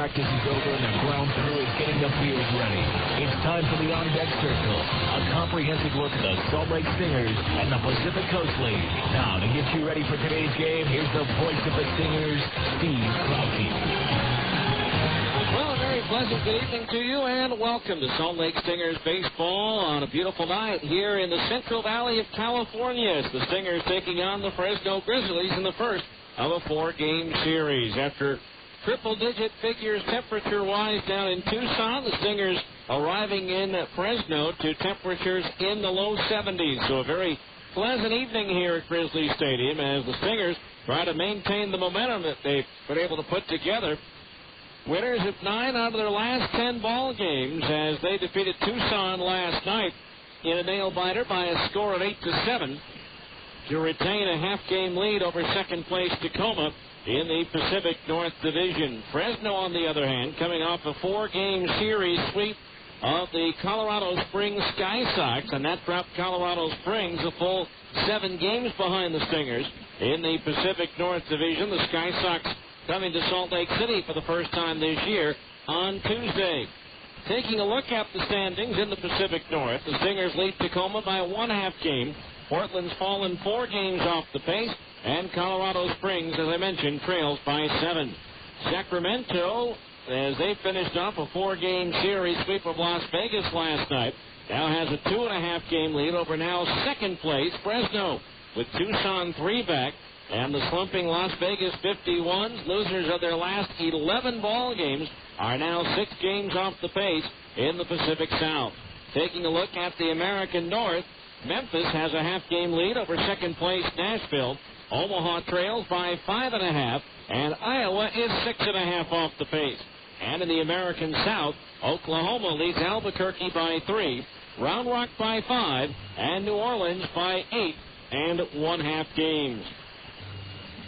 practice is over and the ground crew is getting the field ready. It's time for the On-Deck Circle, a comprehensive look at the Salt Lake Stingers and the Pacific Coast League. Now, to get you ready for today's game, here's the voice of the Stingers, Steve Krause. Well, a very pleasant good evening to you, and welcome to Salt Lake Stingers baseball on a beautiful night here in the Central Valley of California. It's the Stingers taking on the Fresno Grizzlies in the first of a 4-game series. After triple-digit figures temperature-wise down in Tucson, the Stingers arriving in Fresno to temperatures in the low 70s. So a very pleasant evening here at Grizzly Stadium as the Stingers try to maintain the momentum that they've been able to put together. Winners of 9 out of their last 10 ball games as they defeated Tucson last night in a nail-biter by a score of 8-7 to retain a half-game lead over second-place Tacoma in the Pacific North Division. Fresno, on the other hand, coming off a 4-game series sweep of the Colorado Springs Sky Sox, and that dropped Colorado Springs a full 7 games behind the Stingers in the Pacific North Division. The Sky Sox coming to Salt Lake City for the first time this year on Tuesday. Taking a look at the standings in the Pacific North, the Stingers lead Tacoma by a 1/2 game. Portland's fallen 4 games off the pace, and Colorado Springs, as I mentioned, trails by 7. Sacramento, as they finished off a 4-game series sweep of Las Vegas last night, now has a 2.5 game lead over now second place Fresno, with Tucson 3 back. And the slumping Las Vegas 51s, losers of their last 11 ball games, are now 6 games off the pace in the Pacific South. Taking a look at the American North, Memphis has a half-game lead over second place Nashville. Omaha trails by 5.5, and Iowa is 6.5 off the pace. And in the American South, Oklahoma leads Albuquerque by 3, Round Rock by 5, and New Orleans by 8 1/2 games.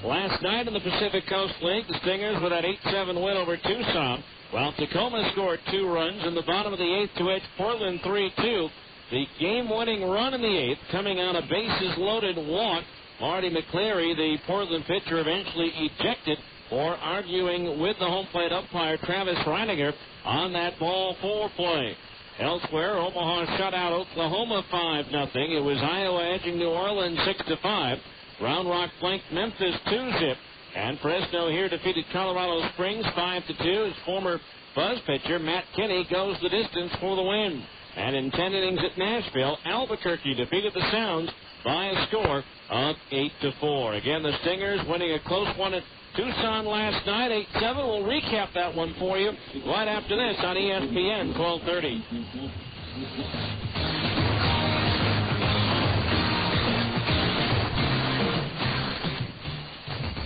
Last night in the Pacific Coast League, the Stingers with that 8-7 win over Tucson, while Tacoma scored 2 runs in the bottom of the 8th to edge Portland 3-2. The game-winning run in the 8th coming on a bases-loaded walk. Marty McCleary, the Portland pitcher, eventually ejected for arguing with the home plate umpire Travis Reiniger on that ball 4 play. Elsewhere, Omaha shut out Oklahoma 5-0. It was Iowa edging New Orleans 6-5. Round Rock flanked Memphis 2-0, and Fresno here defeated Colorado Springs 5-2. His former Buzz pitcher Matt Kinney goes the distance for the win. And in 10 innings at Nashville, Albuquerque defeated the Sounds by a score of 8-4. Again, the Stingers winning a close one at Tucson last night, 8-7. We'll recap that one for you right after this on ESPN 1230.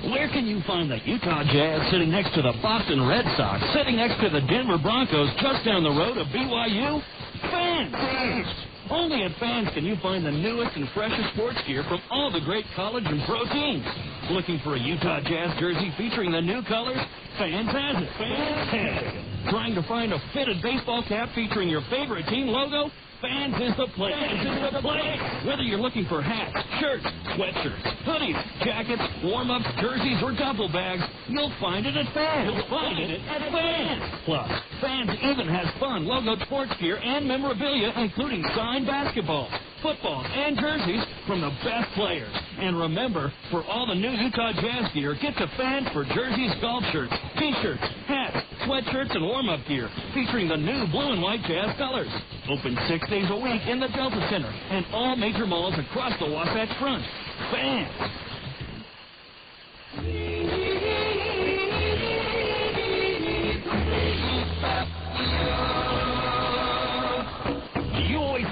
Where can you find the Utah Jazz sitting next to the Boston Red Sox, sitting next to the Denver Broncos, just down the road of BYU? Fans! Only at Fans can you find the newest and freshest sports gear from all the great college and pro teams. Looking for a Utah Jazz jersey featuring the new colors? Fans has it. Fans has it. Trying to find a fitted baseball cap featuring your favorite team logo? Fans is the place. Fans is the place. Whether you're looking for hats, shirts, sweatshirts, hoodies, jackets, warm-ups, jerseys, or duffel bags, you'll find it at Fans. You'll find it at Fans. Plus, Fans even has fun logoed sports gear and memorabilia, including signed basketballs, footballs, and jerseys from the best players. And remember, for all the new Utah Jazz gear, get to Fans for jerseys, golf shirts, t-shirts, hats, sweatshirts, and warm-up gear featuring the new blue and white Jazz colors. Open 6 days a week in the Delta Center and all major malls across the Wasatch Front. Fans.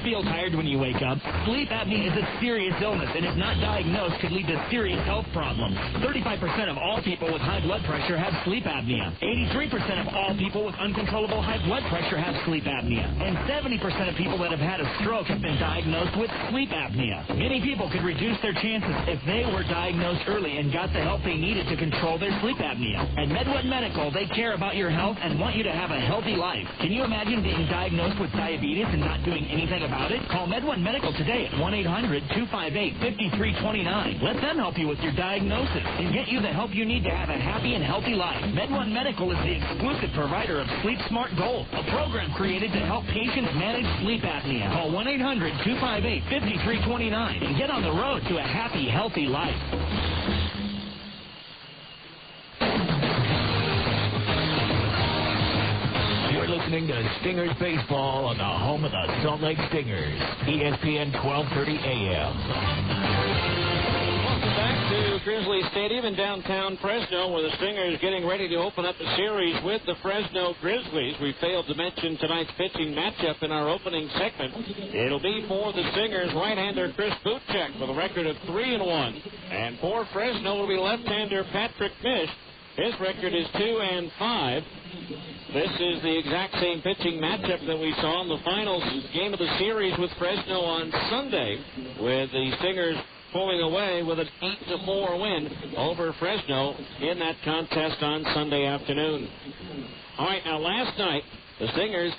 Feel tired when you wake up? Sleep apnea is a serious illness, and if not diagnosed, could lead to serious health problems. 35% of all people with high blood pressure have sleep apnea. 83% of all people with uncontrollable high blood pressure have sleep apnea. And 70% of people that have had a stroke have been diagnosed with sleep apnea. Many people could reduce their chances if they were diagnosed early and got the help they needed to control their sleep apnea. At MedOne Medical, they care about your health and want you to have a healthy life. Can you imagine being diagnosed with diabetes and not doing anything about it? Call MedOne Medical Medical today at 1-800-258-5329. Let them help you with your diagnosis and get you the help you need to have a happy and healthy life. MedOne Medical is the exclusive provider of Sleep Smart Gold, a program created to help patients manage sleep apnea. Call 1-800-258-5329 and get on the road to a happy, healthy life. You're listening to Stingers Baseball on the home of the Salt Lake Stingers, ESPN 1230 AM. Welcome back to Grizzlies Stadium in downtown Fresno, where the Stingers getting ready to open up a series with the Fresno Grizzlies. We failed to mention tonight's pitching matchup in our opening segment. It'll be for the Stingers right-hander Chris Butchek with a record of 3-1. And for Fresno will be left-hander Patrick Mish. His record is 2-5. This is the exact same pitching matchup that we saw in the final game of the series with Fresno on Sunday, with the Stingers pulling away with an 8-4 win over Fresno in that contest on Sunday afternoon. All right, now last night, the Stingers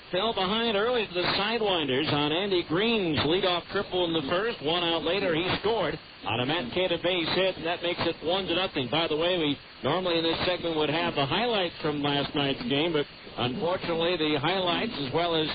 fell behind early to the Sidewinders on Andy Green's leadoff triple in the first. 1 out later, he scored on a Matt Cata base hit, and that makes it 1-0. By the way, we normally in this segment would have the highlights from last night's game, but unfortunately the highlights as well as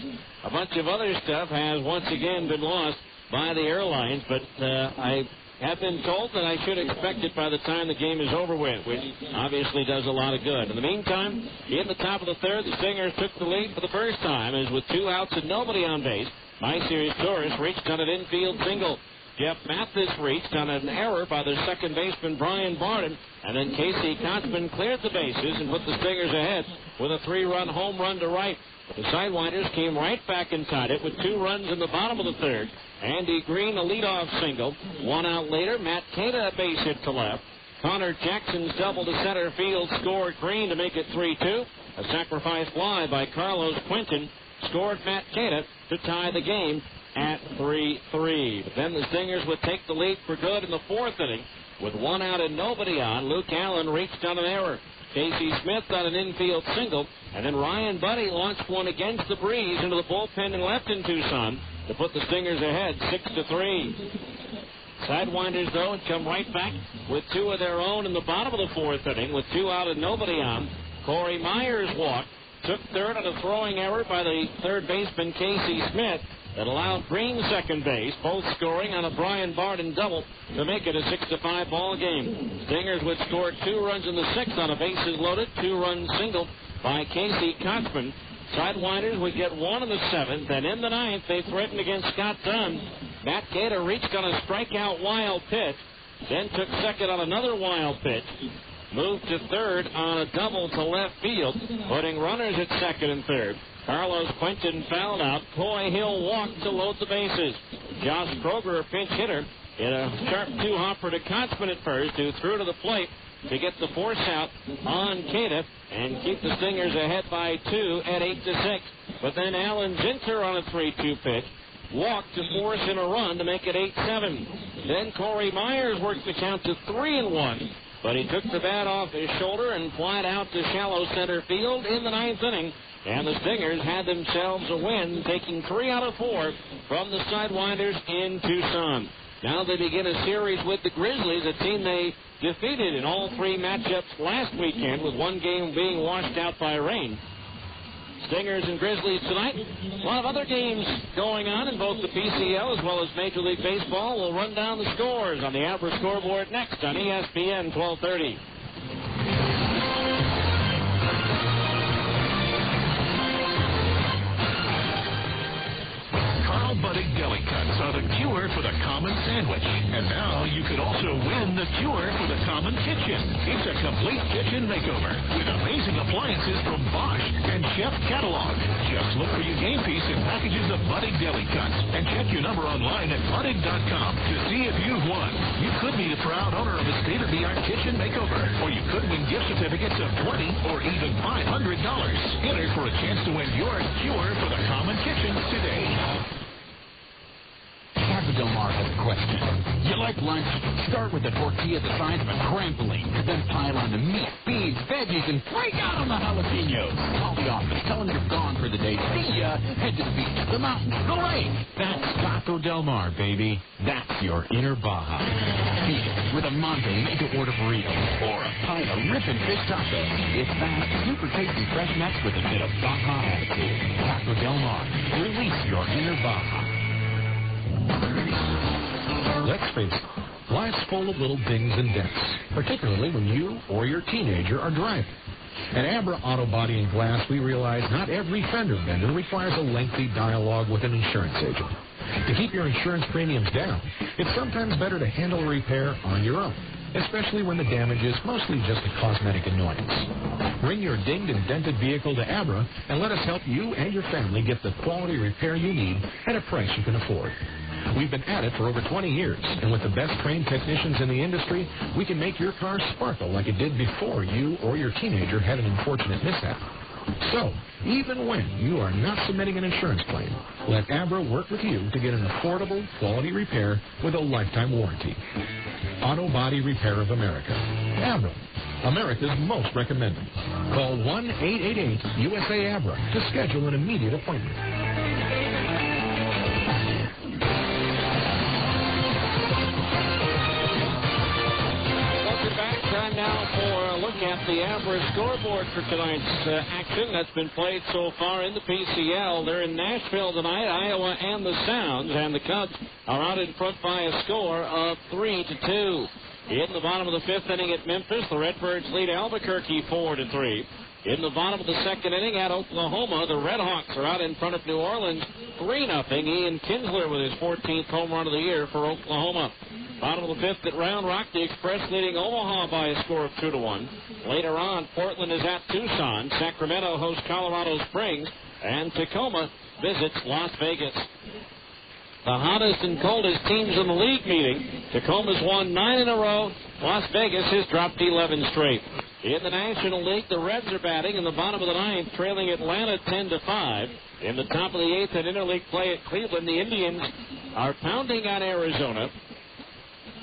a bunch of other stuff has once again been lost by the airlines. But I have been told that I should expect it by the time the game is over with, which obviously does a lot of good. In the meantime, in the top of the third, the Stingers took the lead for the first time, as with 2 outs and nobody on base, Myceres Torres reached on an infield single. Jeff Mathis reached on an error by the second baseman Brian Barden, and then Casey Kotzman cleared the bases and put the Stingers ahead with a 3-run home run to right. But the Sidewinders came right back and tied it with 2 runs in the bottom of the third. Andy Green, a leadoff single. 1 out later, Matt Cata, a base hit to left. Connor Jackson's double to center field scored Green to make it 3-2. A sacrifice fly by Carlos Quinton scored Matt Cata to tie the game at 3-3. But then the Stingers would take the lead for good in the fourth inning. With 1 out and nobody on, Luke Allen reached on an error. Casey Smith on an infield single, and then Ryan Buddy launched one against the breeze into the bullpen and left in Tucson to put the Stingers ahead 6-3. Sidewinders, though, had come right back with 2 of their own in the bottom of the fourth inning with 2 out and nobody on. Corey Myers walked, took third on a throwing error by the third baseman Casey Smith that allowed Green second base, both scoring on a Brian Barden double to make it a 6-5 ball game. Stingers would score 2 runs in the sixth on a bases loaded, 2-run single by Casey Kotzman. Sidewinders would get 1 in the seventh, and in the ninth they threatened against Scott Dunn. Matt Cata reached on a strikeout wild pitch, then took second on another wild pitch, moved to third on a double to left field, putting runners at second and third. Carlos Quinton fouled out. Coy Hill walked to load the bases. Josh Kroger, a pinch hitter, hit a sharp 2-hopper to Kotzman at first, who threw to the plate to get the force out on Cata and keep the Stingers ahead by 2 at 8-6. But then Alan Zinter on a 3-2 pitch walked to force in a run to make it 8-7. Then Corey Myers worked the count to 3-1, but he took the bat off his shoulder and flied out to shallow center field in the ninth inning. And the Stingers had themselves a win, taking 3 out of 4 from the Sidewinders in Tucson. Now they begin a series with the Grizzlies, a team they defeated in all 3 matchups last weekend, with 1 game being washed out by rain. Stingers and Grizzlies tonight. A lot of other games going on in both the PCL as well as Major League Baseball. We'll run down the scores on the Abra scoreboard next on ESPN 1230. Budding Deli Cuts are the cure for the common sandwich. And now you could also win the cure for the common kitchen. It's a complete kitchen makeover with amazing appliances from Bosch and Chef Catalog. Just look for your game piece in packages of Budding Deli Cuts and check your number online at Budding.com to see if you've won. You could be the proud owner of a state-of-the-art kitchen makeover, or you could win gift certificates of $20 or even $500. Enter for a chance to win your cure for the common kitchen today. Del Marco question. You like lunch? Start with a tortilla the size of a trampoline, then pile on the meat, beans, cheese, veggies, and break out on the jalapenos. Call the office. Tell them you're gone for the day. See ya. Head to the beach, the mountains, the lake. That's Taco Del Mar, baby. That's your inner Baja. Beat it with a Monte made-to-order burrito or a pint of ripping fish taco. It's fast, super tasty, fresh next with a bit of Baja attitude. Taco Del Mar. Release your inner Baja. Let's face it, life's full of little dings and dents, particularly when you or your teenager are driving. At Abra Auto Body and Glass, we realize not every fender bender requires a lengthy dialogue with an insurance agent. To keep your insurance premiums down, it's sometimes better to handle a repair on your own, especially when the damage is mostly just a cosmetic annoyance. Bring your dinged and dented vehicle to Abra and let us help you and your family get the quality repair you need at a price you can afford. We've been at it for over 20 years, and with the best trained technicians in the industry, we can make your car sparkle like it did before you or your teenager had an unfortunate mishap. So, even when you are not submitting an insurance claim, let Abra work with you to get an affordable, quality repair with a lifetime warranty. Auto Body Repair of America. Abra, America's most recommended. Call 1-888-USA-ABRA to schedule an immediate appointment. Time now for a look at the Abra scoreboard for tonight's action that's been played so far in the PCL. They're in Nashville tonight, Iowa and the Sounds, and the Cubs are out in front by a score of 3-2. In the bottom of the fifth inning at Memphis, the Redbirds lead Albuquerque 4-3. In the bottom of the second inning at Oklahoma, the Redhawks are out in front of New Orleans 3-0. Ian Kinsler with his 14th home run of the year for Oklahoma. Bottom of the fifth at Round Rock, the Express leading Omaha by a score of 2-1. Later on, Portland is at Tucson. Sacramento hosts Colorado Springs. And Tacoma visits Las Vegas. The hottest and coldest teams in the league meeting. Tacoma's won 9 in a row. Las Vegas has dropped 11 straight. In the National League, the Reds are batting in the bottom of the ninth, trailing Atlanta 10-5. In the top of the eighth at interleague play at Cleveland, the Indians are pounding on Arizona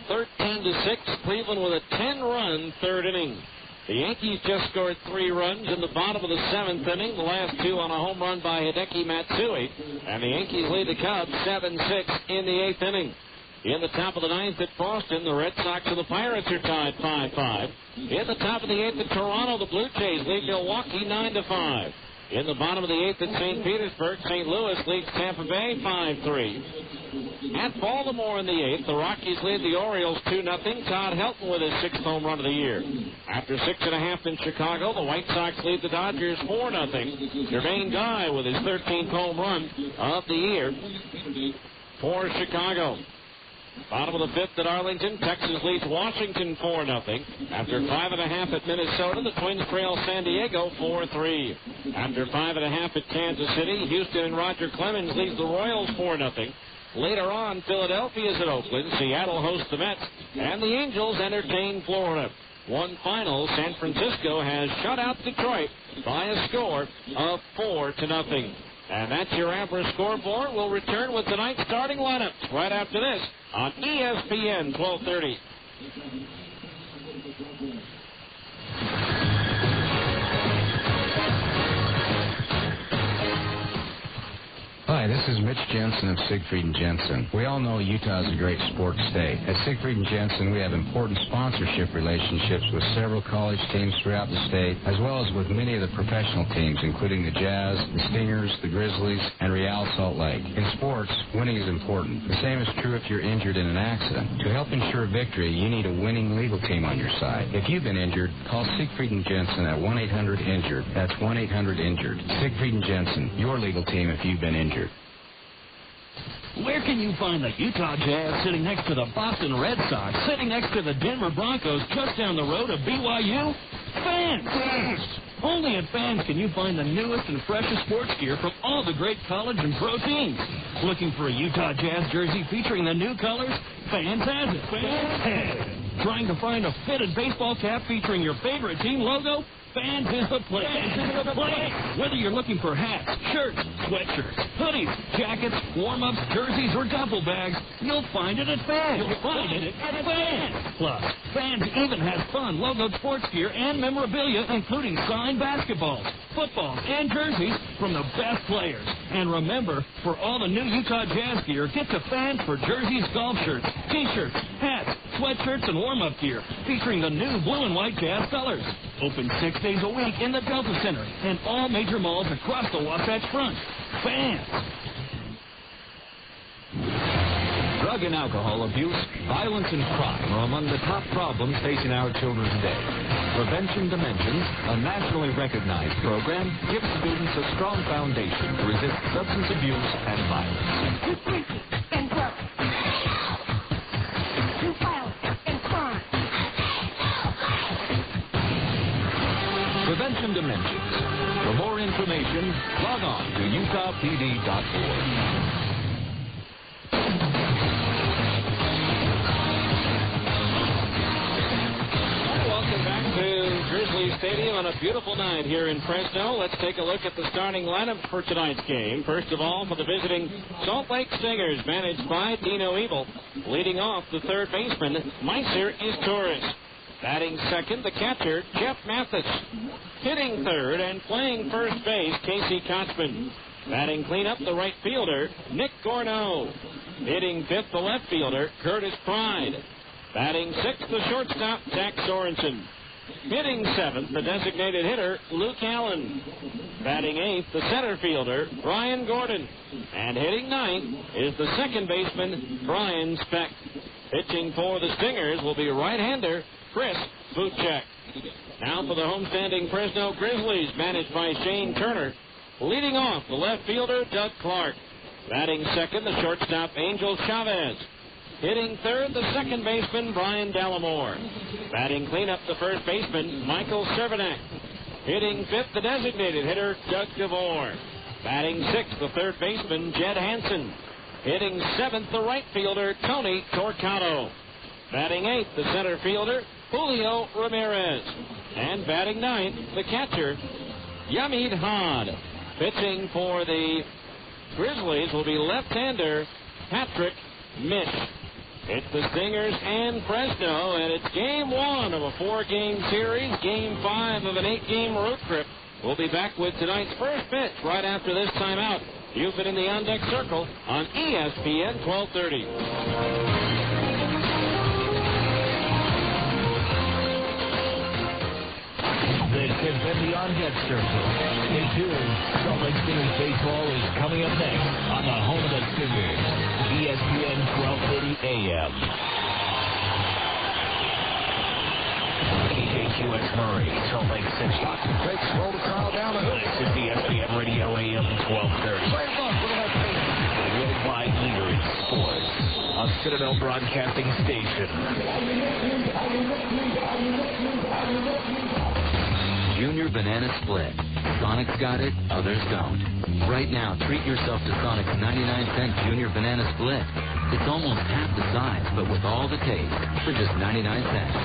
13-6. Cleveland with a 10-run third inning. The Yankees just scored 3 runs in the bottom of the seventh inning, the last 2 on a home run by Hideki Matsui. And the Yankees lead the Cubs 7-6 in the eighth inning. In the top of the ninth at Boston, the Red Sox and the Pirates are tied 5-5. In the top of the eighth at Toronto, the Blue Jays lead Milwaukee 9-5. In the bottom of the eighth at St. Petersburg, St. Louis leads Tampa Bay 5-3. At Baltimore in the eighth, the Rockies lead the Orioles 2-0. Todd Helton with his 6th home run of the year. After 6.5 in Chicago, the White Sox lead the Dodgers 4-0. Jermaine Guy with his 13th home run of the year for Chicago. Bottom of the fifth at Arlington, Texas leads Washington 4-0. After 5.5 at Minnesota, the Twins trail San Diego 4-3. After 5.5 at Kansas City, Houston and Roger Clemens leads the Royals 4-0. Later on, Philadelphia's at Oakland, Seattle hosts the Mets, and the Angels entertain Florida. One final, San Francisco has shut out Detroit by a score of 4-0. And that's your Abra scoreboard. We'll return with tonight's starting lineups right after this on ESPN 1230. Hi, this is Mitch Jensen of Siegfried & Jensen. We all know Utah is a great sports state. At Siegfried & Jensen, we have important sponsorship relationships with several college teams throughout the state, as well as with many of the professional teams, including the Jazz, the Stingers, the Grizzlies, and Real Salt Lake. In sports, winning is important. The same is true if you're injured in an accident. To help ensure victory, you need a winning legal team on your side. If you've been injured, call Siegfried & Jensen at 1-800-INJURED. That's 1-800-INJURED. Siegfried & Jensen, your legal team if you've been injured. Where can you find the Utah Jazz sitting next to the Boston Red Sox, sitting next to the Denver Broncos, just down the road of BYU? Fans! Only at Fans can you find the newest and freshest sports gear from all the great college and pro teams. Looking for a Utah Jazz jersey featuring the new colors? Fans has it. Fans has it. Trying to find a fitted baseball cap featuring your favorite team logo? Fans is the place. Whether you're looking for hats, shirts, sweatshirts, hoodies, jackets, warm-ups, jerseys, or duffel bags, you'll find it at Fans. Plus, Fans even has fun logoed sports gear and memorabilia, including signed basketballs, footballs, and jerseys from the best players. And remember, for all the new Utah Jazz gear, get to Fans for jerseys, golf shirts, t-shirts, hats, sweatshirts, and warm-up gear featuring the new blue and white Jazz colors. Open 6 days a week in the Delta Center and all major malls across the Wasatch Front. Fans. Drug and alcohol abuse, violence, and crime are among the top problems facing our children today. Prevention Dimensions, a nationally recognized program, gives students a strong foundation to resist substance abuse and violence. Prevention Dimensions. For more information, log on to utahpd.org. Welcome back to Grizzlies Stadium on a beautiful night here in Fresno. Let's take a look at the starting lineup for tonight's game. First of all, for the visiting Salt Lake Stingers, managed by Dino Evil. Leading off, the third baseman, Meiser is Torres. Batting second, the catcher, Jeff Mathis. Hitting third and playing first base, Casey Kotzman. Batting cleanup, the right fielder, Nick Gorno. Hitting fifth, the left fielder, Curtis Pride. Batting sixth, the shortstop, Zach Sorensen. Hitting seventh, the designated hitter, Luke Allen. Batting eighth, the center fielder, Brian Gordon. And hitting ninth is the second baseman, Brian Speck. Pitching for the Stingers will be right-hander, Chris Buchek. Now for the homestanding Fresno Grizzlies, managed by Shane Turner. Leading off, the left fielder, Doug Clark. Batting second, the shortstop, Angel Chavez. Hitting third, the second baseman, Brian Dallimore. Batting cleanup, the first baseman, Michael Cervenak. Hitting fifth, the designated hitter, Doug DeVore. Batting sixth, the third baseman, Jed Hansen. Hitting seventh, the right fielder, Tony Torcato. Batting eighth, the center fielder, Julio Ramirez. And batting ninth, the catcher, Yamid Had. Pitching for the Grizzlies will be left-hander Patrick Mish. It's the Stingers and Fresno, and it's game one of a 4-game series, game 5 of an 8-game road trip. We'll be back with tonight's first pitch right after this timeout. You've been in the on-deck circle on ESPN 1230. This has been the on-deck circle. Stay tuned. Salt Lake Stingers baseball is coming up next on the home of the Stingers, ESPN 1230 AM. KQX Murray, Salt Lake City. Great slow to Carl down. This is ESPN Radio AM 1230. The worldwide leader in sports. A Citadel Broadcasting Station. Junior Banana Split. Sonic's got it, others don't. Right now, treat yourself to Sonic's 99-cent Junior Banana Split. It's almost half the size, but with all the taste, for just 99 cents.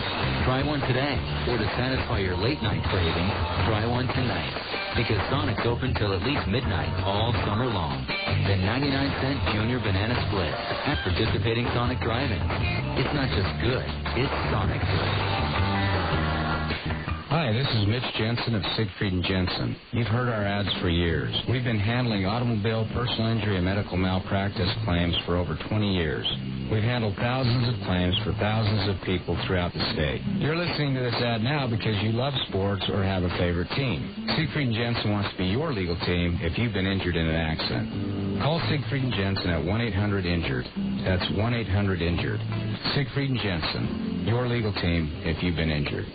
Try one today, or to satisfy your late-night craving, try one tonight. Because Sonic's open till at least midnight all summer long. The 99-cent Junior Banana Split at participating Sonic drive-ins. It's not just good, it's Sonic good. Hi, this is Mitch Jensen of Siegfried & Jensen. You've heard our ads for years. We've been handling automobile, personal injury, and medical malpractice claims for over 20 years. We've handled thousands of claims for thousands of people throughout the state. You're listening to this ad now because you love sports or have a favorite team. Siegfried & Jensen wants to be your legal team if you've been injured in an accident. Call Siegfried & Jensen at 1-800-INJURED. That's 1-800-INJURED. Siegfried & Jensen, your legal team if you've been injured.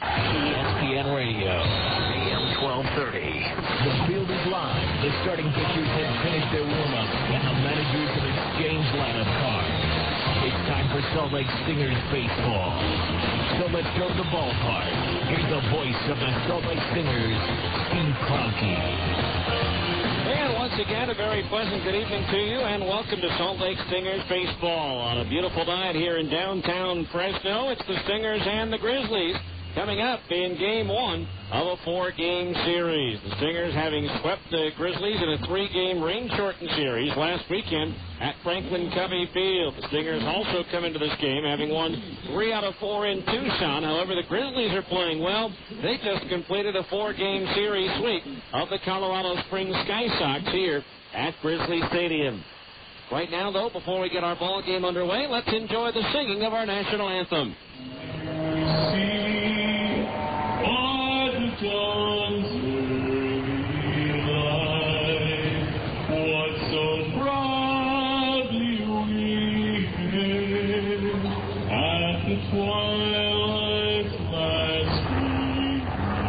ESPN Radio, AM 1230. The field is live. The starting pitchers have finished their warm-up, and the managers have exchanged lineup cards. It's time for Salt Lake Stingers baseball. So let's go to the ballpark. Here's the voice of the Salt Lake Stingers, Steve Kroenke. And once once again, a very pleasant good evening to you, and welcome to Salt Lake Stingers baseball on a beautiful night here in downtown Fresno. It's the Stingers and the Grizzlies coming up in Game 1 of a 4-game series. The Stingers having swept the Grizzlies in a 3-game rain-shortened series last weekend at Franklin Covey Field. The Stingers also come into this game having won 3 out of 4 in Tucson. However, the Grizzlies are playing well. They just completed a 4-game series sweep of the Colorado Springs Sky Sox here at Grizzly Stadium. Right now, though, before we get our ball game underway, let's enjoy the singing of our national anthem. What so proudly we hailed at the twilight's last gleaming,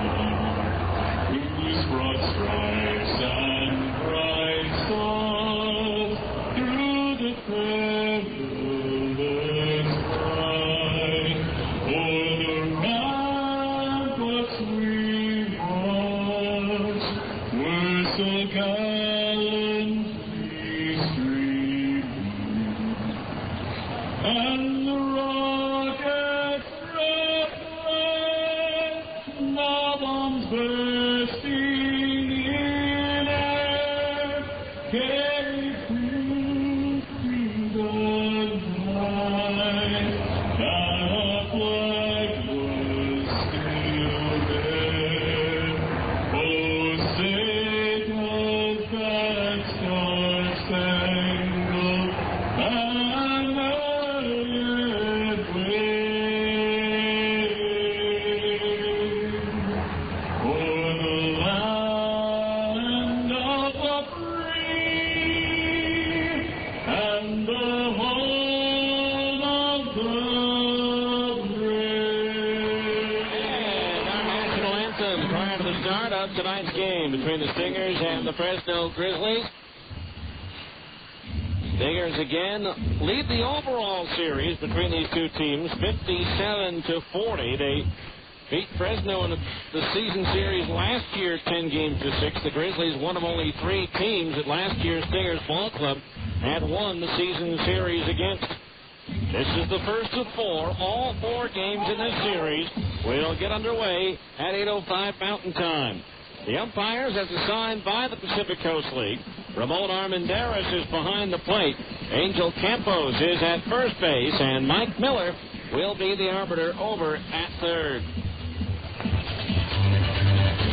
with broad stripes and bright stars through the perilous fight. O'er the ramparts we marched, were so gallantly streaming, and the rockets red, now bombs bursting in air, carried through the night, and our flag was still there. Oh, say does that star-spangled banner yet wave o'er the land of the free and the home of the brave? And our national anthem prior to the start of tonight's game between the Stingers and the Fresno Grizzlies. Stingers again lead the overall series between these two teams 57-40. They beat Fresno in the season series last year 10 games to 6. The Grizzlies, one of only 3 teams at last year's Stingers ball club, had won the season series against. This is the first of 4. All 4 games in this series will get underway at 8:05 Mountain Time. The umpires, as assigned by the Pacific Coast League. Ramon Armendariz is behind the plate. Angel Campos is at first base, and Mike Miller will be the arbiter over at third.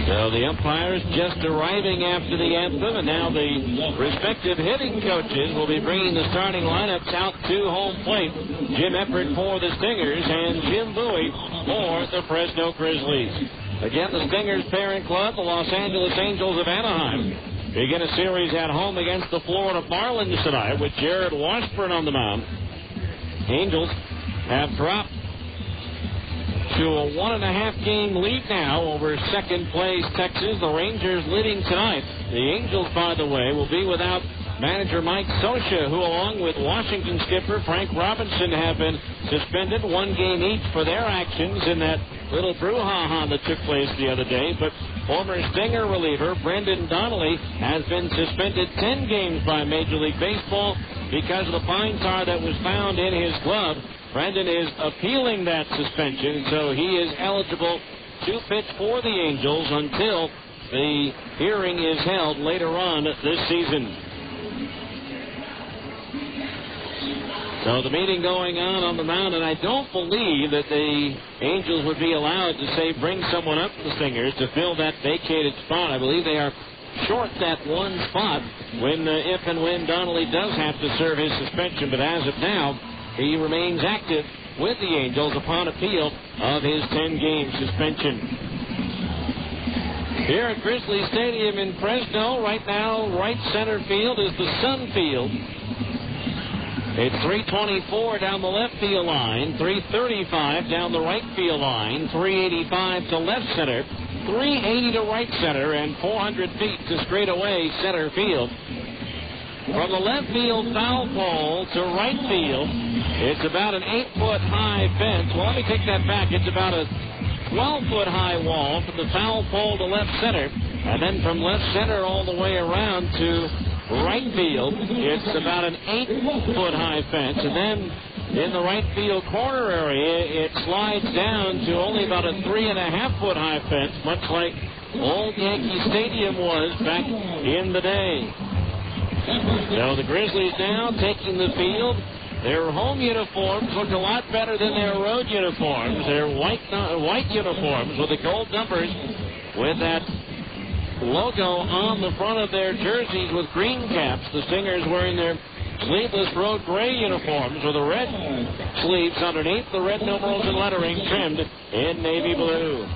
So the umpires just arriving after the anthem, and now the respective hitting coaches will be bringing the starting lineups out to home plate. Jim Eppert for the Stingers and Jim Bowie for the Fresno Grizzlies. Again, the Stingers' parent club, the Los Angeles Angels of Anaheim, begin a series at home against the Florida Marlins tonight with Jared Washburn on the mound. Angels have dropped to a 1.5-game lead now over second place Texas. The Rangers leading tonight. The Angels, by the way, will be without manager Mike Scioscia, who along with Washington skipper Frank Robinson have been suspended 1 game each for their actions in that little brouhaha that took place the other day. But former Stinger reliever Brendan Donnelly has been suspended 10 games by Major League Baseball because of the pine tar that was found in his glove. Brendan is appealing that suspension, so he is eligible to pitch for the Angels until the hearing is held later on this season. So the meeting going on the mound, and I don't believe that the Angels would be allowed to say bring someone up to the Stingers to fill that vacated spot. I believe they are short that one spot when, if and when Donnelly does have to serve his suspension. But as of now, he remains active with the Angels upon appeal of his 10-game suspension. Here at Grizzly Stadium in Fresno, right now, right center field is the Sun Field. It's 324 down the left field line, 335 down the right field line, 385 to left center, 380 to right center, and 400 feet to straightaway center field. From the left field foul pole to right field, it's about an 8-foot high fence. Well, let me take that back. It's about a 12-foot high wall from the foul pole to left center. And then from left center all the way around to right field, it's about an 8-foot high fence. And then in the right field corner area, it slides down to only about a 3.5-foot high fence, much like old Yankee Stadium was back in the day. So the Grizzlies now taking the field. Their home uniforms look a lot better than their road uniforms. Their white uniforms with the gold numbers with that logo on the front of their jerseys with green caps. The Stingers wearing their sleeveless road gray uniforms with the red sleeves underneath, the red numerals and lettering trimmed in navy blue.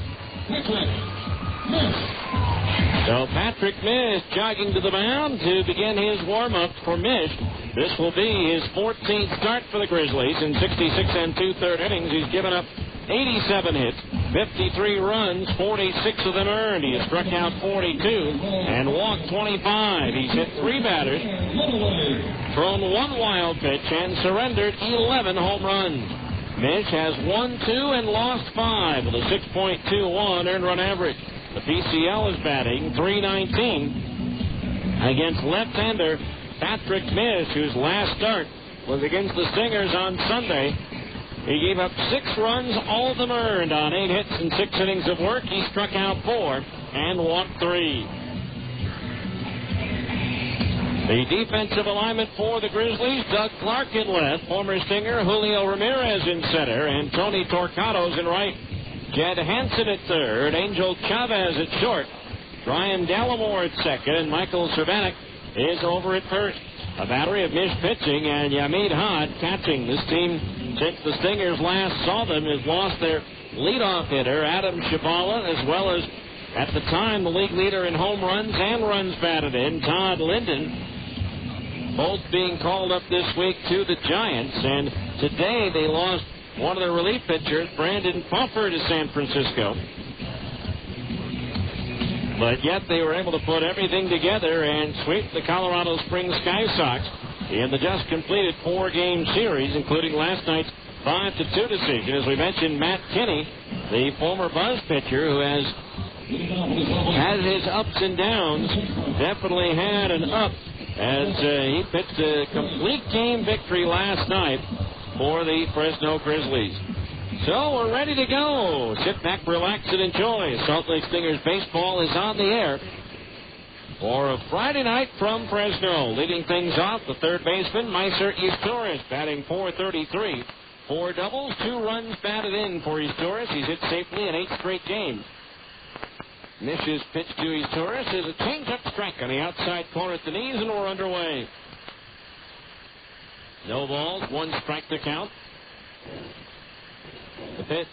So Patrick Mish jogging to the mound to begin his warm-up for Mish. This will be his 14th start for the Grizzlies in 66 and 2/3 innings. He's given up 87 hits, 53 runs, 46 of them earned. He has struck out 42 and walked 25. He's hit 3 batters, thrown 1 wild pitch, and surrendered 11 home runs. Mish has won 2 and lost 5 with a 6.21 earned run average. The PCL is batting .319 against left-hander Patrick Mish, whose last start was against the Stingers on Sunday. He gave up 6 runs, all of them earned on 8 hits and 6 innings of work. He struck out 4 and walked 3. The defensive alignment for the Grizzlies: Doug Clark in left, former Stinger Julio Ramirez in center, and Tony Torcados in right. Jed Hansen at third, Angel Chavez at short, Brian Dallimore at second, and Michael Cervanek is over at first. A battery of Mish pitching and Yamid Hod catching. This team, since the Stingers last saw them, has lost their leadoff hitter, Adam Shabala, as well as, at the time, the league leader in home runs and runs batted in, Todd Linden, both being called up this week to the Giants. And today they lost one of their relief pitchers, Brandon Puffer, to San Francisco. But yet they were able to put everything together and sweep the Colorado Springs Sky Sox in the just completed 4-game series, including last night's 5-2 decision. As we mentioned, Matt Kinney, the former Buzz pitcher who has had his ups and downs, definitely had an up as he pitched a complete game victory last night for the Fresno Grizzlies. So we're ready to go. Sit back, relax, and enjoy. Salt Lake Stingers baseball is on the air for a Friday night from Fresno. Leading things off, the third baseman, Meiser Izturis, batting .433. 4 doubles, 2 runs batted in for Izturis. He's hit safely in 8 straight games. Mish's pitch to Izturis is a change-up strike on the outside corner at the knees, and we're underway. No balls, 1 strike to count. The pitch,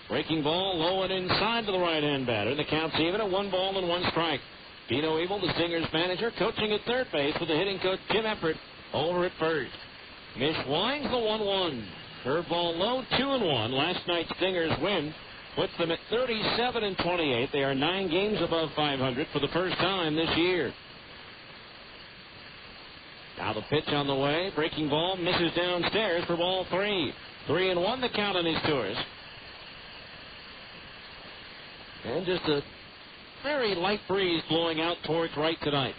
breaking ball, low and inside to the right-hand batter. The count's even at 1 ball and 1 strike. Dino Evil, the Stingers manager, coaching at third base with the hitting coach Jim Eppert over at first. Mish winds the 1-1. Curveball low, 2-1. Last night's Stingers win puts them at 37-28. They are 9 games above 500 for the first time this year. Now the pitch on the way. Breaking ball misses downstairs for ball 3. 3-1 the count on Izturis. And just a very light breeze blowing out towards right tonight.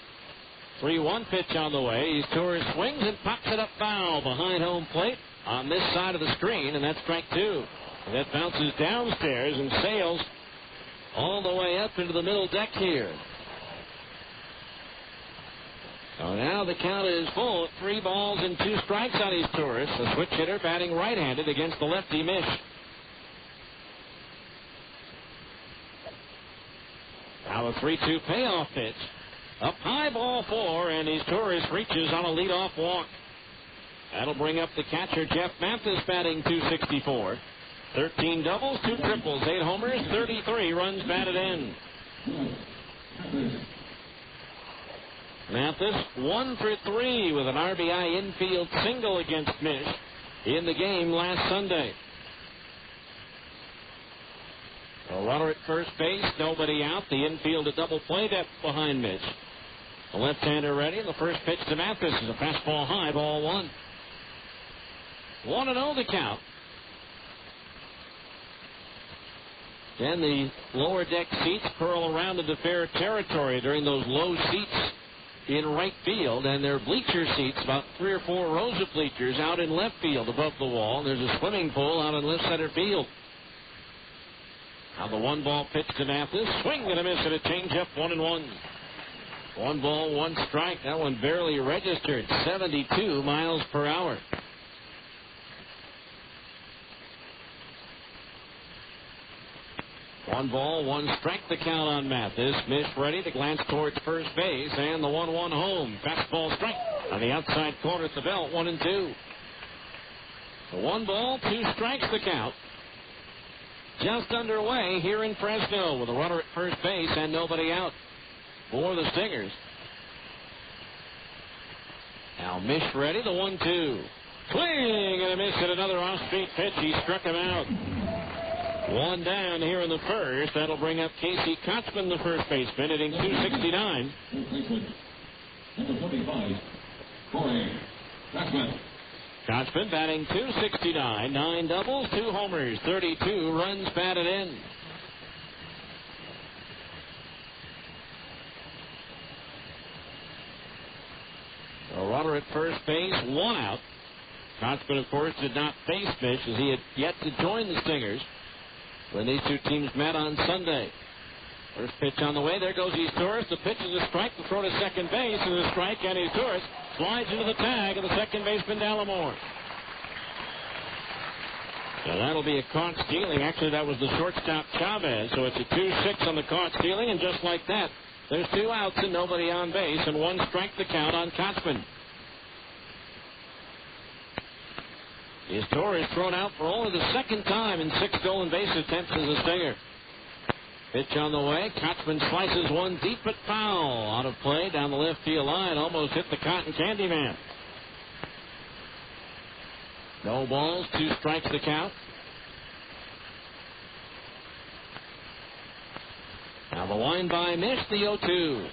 3-1 pitch on the way. Izturis swings and pops it up foul behind home plate on this side of the screen, and that's strike 2. And that bounces downstairs and sails all the way up into the middle deck here. So now the count is full. 3 balls and 2 strikes on Izturis. A switch hitter batting right-handed against the lefty Mish. Now a 3-2 payoff pitch. Up high, ball 4, and Izturis reaches on a leadoff walk. That'll bring up the catcher, Jeff Mathis, batting .264. 13 doubles, 2 triples, 8 homers, 33 runs batted in. Mathis 1 for 3 with an RBI infield single against Mish in the game last Sunday. A runner at first base, nobody out. The infield a double play depth behind Mish. The left-hander ready, and the first pitch to Mathis is a fastball high, ball 1. 1-0 the count. Then the lower deck seats curl around into fair territory during those low seats in right field, and their bleacher seats, about 3 or 4 rows of bleachers out in left field above the wall. There's a swimming pool out in left center field. Now the 1-ball pitch to Mathis. Swing and a miss and a changeup, 1-1. 1 ball, 1 strike. That one barely registered. 72 miles per hour. One ball, 1 strike, the count on Mathis. Miss ready to glance towards first base, and the 1-1 home. Fastball strike on the outside corner at the belt, 1-2. The 1 ball, 2 strikes, the count. Just underway here in Fresno with a runner at first base and nobody out for the Stingers. Now Mish ready, the 1-2. Swing and a miss at another off-speed pitch. He struck him out. 1 down here in the first. That'll bring up Casey Kotzman, the first baseman, hitting .269. Number 25, Corey Kotzman. Kotzman batting .269, 9 doubles, 2 homers, 32 runs batted in. A runner at first base, 1 out. Kotzman, of course, did not face Mish as he had yet to join the Stingers when these two teams met on Sunday. First pitch on the way. There goes Estoris. The pitch is a strike. The throw to second base is a strike, and Estoris slides into the tag of the second baseman, Dallimore. So that'll be a caught stealing. Actually, that was the shortstop, Chavez. So it's a 2-6 on the caught stealing, and just like that, there's 2 outs and nobody on base, and 1 strike the count on Kotzman. Estoris thrown out for only the second time in 6 stolen base attempts as a Stinger. Pitch on the way. Kotzman slices one deep but foul. Out of play down the left field line. Almost hit the cotton candy man. No balls. 2 strikes the count. Now the line by Mish, the 0-2.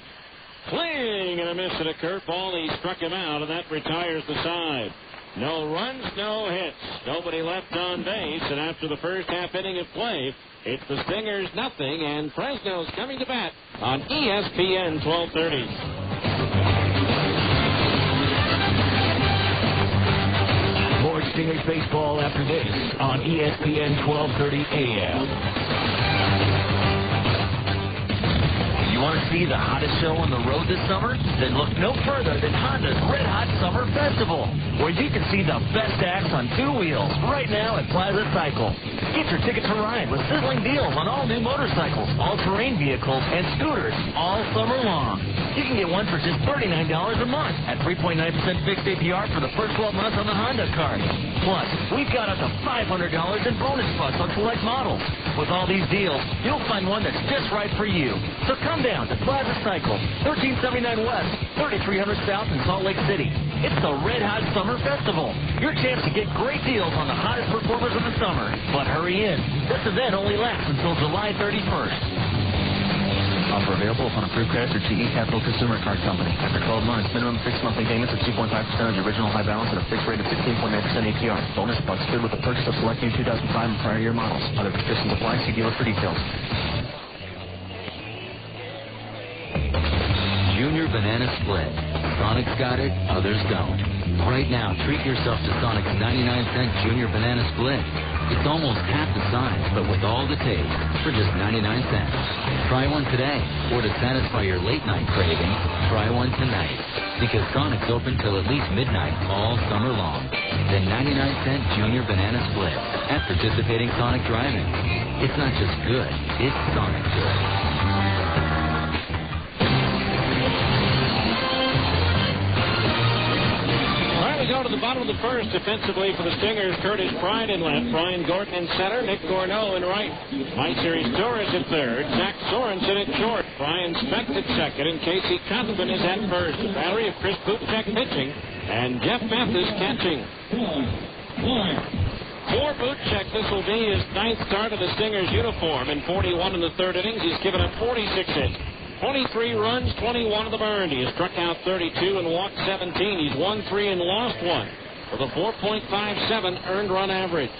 Swing and a miss at a curveball. He struck him out, and that retires the side. No runs, no hits. Nobody left on base, and after the first half inning of play, it's the Stingers nothing, and Fresno's coming to bat on ESPN 1230. More Stingers baseball after this on ESPN 1230 AM. You want to see the hottest show on the road this summer? Then look no further than Honda's Red Hot Summer Festival, where you can see the best acts on 2 wheels right now at Plaza Cycle. Get your ticket to ride with sizzling deals on all new motorcycles, all-terrain vehicles, and scooters all summer long. You can get one for just $39 a month at 3.9% fixed APR for the first 12 months on the Honda card. Plus, we've got up to $500 in bonus bucks on select models. With all these deals, you'll find one that's just right for you. So come down to Plaza Cycle, 1379 West, 3300 South in Salt Lake City. It's the Red Hot Summer Festival. Your chance to get great deals on the hottest performers of the summer. But hurry in. This event only lasts until July 31st. Offer available upon approved credit through GE Capital Consumer Card Company. After 12 months, minimum fixed monthly payments of 2.5% of the original high balance at a fixed rate of 16.9% APR. Bonus bucks good with the purchase of select new 2005 and prior year models. Other restrictions apply. See dealer for details. Junior Banana Split. Sonic's got it, others don't. Right now, treat yourself to Sonic's 99-cent Junior Banana Split. It's almost half the size, but with all the taste, for just 99 cents. Try one today, or to satisfy your late-night craving, try one tonight. Because Sonic's open till at least midnight all summer long. The 99-cent Junior Banana Split at participating Sonic drive-ins. It's not just good, it's Sonic good. Go to the bottom of the first defensively for the Stingers. Curtis Pride in left, Brian Gordon in center, Nick Gorneau in right. Mike Series Torres at third, Zach Sorensen at short, Brian Specht at second, and Casey Kotzman is at first. The battery of Chris Butchek pitching and Jeff Mathis catching. For Butchek, this will be his 9th start of the Stingers uniform. In 41 in the 3rd innings, he's given up 46 hits. 23 runs, 21 of them earned. He has struck out 32 and walked 17. He's won 3 and lost 1 with a 4.57 earned run average. 4 Butchek, this will be his 9th start of the Stingers uniform. In 41 in the 3rd innings, he's given up 46 hits. 23 runs, 21 of them earned. He has struck out 32 and walked 17. He's won 3 and lost 1 with a 4.57 earned run average.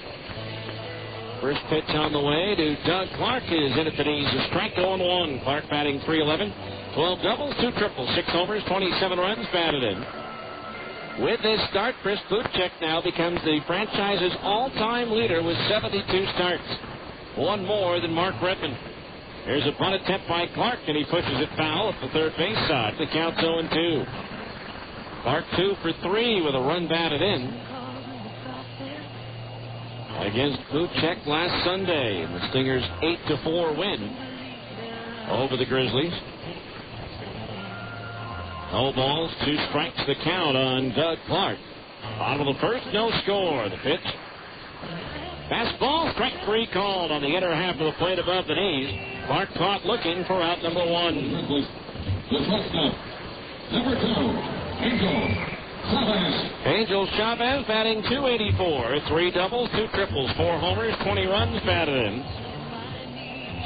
First pitch on the way to Doug Clark is in at the knees. A strike, 0-1. Clark batting .311. 12 doubles, 2 triples, 6 homers, 27 runs batted in. With this start, Chris Buchek now becomes the franchise's all-time leader with 72 starts. One more than Mark Redmond. Here's a bunt attempt by Clark, and he pushes it foul at the third base side. The count's 0-2. Clark 2 for 3 with a run batted in against Buchek last Sunday. And the Stingers' 8-4 win over the Grizzlies. No balls, 2 strikes the count on Doug Clark. Bottom of the first, no score. The pitch. Fastball, strike 3 called on the inner half of the plate above the knees. Clark caught looking for out number 1. The shortstop, number 2, Angel Chavez. Angel Chavez batting .284. 3 doubles, 2 triples, 4 homers, 20 runs batted in.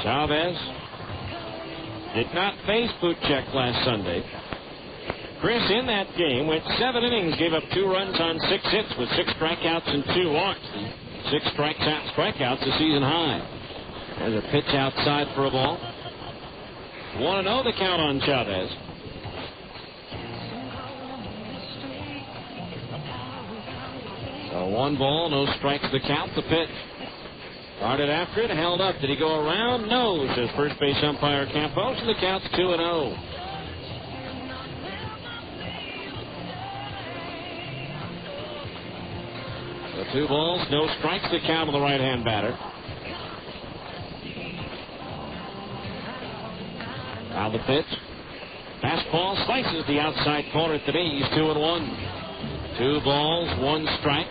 Chavez did not face Buchek last Sunday. Chris, in that game, went 7 innings, gave up 2 runs on 6 hits with 6 strikeouts and 2 walks. 6 strikeouts, a season high. There's a pitch outside for a ball. 1-0 the count on Chavez. So 1 ball, no strikes the count. The pitch. Started after it, held up. Did he go around? No, says first base umpire Campos, and the count's 2-0. So 2 balls, no strikes the count of the right-hand batter. Now the pitch. Fastball slices the outside corner at the knees, 2-1. 2 balls, 1 strike.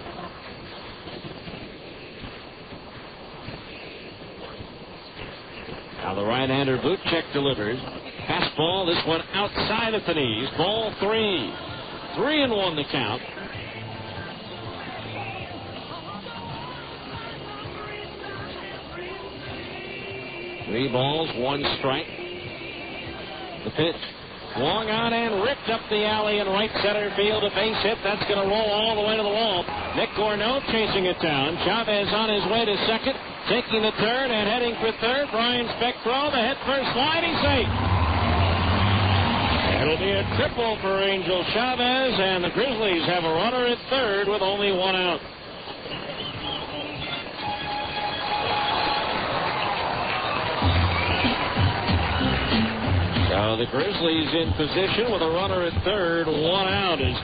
Now the right-hander Buchek delivers. Fastball, this one outside at the knees. Ball 3. 3-1 the count. Three balls, 1 strike. The pitch. Swung on and ripped up the alley in right center field. A base hit. That's going to roll all the way to the wall. Nick Gorneau chasing it down. Chavez on his way to second. Taking the turn and heading for third. Brian Spectro, the head first slide. He's safe. It'll be a triple for Angel Chavez, and the Grizzlies have a runner at third with only 1 out. So the Grizzlies in position with a runner at third, 1 out. As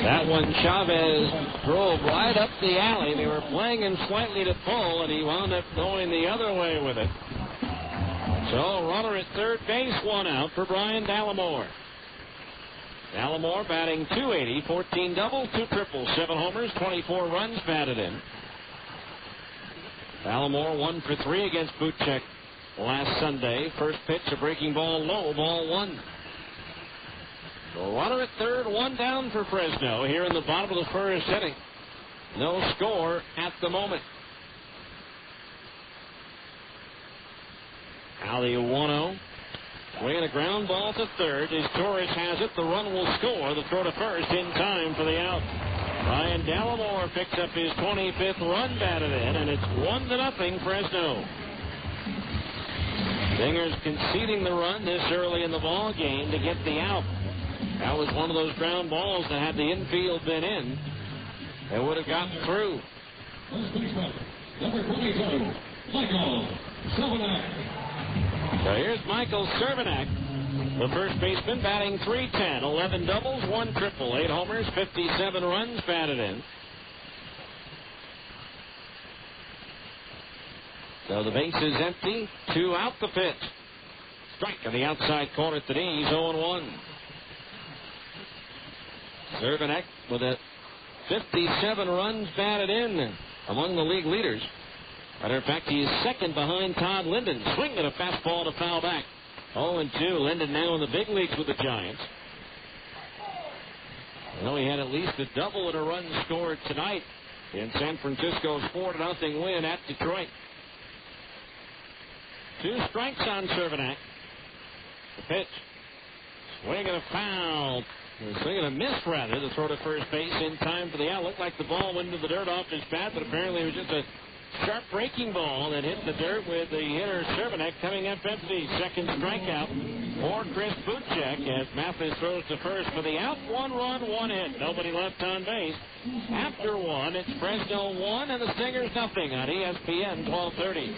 that one, Chavez drove right up the alley. They were playing him slightly to pull, and he wound up going the other way with it. So runner at third base, 1 out for Brian Dallimore. Dallimore batting .280, 14 doubles, 2 triples, 7 homers, 24 runs batted in. Dallimore 1 for 3 against Buchek last Sunday. First pitch, a breaking ball low, ball 1. So runner at third, 1 down for Fresno here in the bottom of the first inning. No score at the moment. Now the 1-0. Swinging a ground ball to third. As Torres has it, the run will score. The throw to first in time for the out. Brian Dallimore picks up his 25th run batted in, and it's 1-0 Fresno. Stingers conceding the run this early in the ball game to get the out. That was one of those ground balls that had the infield been in, they would have gotten through. First baseman, number 22, Michael Cervenak. So here's Michael Cervenak, the first baseman, batting .310, 11 doubles, 1 triple, 8 homers, 57 runs batted in. So the base is empty. 2 out, the pitch. Strike on the outside corner at the knees, 0-1. Cervenak with a 57 runs batted in, among the league leaders. Matter of fact, he is second behind Todd Linden. Swinging a fastball to foul back. 0-2. Linden now in the big leagues with the Giants. Well, he had at least a double and a run scored tonight in San Francisco's 4-0 win at Detroit. 2 strikes on Cervenak. The pitch. Swinging a foul. Swinging a miss, rather. The throw to first base in time for the out. Looked like the ball went into the dirt off his bat, but apparently it was just a Sharp breaking ball that hit the dirt with the hitter Cervenek coming up empty. Second strikeout for Chris Butchek as Mathis throws to first for the out. 1 run, 1 hit. Nobody left on base. After 1, it's Fresno 1 and the Stingers nothing on ESPN 1230.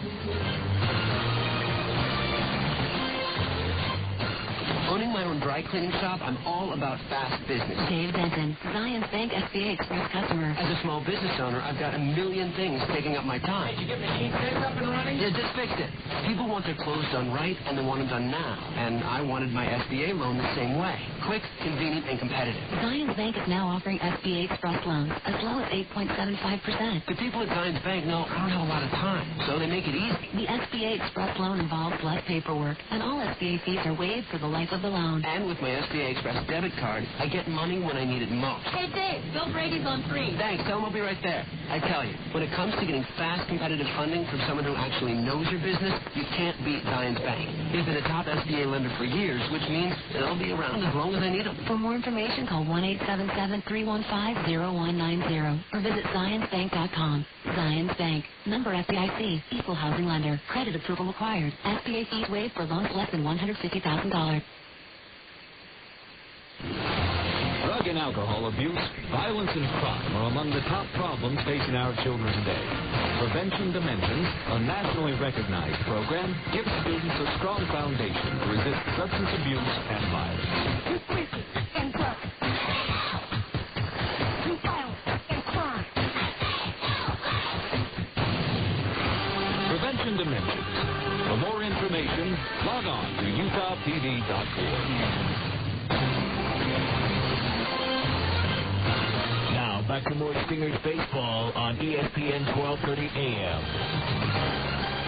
Owning my own dry cleaning shop, I'm all about fast business. Dave Benton, Zions Bank SBA Express customer. As a small business owner, I've got a million things taking up my time. Did you get machine 6 up and running? Yeah, just fixed it. People want their clothes done right, and they want them done now. And I wanted my SBA loan the same way. Quick, convenient, and competitive. Zions Bank is now offering SBA Express loans as low as 8.75%. The people at Zions Bank know I don't have a lot of time, so they make it easy. The SBA Express loan involves less paperwork, and all SBA fees are waived for the life of the loan. And with my SBA Express debit card, I get money when I need it most. Hey, Dave, Bill Brady's on 3. Thanks, tell him I'll be right there. I tell you, when it comes to getting fast, competitive funding from someone who actually knows your business, you can't beat Zions Bank. They've been a top SBA lender for years, which means they'll be around as long as I need them. For more information, call 1-877-315-0190 or visit ZionsBank.com. Zions Bank. Member FDIC. Equal housing lender. Credit approval required. SBA fees waived for loans less than $150,000. Drug and alcohol abuse, violence, and crime are among the top problems facing our children today. Prevention Dimensions, a nationally recognized program, gives students a strong foundation to resist substance abuse and violence. And drugs. Violence and crime. Prevention Dimensions. For more information, log on to utahpd.org. Back to more Stingers baseball on ESPN 1230 AM.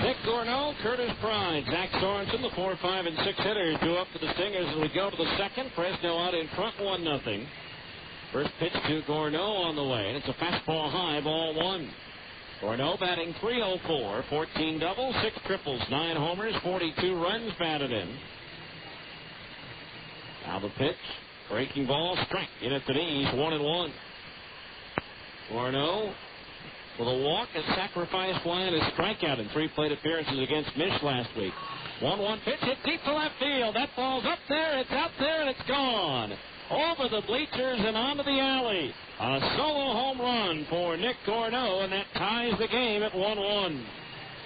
Nick Gorneau, Curtis Pride, Zach Sorensen, the 4, 5, and 6 hitters due up for the Stingers as we go to the second. Fresno out in front 1-0. First pitch to Gorneau on the way, and it's a fastball high, ball 1. Gorneau batting .304, 14 doubles, 6 triples, 9 homers, 42 runs batted in. Now the pitch, breaking ball, strike in at the knees, 1-1. Gorneau with a walk, a sacrifice fly, and a strikeout in 3 plate appearances against Mish last week. 1-1 pitch hit deep to left field. That ball's up there, it's out there, and it's gone. Over the bleachers and onto the alley. A solo home run for Nick Gorneau, and that ties the game at 1-1.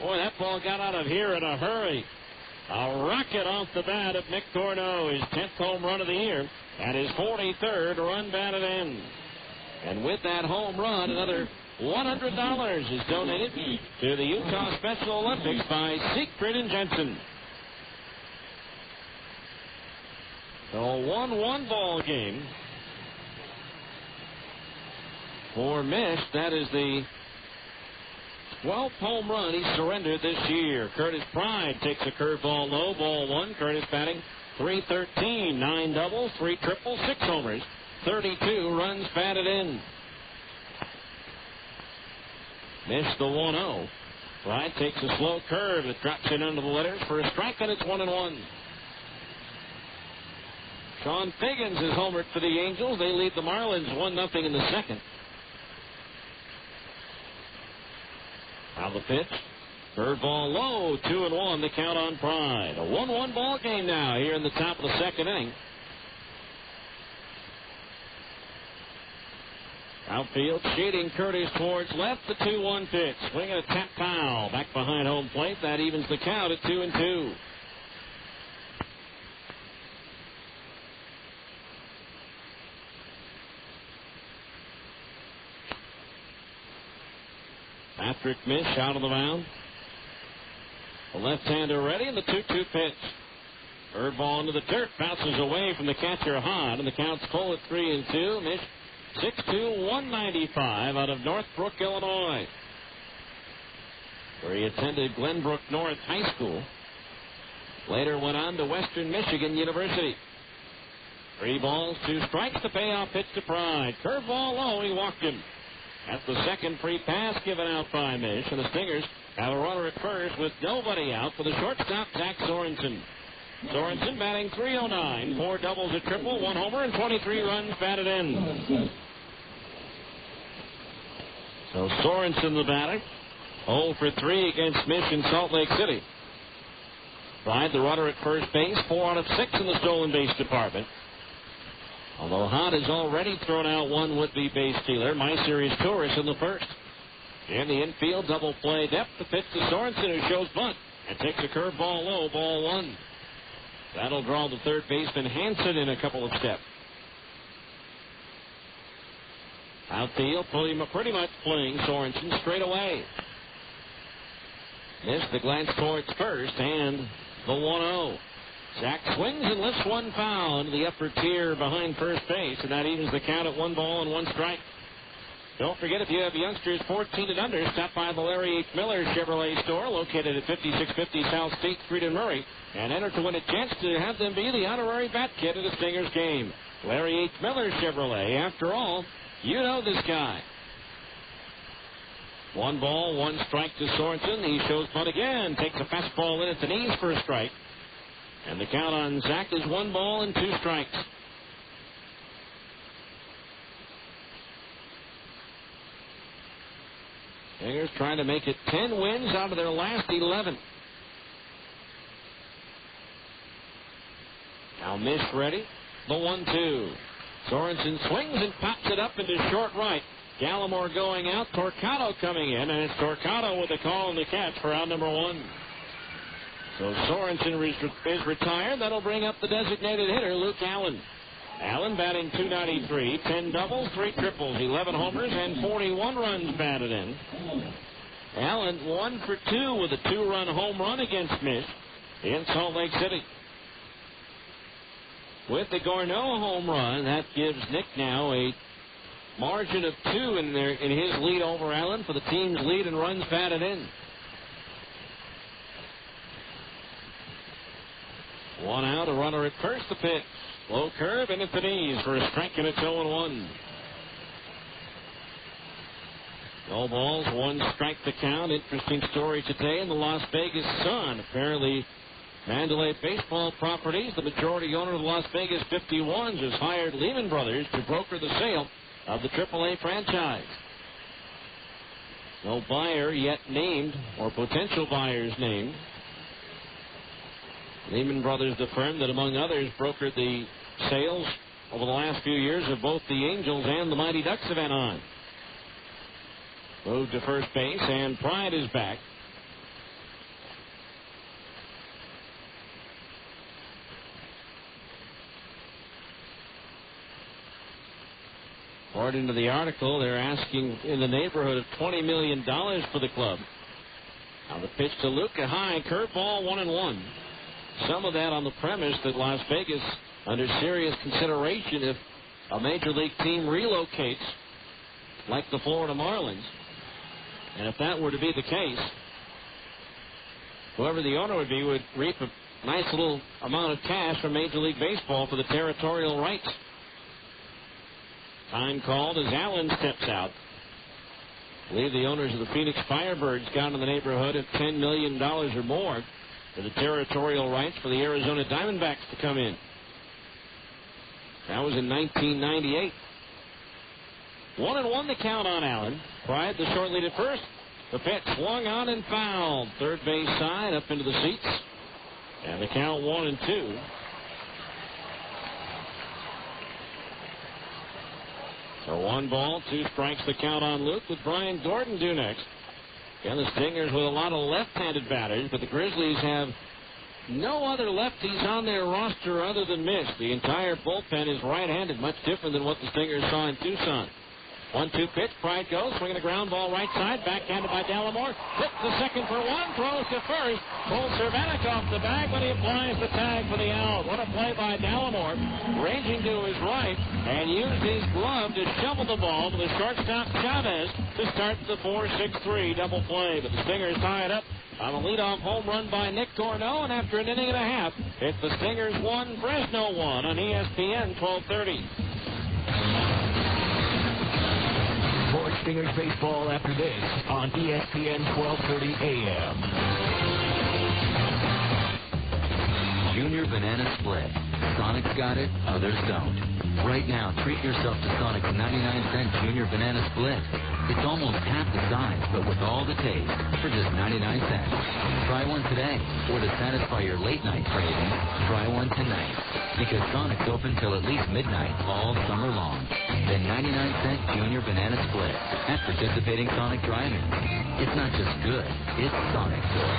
Boy, that ball got out of here in a hurry. A rocket off the bat of Nick Gorneau, his 10th home run of the year, and his 43rd run batted in. And with that home run, another $100 is donated to the Utah Special Olympics by Siegfried and Jensen. So a 1-1 ball game for Mish. That is the 12th home run he surrendered this year. Curtis Pride takes a curveball low, ball 1. Curtis batting .313, 9 doubles, 3 triples, 6 homers. 32 runs batted in. Missed the 1-0. Pride takes a slow curve that drops in under the letters for a strike, and it's 1-1. Sean Figgins is homered for the Angels. They lead the Marlins 1-0 in the second. Now the pitch. Curveball low, 2-1, the count on Pride. A 1-1 ball game now here in the top of the second inning. Outfield shading Curtis towards left, the 2-1 pitch. Swinging a tap foul back behind home plate. That evens the count at 2-2. Patrick Mish out of the mound. The left-hander ready, and the 2-2 pitch. Third ball into the dirt, bounces away from the catcher Hahn, and the count's full at 3-2. Mish 6'2", 195 out of Northbrook, Illinois, where he attended Glenbrook North High School. Later went on to Western Michigan University. 3 balls, 2 strikes, the payoff pitch to Pride. Curveball low, he walked him. At the second free pass given out by Mish, and the Stingers have a runner at first with nobody out for the shortstop, Zach Sorensen. Sorensen batting .309, 4 doubles, a triple, 1 homer, and 23 runs batted in. So Sorensen the batter. 0 for 3 against Mission Salt Lake City. Pride, the runner at first base, 4 out of 6 in the stolen base department. Although Hahn has already thrown out one would-be base stealer, My Series Tourist in the first. In the infield, double play depth. The pitch to Sorensen, who shows bunt and takes a curveball low, ball 1. That'll draw the third baseman Hansen in a couple of steps. Outfield, pretty much playing Sorensen straight away. Missed the glance towards first, and the 1-0. Zach swings and lifts one foul into the upper tier behind first base, and that evens the count at 1 ball and 1 strike. Don't forget, if you have youngsters 14 and under, stop by the Larry H. Miller Chevrolet store located at 5650 South State Street in Murray and enter to win a chance to have them be the honorary bat kid at a Stingers game. Larry H. Miller Chevrolet. After all, you know this guy. 1 ball, 1 strike to Sorensen. He shows bunt again. Takes a fastball in at the knees for a strike. And the count on Zach is 1 ball and 2 strikes. Stingers trying to make it 10 wins out of their last 11. Now Mish ready. The 1-2. Sorensen swings and pops it up into short right. Gallimore going out. Torquato coming in. And it's Torquato with the call and the catch for out number 1. So Sorensen is retired. That'll bring up the designated hitter, Luke Allen. Allen batting .293, 10 doubles, 3 triples, 11 homers, and 41 runs batted in. Allen 1 for 2 with a 2-run home run against Mish in Salt Lake City. With the Garneau home run, that gives Nick now a margin of 2 in his lead over Allen for the team's lead in runs batted in. 1 out, a runner at first. The pitch. Low curve and at the knees for a strike, and it's 0-1. No balls, 1 strike to count. Interesting story today in the Las Vegas Sun. Apparently, Mandalay Baseball Properties, the majority owner of the Las Vegas 51s, has hired Lehman Brothers to broker the sale of the AAA franchise. No buyer yet named, or potential buyers named. Lehman Brothers, the firm that, among others, brokered the sales over the last few years of both the Angels and the Mighty Ducks of Anaheim. Moved to first base, and Pride is back. According to the article, they're asking in the neighborhood of $20 million for the club. Now the pitch to Luke, a high curveball, 1-1. Some of that on the premise that Las Vegas, under serious consideration if a major league team relocates, like the Florida Marlins. And if that were to be the case, whoever the owner would be would reap a nice little amount of cash from Major League Baseball for the territorial rights. Time called as Allen steps out. I believe the owners of the Phoenix Firebirds got in the neighborhood of $10 million or more for the territorial rights for the Arizona Diamondbacks to come in. That was in 1998. 1-1 the count on Allen. Pride, the short lead at first. The pitch swung on and fouled. Third base side up into the seats. And the count 1-2. So 1 ball, 2 strikes the count on Luke, with Brian Gordon due next. And the Stingers with a lot of left-handed batters, but the Grizzlies have no other lefties on their roster other than Mish. The entire bullpen is right-handed, much different than what the Stingers saw in Tucson. 1-2 pitch, Pride goes, swinging a ground ball right side, backhanded by Gallimore. Hits the second for 1, throws to first, pulls Cervanek off the bag when he applies the tag for the out. What a play by Gallimore, ranging to his right, and used his glove to shovel the ball to the shortstop Chavez to start the 4-6-3 double play. But the Stingers tie it up on a leadoff home run by Nick Garneau, and after an inning and a half, it's the Stingers 1, Fresno 1 on ESPN 1230. More Stingers baseball after this on ESPN 1230 AM. Junior Banana Split. Sonic's got it, others don't. Right now, treat yourself to Sonic's 99-cent Junior Banana Split. It's almost half the size, but with all the taste for just 99 cents. Try one today, or to satisfy your late-night craving, try one tonight. Because Sonic's open till at least midnight all summer long. Then 99-cent Junior Banana Split at participating Sonic drive-ins. It's not just good, it's Sonic good.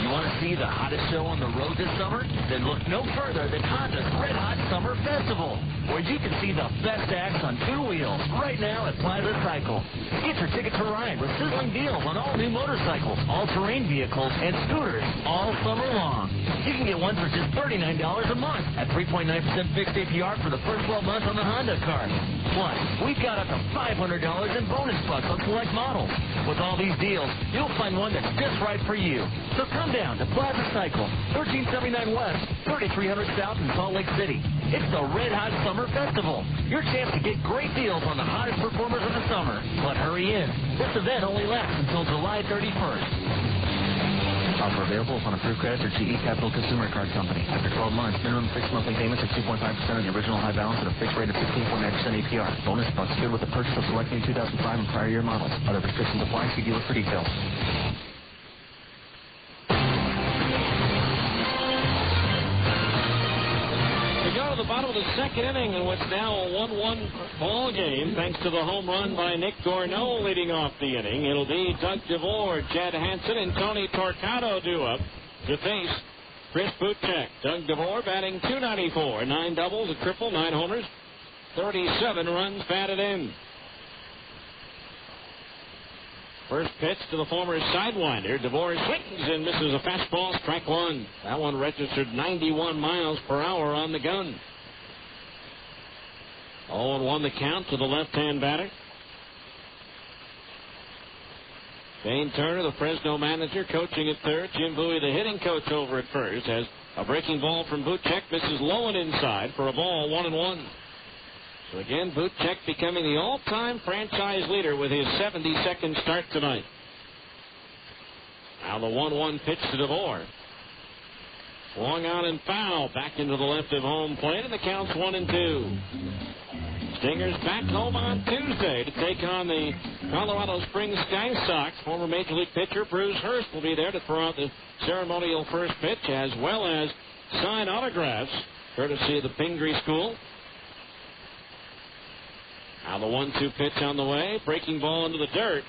You want to see the hottest show on the road this summer? Then look no further than Honda's Red Hot Summer Festival, where you can see the best acts on two wheels right now at Plaza Cycle. Get your ticket to ride with sizzling deals on all new motorcycles, all-terrain vehicles, and scooters all summer long. You can get one for just $39 a month at 3.9% fixed APR for the first 12 months on the Honda card. Plus, we've got up to $500 in bonus bucks on select models. With all these deals, you'll find one that's just right for you. So come down to Plaza Cycle, 1379 West, 3300 South in Salt Lake City. It's the Red Hot Summer Festival. Your chance to get great deals on the hottest performers of the summer. But hurry in. This event only lasts until July 31st. Offer available upon approved credit through GE Capital Consumer Card Company. After 12 months, minimum fixed monthly payments of 2.5% on the original high balance at a fixed rate of 15.9% APR. Bonus bucks good with the purchase of select new 2005 and prior year models. Other restrictions apply. See dealer for details. The bottom of the second inning in what's now a 1-1 ball game, thanks to the home run by Nick Gorneau leading off the inning. It'll be Doug DeVore, Chad Hansen, and Tony Torquato due up to face Chris Butchek. Doug DeVore batting .294, 9 doubles, a triple, 9 homers, 37 runs batted in. First pitch to the former Sidewinder. DeVore swings and misses a fastball, strike one. That one registered 91 miles per hour on the gun. 0-1 the count to the left-hand batter. Dane Turner, the Fresno manager, coaching at third. Jim Bowie, the hitting coach, over at first. Has a breaking ball from Butchek. Misses low and inside for a ball, 1-1. So again, Butchek becoming the all-time franchise leader with his 72nd start tonight. Now the 1-1 pitch to DeVore. Swung on and foul. Back into the left of home plate, and the count's 1-2. Stingers back home on Tuesday to take on the Colorado Springs Sky Sox. Former Major League pitcher Bruce Hurst will be there to throw out the ceremonial first pitch, as well as sign autographs, courtesy of the Pingree School. Now the 1-2 pitch on the way. Breaking ball into the dirt.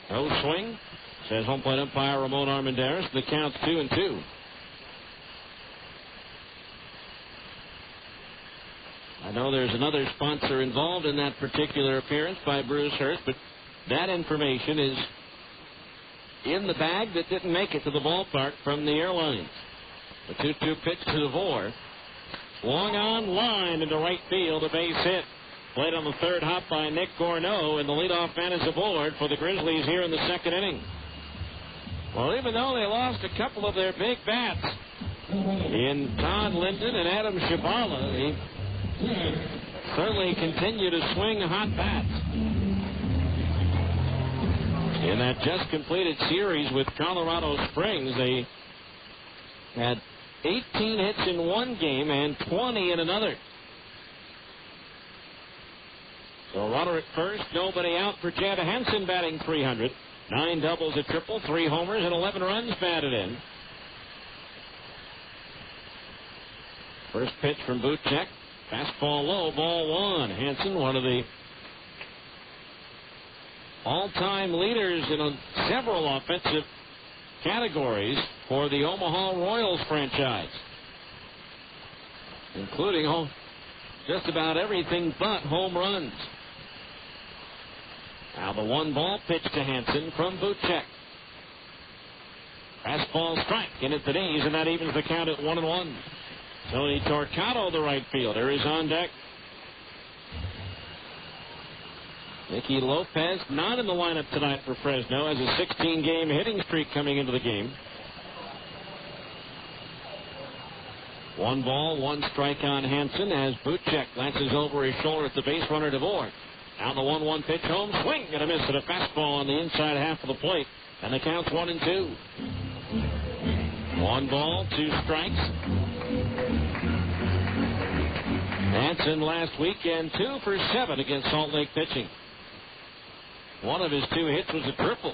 No swing, says home plate umpire Ramon Armendariz. The count's 2-2. I know there's another sponsor involved in that particular appearance by Bruce Hurst, but that information is in the bag that didn't make it to the ballpark from the airlines. The 2-2 pitch to DeVore. Swung on line into right field, a base hit. Played on the third hop by Nick Gorneau, and the leadoff man is aboard for the Grizzlies here in the second inning. Well, even though they lost a couple of their big bats in Todd Linden and Adam Shabala, they certainly continue to swing hot bats. In that just completed series with Colorado Springs, they had 18 hits in one game and 20 in another. So Roderick first, nobody out for Chad Hansen, batting .300. 9 doubles, a triple, 3 homers, and 11 runs batted in. First pitch from Butchek. Fastball low, ball one. Hansen, one of the all-time leaders in several offensive categories for the Omaha Royals franchise, including just about everything but home runs. Now the 1-ball pitch to Hansen from Butchek. Fastball strike in at the knees, and that evens the count at 1-1. Tony Torquato, the right fielder, is on deck. Nicky Lopez not in the lineup tonight for Fresno, has a 16-game hitting streak coming into the game. 1 ball, 1 strike on Hansen as Butchek glances over his shoulder at the base runner DeVore. Now the 1-1 pitch home, swing and a miss at a fastball on the inside half of the plate, and the count's 1-2. 1 ball, 2 strikes. Hansen last weekend 2 for 7 against Salt Lake pitching. One of his 2 hits was a triple.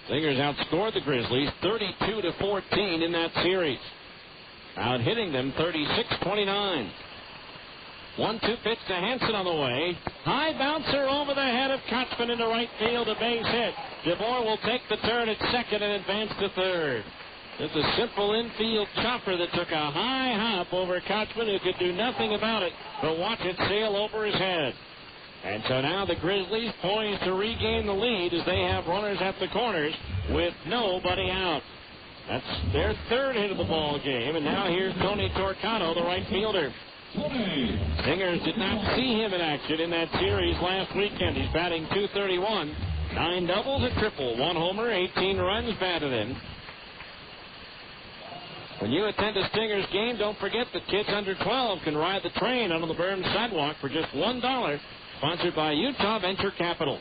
Stingers outscored the Grizzlies 32-14 in that series. Out hitting them 36-29. 1-2 pitch to Hansen on the way. High bouncer over the head of Kochman into right field. A base hit. DeVore will take the turn at second and advance to third. It's a simple infield chopper that took a high hop over Kochman, who could do nothing about it but watch it sail over his head. And so now the Grizzlies poised to regain the lead as they have runners at the corners with nobody out. That's their 3rd hit of the ball game. And now here's Tony Torcato, the right fielder. Stingers did not see him in action in that series last weekend. He's batting .231, 9 doubles, a triple, 1 homer, 18 runs batted in. When you attend a Stingers game, don't forget that kids under 12 can ride the train on the berm sidewalk for just $1. Sponsored by Utah Venture Capital.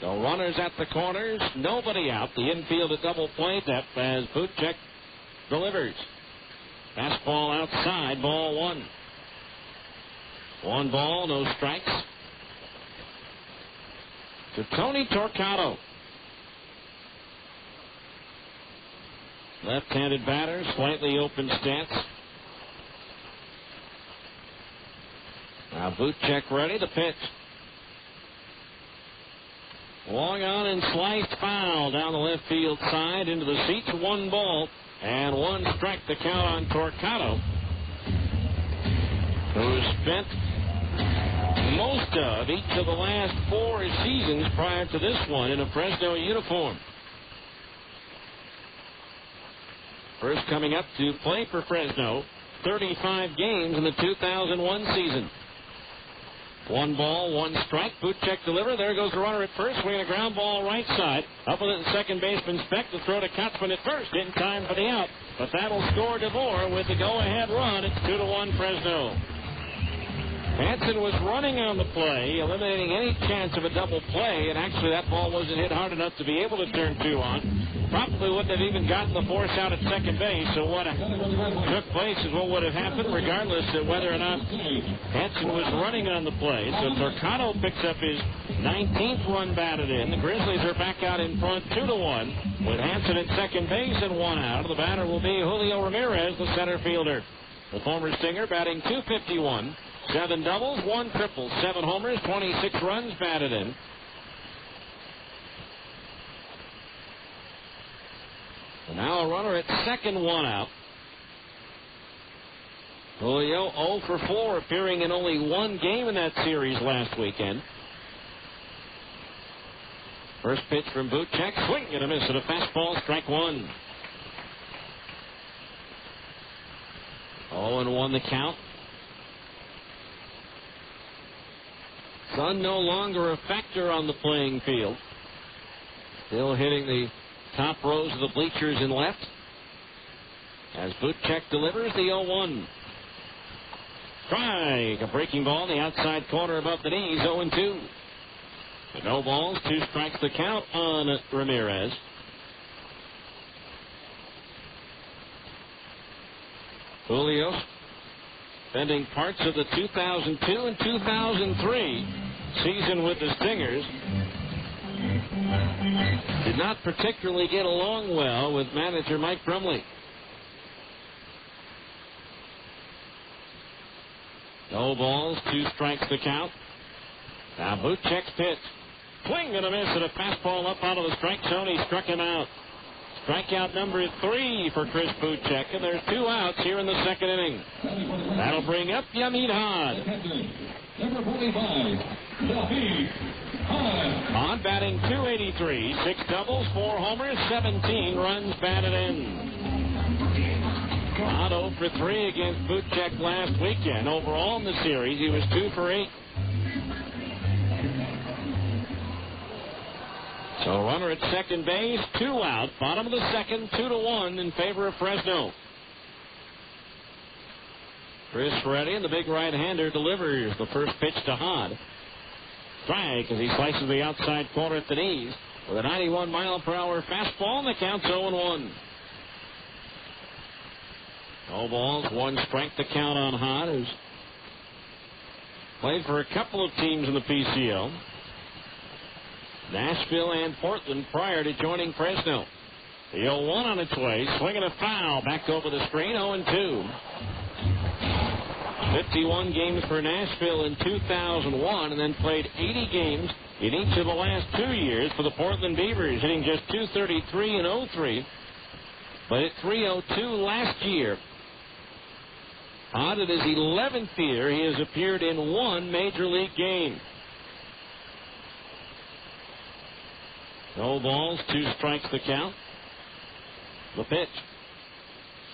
So runners at the corners, nobody out. The infield a double play depth as Buchek delivers. Fastball outside, ball 1. 1 ball, no strikes. To Tony Torcato. Left-handed batter, slightly open stance. Now Buchek ready to pitch. Long on and sliced foul down the left field side into the seats. 1 ball and 1 strike to count on Torcato, who spent most of each of the last 4 seasons prior to this one in a Fresno uniform. First coming up to play for Fresno, 35 games in the 2001 season. 1 ball, 1 strike. Buchek deliver. There goes the runner at first. Swinging a ground ball right side. Up with it, second baseman Speck to throw to Kochman at first. In time for the out. But that'll score DeVore with the go-ahead run. It's 2-1 Fresno. Hansen was running on the play, eliminating any chance of a double play, and actually that ball wasn't hit hard enough to be able to turn 2 on. Probably wouldn't have even gotten the force out at second base, so what took place is what would have happened regardless of whether or not Hansen was running on the play. So Torcato picks up his 19th run batted in. The Grizzlies are back out in front 2-1 with Hansen at second base and 1 out. The batter will be Julio Ramirez, the center fielder. The former Stinger batting .251. 7 doubles, 1 triple, 7 homers, 26 runs batted in. And now a runner at second, 1 out. Julio 0 for 4, appearing in only 1 game in that series last weekend. First pitch from Buchek, swing and a miss at a fastball, strike 1. 0-1 the count. Sun no longer a factor on the playing field. Still hitting the top rows of the bleachers in left. As Buchek delivers the 0-1. Strike. A breaking ball in the outside corner above the knees. 0-2. No balls. 2 strikes the count on Ramirez. Julio spending parts of the 2002 and 2003 season with the Stingers. Did not particularly get along well with manager Mike Brumley. No balls, 2 strikes to count. Now Buchek's pitch. Swing and a miss at a fastball up out of the strike zone. He struck him out. Strikeout number 3 for Chris Buchek, and there's 2 outs here in the second inning. That'll bring up Yamid Hod. Number 45, Yamid Hod. Hod batting .283, 6 doubles, 4 homers, 17 runs batted in. Hod 0 for 3 against Buchek last weekend. Overall in the series, he was 2 for 8. So runner at second base, 2 out. Bottom of the second, 2-1 in favor of Fresno. Chris ready, and the big right-hander delivers the first pitch to Hod. Strike as he slices the outside corner at the knees with a 91-mile-per-hour fastball, and the count's 0-1. No balls, one strike to count on Hahn, who's played for a couple of teams in the PCL. Nashville and Portland prior to joining Fresno. The 0-1 on its way, swinging a foul, back over the screen, 0-2. 51 games for Nashville in 2001, and then played 80 games in each of the last 2 years for the Portland Beavers, hitting just .233 and .03, but at .302 last year. On in his 11th year, he has appeared in one major league game. No balls, 2 strikes to count. The pitch.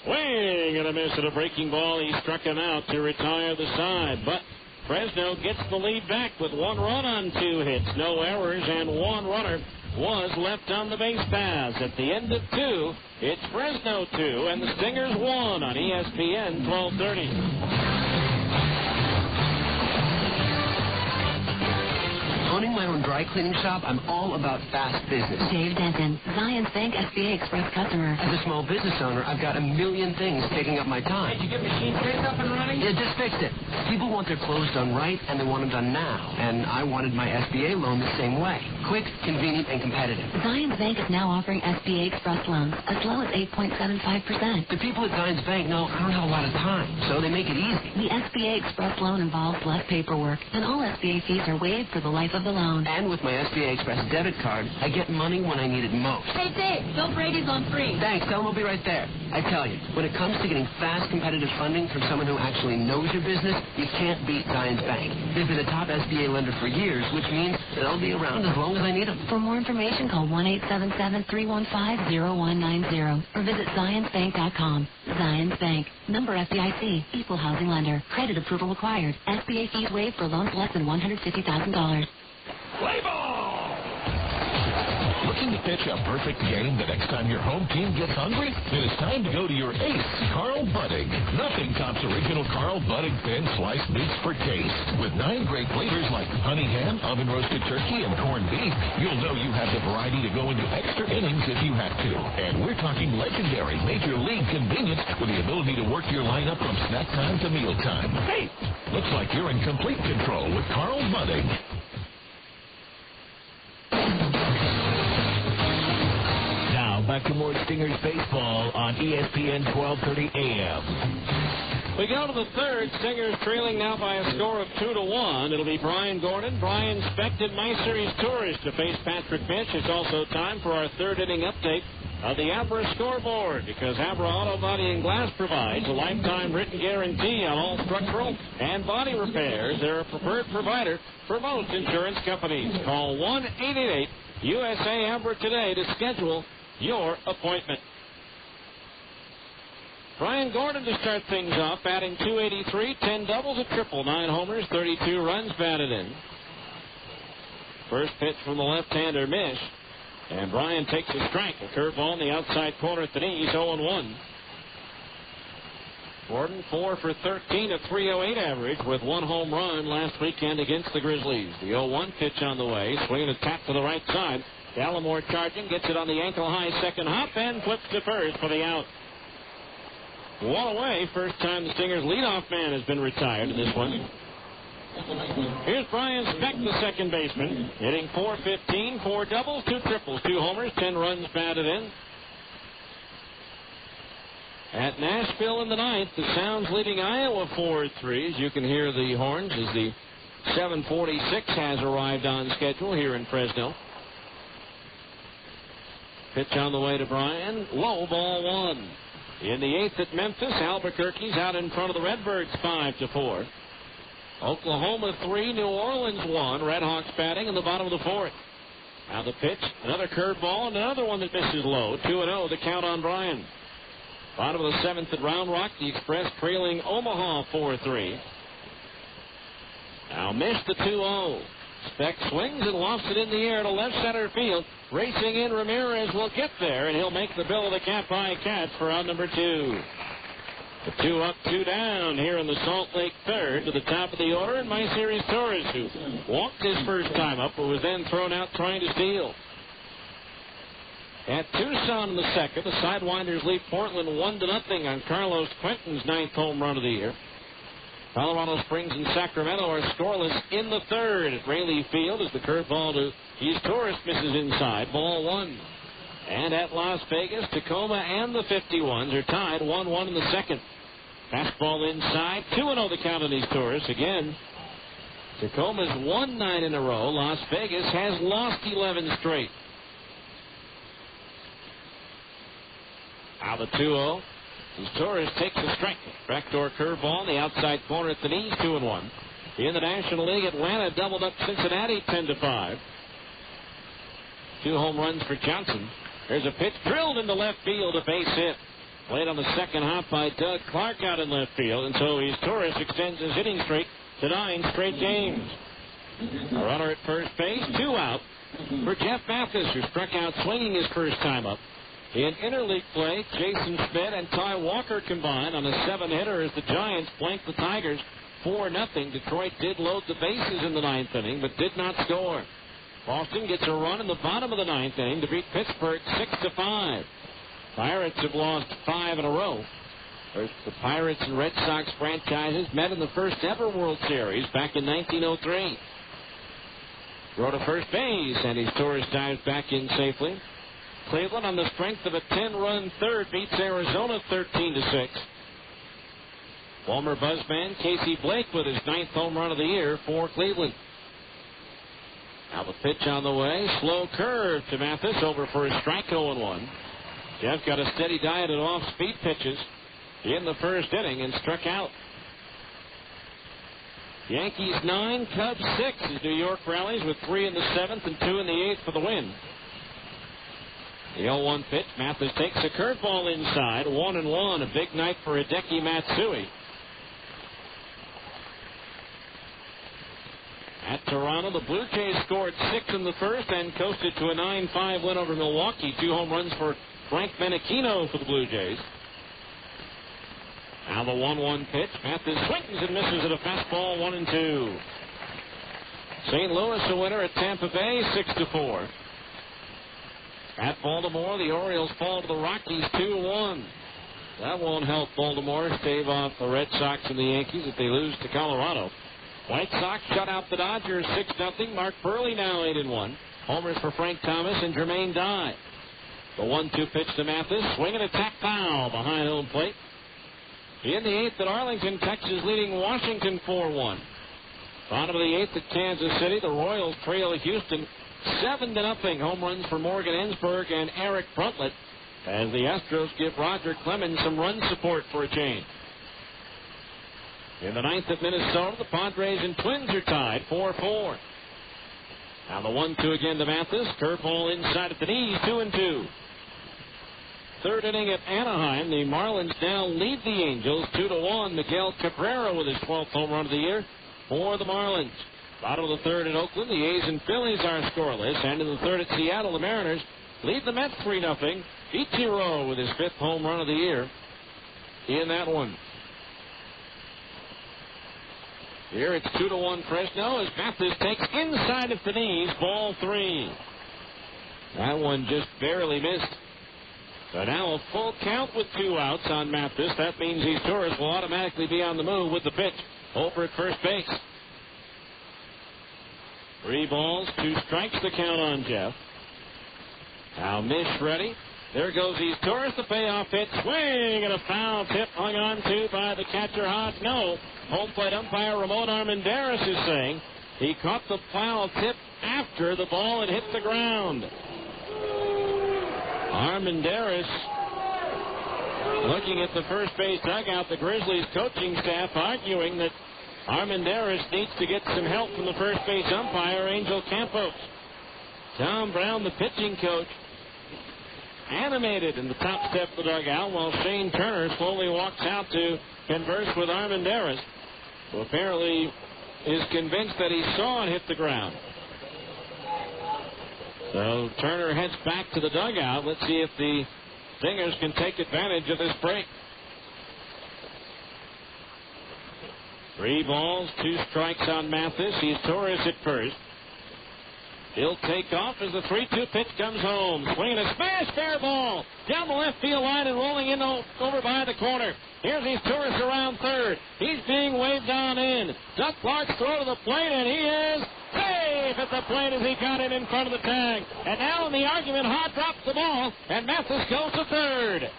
Swing and a miss at a breaking ball. He struck him out to retire the side. But Fresno gets the lead back with 1 run on 2 hits. No errors, and 1 runner was left on the base paths. At the end of 2, it's Fresno 2 and the Stingers 1 on ESPN 1230. Owning my own dry cleaning shop, I'm all about fast business. Dave Denton, Zions Bank SBA Express customer. As a small business owner, I've got a million things taking up my time. Did you get machine trays up and running? Yeah, just fixed it. People want their clothes done right, and they want them done now. And I wanted my SBA loan the same way. Quick, convenient, and competitive. Zions Bank is now offering SBA Express loans as low as 8.75%. The people at Zions Bank know I don't have a lot of time, so they make it easy. The SBA Express loan involves less paperwork, and all SBA fees are waived for the life of the loan. And with my SBA Express debit card, I get money when I need it most. Hey, Dave, Bill Brady's on free. Thanks, tell him I'll be right there. I tell you, when it comes to getting fast, competitive funding from someone who actually knows your business, you can't beat Zions Bank. They've been a top SBA lender for years, which means they'll be around as long as I need them. For more information, call 1-877-315-0190 or visit ZionsBank.com. Zions Bank. Member FDIC. Equal housing lender. Credit approval required. SBA fees waived for loans less than $150,000. Play ball! Looking to pitch a perfect game the next time your home team gets hungry? Then it's time to go to your ace, Carl Budding. Nothing tops original Carl Budding thin sliced meats for taste. With 9 great flavors like honey ham, oven roasted turkey, and corned beef, you'll know you have the variety to go into extra innings if you have to. And we're talking legendary major league convenience with the ability to work your lineup from snack time to meal time. Hey, looks like you're in complete control with Carl Budding. Now, back to more Stingers baseball on ESPN 1230 AM. We go to the third. Stingers trailing now by a score of 2-1. It'll be Brian Gordon, Brian Specht, and My Series Tourist to face Patrick Mitch. It's also time for our third inning update of the Abra scoreboard, because Abra Auto Body and Glass provides a lifetime written guarantee on all structural and body repairs. They're a preferred provider for most insurance companies. Call 1-888-USA-ABRA today to schedule your appointment. Brian Gordon to start things off, batting .283, 10 doubles, a triple, 9 homers, 32 runs batted in. First pitch from the left-hander, miss. And Brian takes a strike. A curveball in the outside corner at the knees, 0-1. Gordon 4 for 13, a .308 average with 1 home run last weekend against the Grizzlies. The 0-1 pitch on the way, swinging a tap to the right side. Gallimore charging, gets it on the ankle-high second hop and flips to first for the out. 1 away. First time the Stingers' leadoff man has been retired in this one. Here's Brian Specht, the second baseman, hitting .415, 4 doubles, 2 triples, 2 homers, 10 runs batted in. At Nashville in the ninth, the Sounds leading Iowa 4-3. As you can hear the horns as the 7:46 has arrived on schedule here in Fresno. Pitch on the way to Brian. Low, ball 1. In the 8th at Memphis, Albuquerque's out in front of the Redbirds 5-4. Oklahoma 3, New Orleans 1. Redhawks batting in the bottom of the 4th. Now the pitch, another curveball, and another one that misses low. 2-0, the count on Brian. Bottom of the 7th at Round Rock, the Express trailing Omaha 4-3. Now missed the 2-0. Specht swings and lofts it in the air to left center field. Racing in, Ramirez will get there, and he'll make the bill of the cap high catch for out number 2. The 2 up, 2 down here in the Salt Lake third. To the top of the order, and My Series Torres, who walked his first time up, but was then thrown out trying to steal. at Tucson in the second. The Sidewinders lead Portland 1-0 on Carlos Quentin's 9th home run of the year. Colorado Springs and Sacramento are scoreless in the third at Rayleigh Field as the curveball to East Tourist misses inside. Ball 1. And at Las Vegas, Tacoma and the 51s are tied 1-1 in the second. Fastball inside. 2-0 the count on East Tourist. Again, Tacoma's won 9 in a row. Las Vegas has lost 11 straight. Now the 2-0. Torres takes a strike. Backdoor curveball in the outside corner at the knees, 2-1. In the National League, Atlanta doubled up Cincinnati 10-5. 2 home runs for Johnson. There's a pitch drilled into left field, a base hit. Played on the second hop by Doug Clark out in left field, and so Torres extends his hitting streak to 9 straight games. A runner at first base, 2 out for Jeff Mathis, who struck out swinging his first time up. In interleague play, Jason Schmidt and Ty Walker combined on a 7-hitter as the Giants blanked the Tigers 4-0. Detroit did load the bases in the 9th inning, but did not score. Boston gets a run in the bottom of the 9th inning to beat Pittsburgh 6-5. Pirates have lost 5 in a row. First, the Pirates and Red Sox franchises met in the first ever World Series back in 1903. Throw to first base, and his Torres dives back in safely. Cleveland, on the strength of a 10-run third, beats Arizona 13-6. Former Buzzman Casey Blake with his 9th home run of the year for Cleveland. Now the pitch on the way. Slow curve to Mathis, over for a strike, 0-1. Jeff got a steady diet of off-speed pitches in the first inning and struck out. Yankees 9, Cubs 6 as New York rallies with 3 in the 7th and 2 in the 8th for the win. The 0-1 pitch. Mathis takes a curveball inside. 1-1. A big night for Hideki Matsui. At Toronto, the Blue Jays scored 6 in the first and coasted to a 9-5 win over Milwaukee. 2 home runs for Frank Menechino for the Blue Jays. Now the 1-1 pitch. Mathis swings and misses at a fastball, 1-2. St. Louis a winner at Tampa Bay, 6-4. At Baltimore, the Orioles fall to the Rockies 2-1. That won't help Baltimore stave off the Red Sox and the Yankees if they lose to Colorado. White Sox shut out the Dodgers 6-0. Mark Burley now 8-1. Homers for Frank Thomas and Jermaine Dye. The 1-2 pitch to Mathis. Swing and attack foul behind home plate. In the 8th at Arlington, Texas leading Washington 4-1. Bottom of the 8th at Kansas City, the Royals trail Houston 7-0. Home runs for Morgan Ensberg and Eric Bruntlett as the Astros give Roger Clemens some run support for a change. In the 9th at Minnesota, the Padres and Twins are tied 4-4. Now the 1-2 again to Mathis. Curveball inside at the knees, 2-2. Third inning at Anaheim, the Marlins now lead the Angels 2-1. Miguel Cabrera with his 12th home run of the year for the Marlins. Bottom of the third at Oakland, the A's and Phillies are scoreless. And in the third at Seattle, the Mariners lead the Mets 3-0. Ichiro with his 5th home run of the year in that one. Here it's 2-1 Fresno as Mathis takes inside of the knees, ball 3. That one just barely missed. So now a full count with 2 outs on Mathis. That means these Torres will automatically be on the move with the pitch over at first base. 3 balls, 2 strikes to count on Jeff. Now Mish ready. There goes these Torres, the payoff hit. Swing and a foul tip hung on to by the catcher Hodge. No. Home plate umpire Ramon Armendariz is saying he caught the foul tip after the ball had hit the ground. Armendariz looking at the first base dugout, the Grizzlies coaching staff arguing that Armendariz needs to get some help from the first base umpire, Angel Campos. Tom Brown, the pitching coach, animated in the top step of the dugout while Shane Turner slowly walks out to converse with Armendariz, who apparently is convinced that he saw it hit the ground. So Turner heads back to the dugout. Let's see if the Stingers can take advantage of this break. 3 balls, 2 strikes on Mathis. He's Torres at first. He'll take off as the 3-2 pitch comes home. Swinging a smash fair ball down the left field line and rolling in over by the corner. Here's his tourist around third. He's being waved on in. Doug Clark's throw to the plate, and he is safe at the plate as he got it in front of the tag. And now in the argument, Hahn drops the ball, and Mathis goes to third.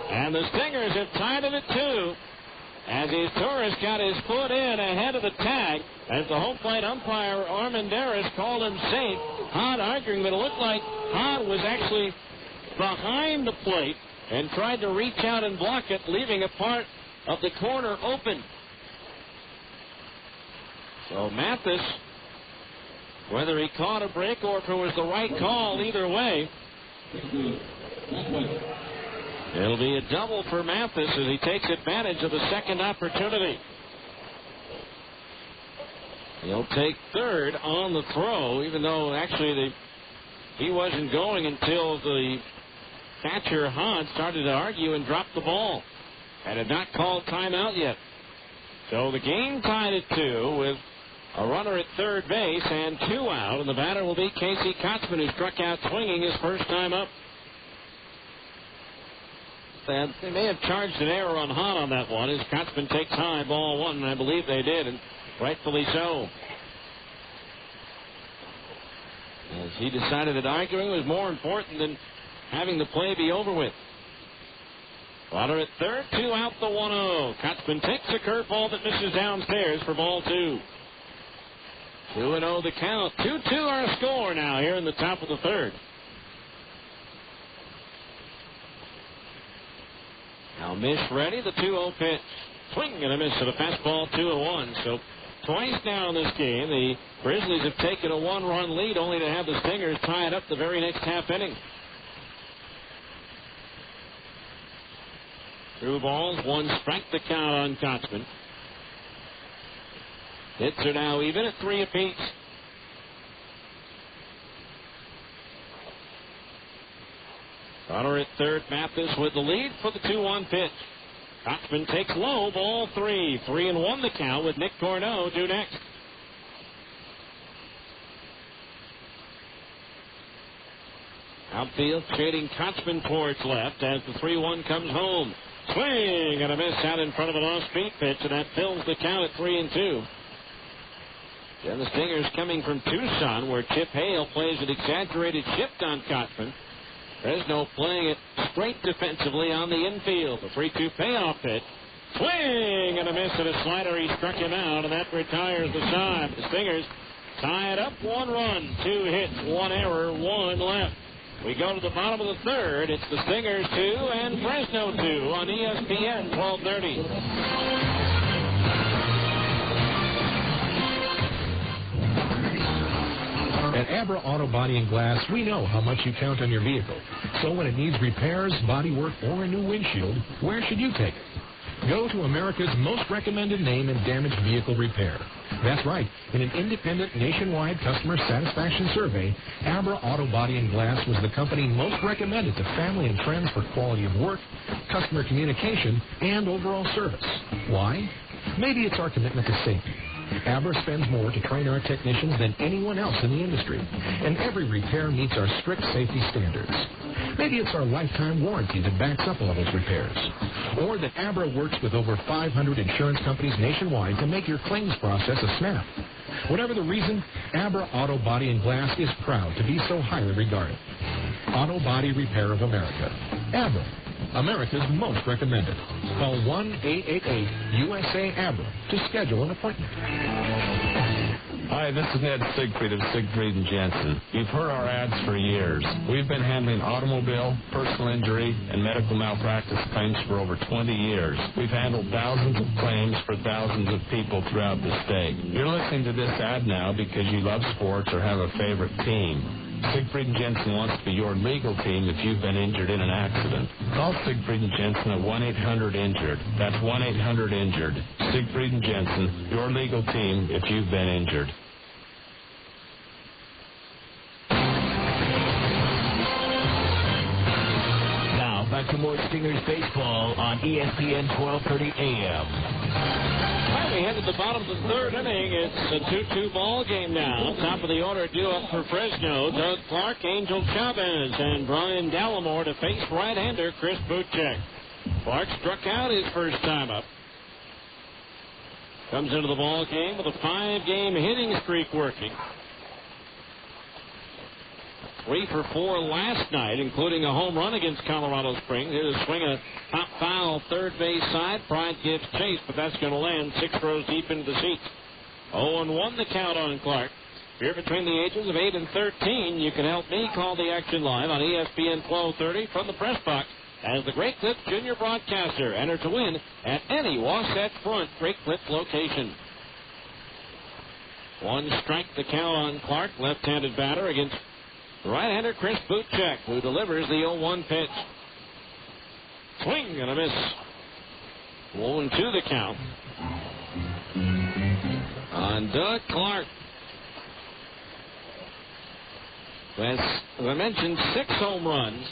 And the Stingers have tied it at 2. As his tourist got his foot in ahead of the tag, as the home plate umpire Armendariz called him safe. Hahn arguing that it looked like Hahn was actually behind the plate and tried to reach out and block it, leaving a part of the corner open. So Mathis, whether he caught a break or if it was the right call, either way, it'll be a double for Mathis as he takes advantage of the second opportunity. He'll take third on the throw, even though actually he wasn't going until the catcher Hahn started to argue and dropped the ball and had not called timeout yet. So the game tied at 2 with a runner at third base and 2 out, and the batter will be Casey Kotzman, who struck out swinging his first time up. They may have charged an error on Hahn on that one as Kotzman takes high, ball 1, and I believe they did, and rightfully so. As he decided that arguing was more important than having the play be over with. Runner at third, 2 out, the 1-0. Kotzman takes a curveball that misses downstairs for ball 2. 2-0 the count. 2-2 our score now here in the top of the third. Now Mish ready, the 2-0 pitch. Swing and a miss at a fastball, 2-1. So twice now in this game, the Grizzlies have taken a 1-run lead only to have the Stingers tie it up the very next half inning. 2 balls, 1 strike the count on Kotzman. Hits are now even at 3 apiece. Runner at third, Mathis with the lead for the 2-1 pitch. Kotzman takes low, ball 3. 3-1 the count with Nick Corneau due next. Outfield shading Kotzman towards left as the 3-1 comes home. Swing and a miss out in front of an off-speed pitch, and that fills the count at 3-2. And the Stingers coming from Tucson, where Chip Hale plays an exaggerated shift on Kotzman. Fresno playing it straight defensively on the infield. The 3-2 payoff pitch. Swing and a miss at a slider. He struck him out, and that retires the side. The Stingers tie it up 1 run, 2 hits, 1 error, 1 left. We go to the bottom of the third. It's the Stingers 2 and Fresno 2 on ESPN 1230. At Abra Auto Body and Glass, we know how much you count on your vehicle. So when it needs repairs, body work, or a new windshield, where should you take it? Go to America's most recommended name in damaged vehicle repair. That's right. In an independent nationwide customer satisfaction survey, Abra Auto Body and Glass was the company most recommended to family and friends for quality of work, customer communication, and overall service. Why? Maybe it's our commitment to safety. Abra spends more to train our technicians than anyone else in the industry, and every repair meets our strict safety standards. Maybe it's our lifetime warranty that backs up all those repairs, or that Abra works with over 500 insurance companies nationwide to make your claims process a snap. Whatever the reason, Abra Auto Body and Glass is proud to be so highly regarded. Auto Body Repair of America. Abra, America's most recommended. Call 1-888-USA-ABRA to schedule an appointment. Hi, this is Ned Siegfried of Siegfried & Jensen. You've heard our ads for years. We've been handling automobile, personal injury, and medical malpractice claims for over 20 years. We've handled thousands of claims for thousands of people throughout the state. You're listening to this ad now because you love sports or have a favorite team. Siegfried & Jensen wants to be your legal team if you've been injured in an accident. Call Siegfried & Jensen at 1-800-INJURED. That's 1-800-INJURED. Siegfried & Jensen, your legal team if you've been injured. Now, back to more Stingers baseball on ESPN 1230 AM. We head to the bottom of the third inning. It's a 2-2 ball game now. Top of the order due up for Fresno. Doug Clark, Angel Chavez, and Brian Dallimore to face right-hander Chris Butchek. Clark struck out his first time up. Comes into the ball game with a 5-game hitting streak working. 3 for 4 last night, including a home run against Colorado Springs. Here's a swing, a pop foul, third base side. Pride gives chase, but that's going to land 6 rows deep into the seats. 0-1 the count on Clark. If you're between the ages of 8 and 13, you can help me call the action live on ESPN 1230 from the press box as the Great Clips Junior broadcaster. Enter to win at any Wasatch Front Great Clips location. 1 strike the count on Clark, left-handed batter against right-hander Chris Butchek, who delivers the 0-1 pitch. Swing and a miss. 0-2 the count on Doug Clark. As I mentioned, 6 home runs.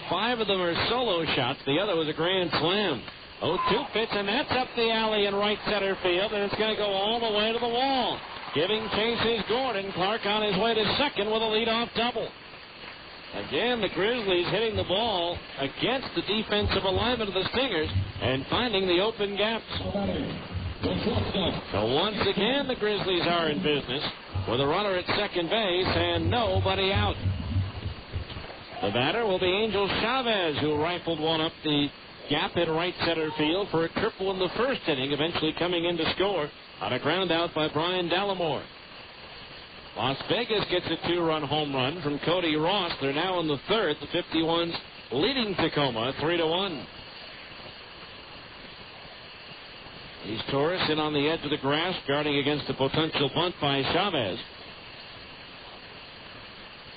5 of them are solo shots. The other was a grand slam. 0-2 pitch, and that's up the alley in right center field, and it's going to go all the way to the wall. Giving chase is Gordon. Clark on his way to second with a leadoff double. Again, the Grizzlies hitting the ball against the defensive alignment of the Stingers and finding the open gaps. So once again, the Grizzlies are in business with a runner at second base and nobody out. The batter will be Angel Chavez, who rifled one up the gap in right center field for a triple in the first inning, eventually coming in to score on a ground out by Brian Dallimore. Las Vegas gets a 2-run home run from Cody Ross. They're now in the third. The 51s leading Tacoma 3-1. These tourists in on the edge of the grass, guarding against a potential bunt by Chavez.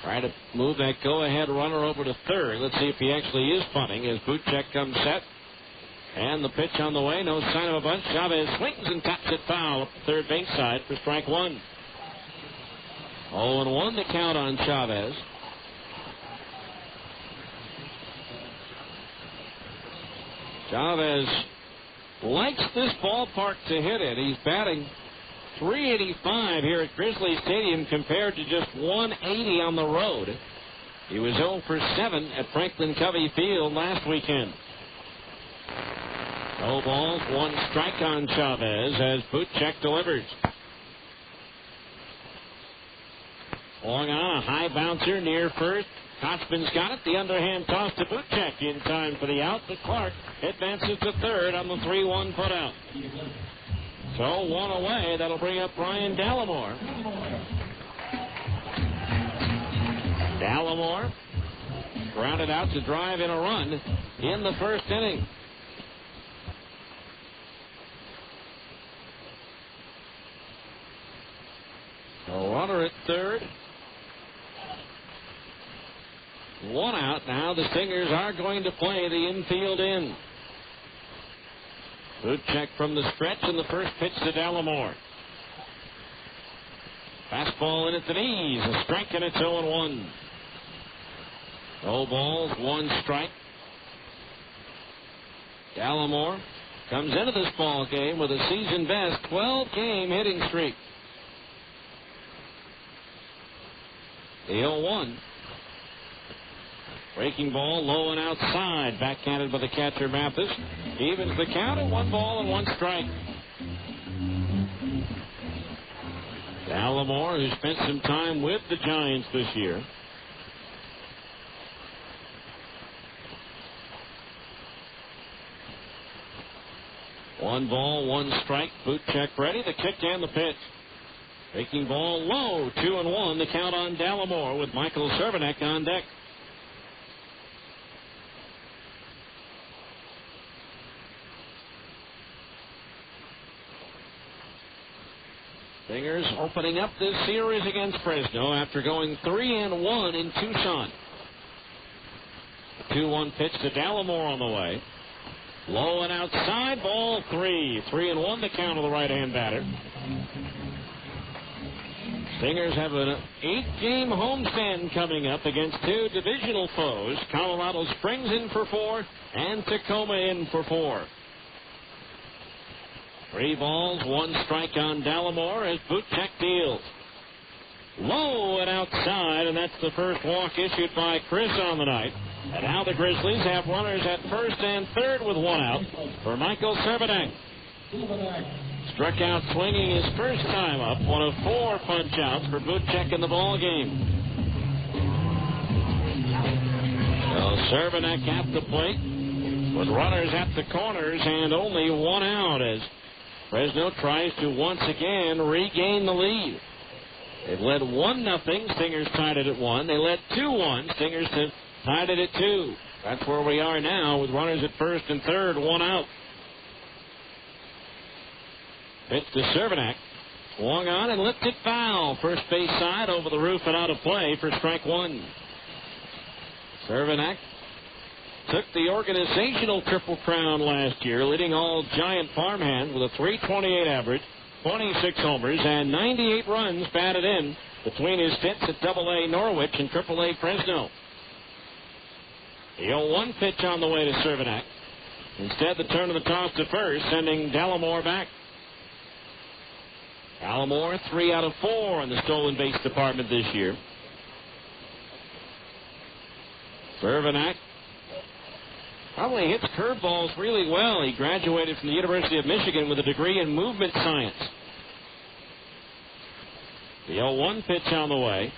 Trying to move that go-ahead runner over to third. Let's see if he actually is punting as Butchek comes set. And the pitch on the way. No sign of a bunt. Chavez swings and taps it foul up the third base side for strike 1. 0-1 the count on Chavez. Chavez likes this ballpark to hit it. He's batting .385 here at Grizzly Stadium compared to just .180 on the road. He was 0 for 7 at Franklin Covey Field last weekend. No balls, 1 strike on Chavez as Butchek delivers. Long on, a high bouncer near first. Kotzman's got it. The underhand toss to Butchek in time for the out, but Clark advances to third on the 3-1 putout. So 1 away. That'll bring up Brian Dallimore. Dallimore grounded out to drive in a run in the first inning. A runner at third. 1 out. Now the Stingers are going to play the infield in. Butchek from the stretch, and the first pitch to Dallimore. Fastball in at the knees. A strike, and it's 0-1. No balls, 1 strike. Dallimore comes into this ball game with a season best 12-game hitting streak. The 0-1. Breaking ball low and outside. Backhanded by the catcher Mathis. Evens the count at 1 ball and 1 strike. Dallimore, who spent some time with the Giants this year. One ball, 1 strike. Butchek ready. The kick and the pitch. Breaking ball low. 2-1. The count on Dallimore with Michael Cervenek on deck. Stingers opening up this series against Fresno after going 3-1 in Tucson. 2-1 pitch to Dallimore on the way. Low and outside, ball 3. 3-1 the count of the right-hand batter. Stingers have an 8-game homestand coming up against 2 divisional foes. Colorado Springs in for 4 and Tacoma in for 4. 3 balls, 1 strike on Dallimore as Buchek deals. Low and outside, and that's the first walk issued by Chris on the night. And now the Grizzlies have runners at first and third with 1 out for Michael Cervenak. Struck out swinging his first time up, one of 4 punch-outs for Buchek in the ball game. So Cervenak at the plate with runners at the corners and only 1 out as Fresno tries to once again regain the lead. They've led 1-0. Stingers tied it at 1. They led 2-1. Stingers have tied it at 2. That's where we are now with runners at first and third, 1 out. Pitch to Cervenak. Swung on and lifted foul. First base side over the roof and out of play for strike 1. Cervenak took the organizational Triple Crown last year, leading all Giant farmhands with a .328 average, 26 homers, and 98 runs batted in between his stints at AA Norwich and AAA Fresno. The 0-1 pitch on the way to Cervenak. Instead, the turn of the toss to first, sending Dallimore back. Dallimore 3 out of 4 in the stolen base department this year. Cervenak probably hits curveballs really well. He graduated from the University of Michigan with a degree in movement science. The 0-1 pitch on the way.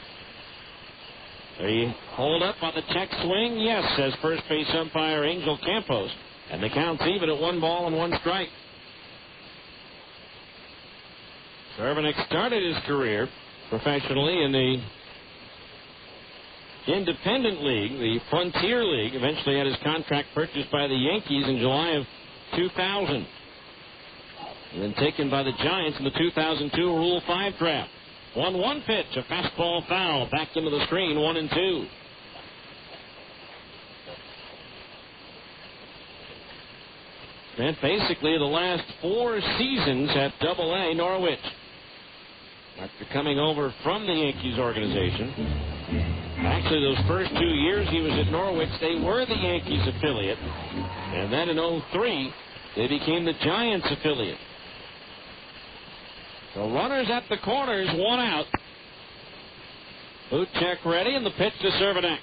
They hold up on the check swing. Yes, says first base umpire Angel Campos. And the count's even at 1 ball and 1 strike. Cervenak started his career professionally in the Independent League, the Frontier League. Eventually had his contract purchased by the Yankees in July of 2000. And then taken by the Giants in the 2002 Rule 5 draft. 1-1 pitch, a fastball foul, back into the screen, 1-2. Spent basically the last 4 seasons at AA Norwich. After coming over from the Yankees organization. Actually, those first 2 years he was at Norwich, they were the Yankees affiliate. And then in 2003, they became the Giants affiliate. So runners at the corners, 1 out. Buchek ready, and the pitch to Cervenak.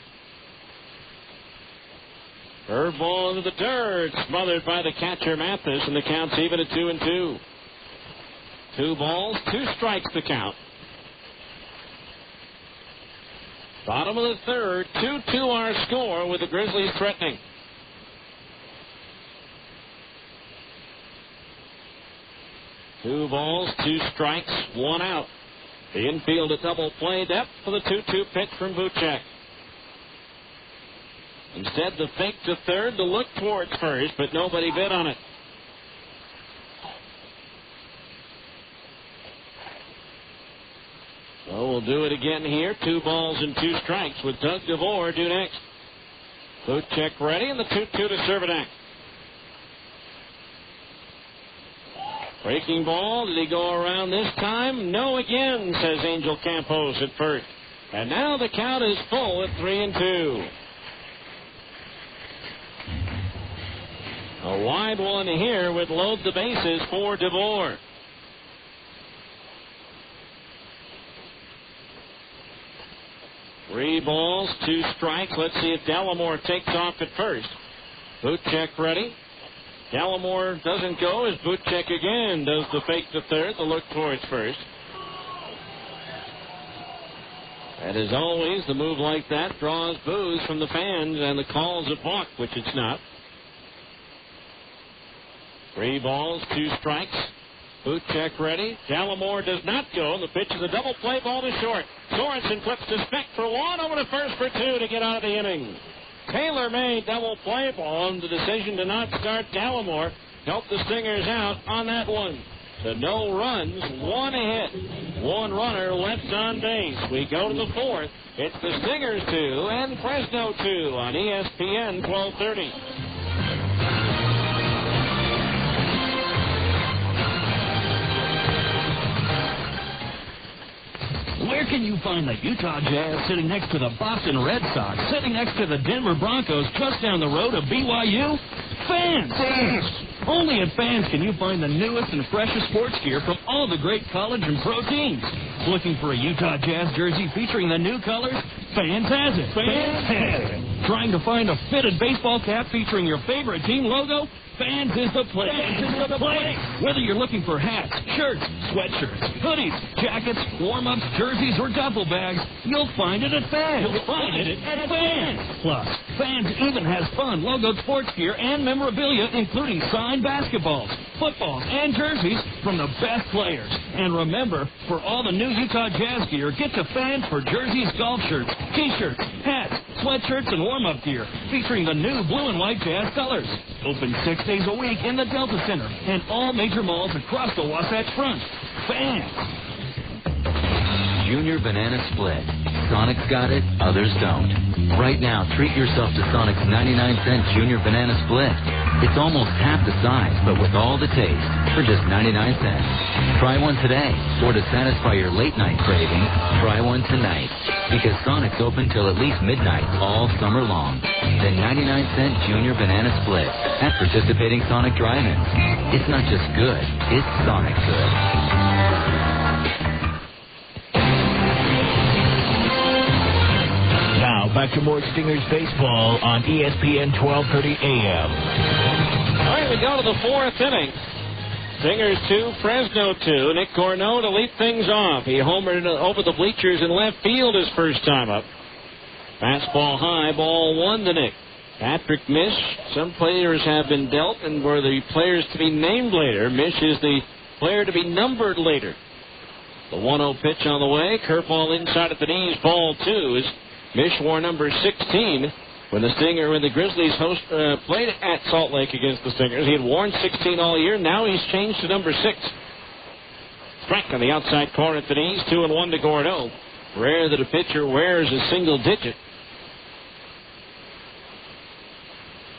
Curveball into the dirt, smothered by the catcher Mathis, and the count's even at 2-2. 2 balls, 2 strikes the count. Bottom of the third, 2-2 our score with the Grizzlies threatening. Two balls, 2 strikes, 1 out. The infield at double play depth for the 2-2 pitch from Buchek. Instead, the fake to third, the look towards first, but nobody bid on it. So we'll do it again here. 2 balls and 2 strikes with Doug DeVore due next. Buchek ready, and the 2-2 to Cervenak. Breaking ball. Did he go around this time? No again, says Angel Campos at first. And now the count is full at 3-2. A wide one here would load the bases for DeVore. Three balls, 2 strikes. Let's see if Dallimore takes off at first. Buchek ready. Dallimore doesn't go as Buchek again does the fake to third, the look towards first. And as always, the move like that draws boos from the fans and the calls a balk, which it's not. 3 balls, 2 strikes. Buchek ready. Dallimore does not go. The pitch is a double play ball to short. Sorensen flips to Speck for 1, over to first for 2 to get out of the inning. Taylor made double play ball, and the decision to not start Dallimore helped the Stingers out on that one. So no runs, 1 hit, 1 runner left on base. We go to the 4th. It's the Stingers 2 and Fresno 2 on ESPN 1230. Where can you find the Utah Jazz sitting next to the Boston Red Sox, sitting next to the Denver Broncos, just down the road of BYU? Fans! Only at Fans can you find the newest and freshest sports gear from all the great college and pro teams. Looking for a Utah Jazz jersey featuring the new colors? Fans has it. Fans has it. Trying to find a fitted baseball cap featuring your favorite team logo? Fans is the place. Fans is the place. Whether you're looking for hats, shirts, sweatshirts, hoodies, jackets, warm-ups, jerseys, or duffel bags, you'll find it at Fans. You'll find it at Fans. Plus, Fans even has fun logoed sports gear and memorabilia, including signed basketballs, footballs, and jerseys from the best players. And remember, for all the new Utah Jazz gear, get to Fans for jerseys, golf shirts, t-shirts, hats, sweatshirts, and warm-up gear featuring the new blue and white Jazz colors. Open 6 days a week in the Delta Center and all major malls across the Wasatch Front. Fans. Junior Banana Split. Sonic's got it, others don't. Right now, treat yourself to Sonic's 99-cent Junior Banana Split. It's almost half the size, but with all the taste, for just 99 cents. Try one today, or to satisfy your late-night craving, try one tonight. Because Sonic's open till at least midnight all summer long. The 99-cent Junior Banana Split at participating Sonic drive-ins. It's not just good, it's Sonic good. Now, back to more Stingers baseball on ESPN 1230 AM. All right, we go to the fourth inning. Stingers 2, Fresno 2. Nick Corneau to lead things off. He homered over the bleachers in left field his first time up. Fastball high, ball 1 to Nick. Patrick Mish, some players have been dealt and were the players to be named later. Mish is the player to be numbered later. The 1-0 pitch on the way. Curveball inside at the knees, ball 2 is Mish wore number 16 when the Grizzlies played at Salt Lake against the Stingers. He had worn 16 all year. Now he's changed to number 6. Strike on the outside corner at the knees, 2-1 to Gordo. Rare that a pitcher wears a single digit.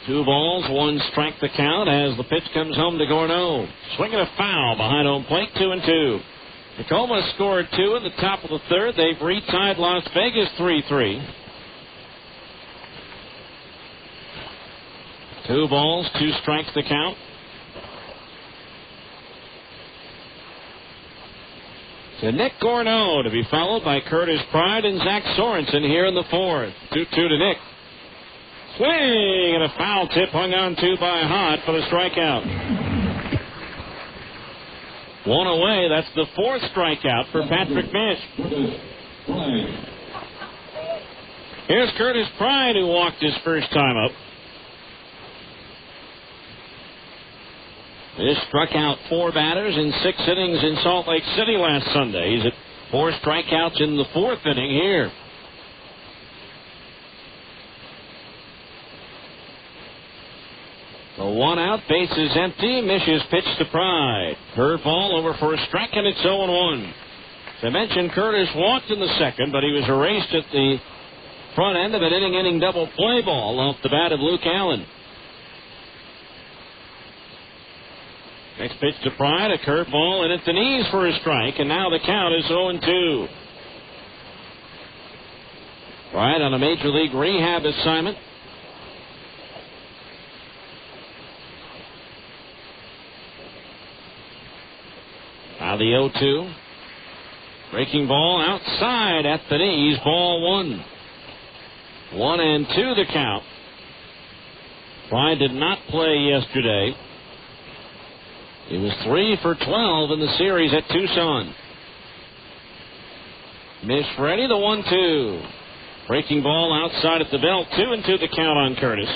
2 balls, 1 strike the count as the pitch comes home to Gordo. Swinging a foul behind home plate, 2-2. Tacoma scored 2 in the top of the third. They've retied Las Vegas 3-3. 2 balls, 2 strikes the count. To Nick Gorneau to be followed by Curtis Pride and Zach Sorensen here in the fourth. 2-2 to Nick. Swing and a foul tip hung on to by Hott for the strikeout. 1 away. That's the 4th strikeout for Patrick Mish. Here's Curtis Pride, who walked his first time up. Mish struck out 4 batters in 6 innings in Salt Lake City last Sunday. He's at 4 strikeouts in the 4th inning here. The 1 out, base is empty. Mish's pitch to Pride. Curveball over for a strike, and it's 0-1. As I mentioned, Curtis walked in the second, but he was erased at the front end of an inning double play ball off the bat of Luke Allen. Next pitch to Pride, a curveball, and at the knees for a strike, and now the count is 0-2. Pride on a major league rehab assignment. Now the 0-2. Breaking ball outside at the knees. Ball 1. 1-2 the count. Pride did not play yesterday. He was 3 for 12 in the series at Tucson. Mish ready, the 1-2. Breaking ball outside at the belt. 2-2 the count on Curtis.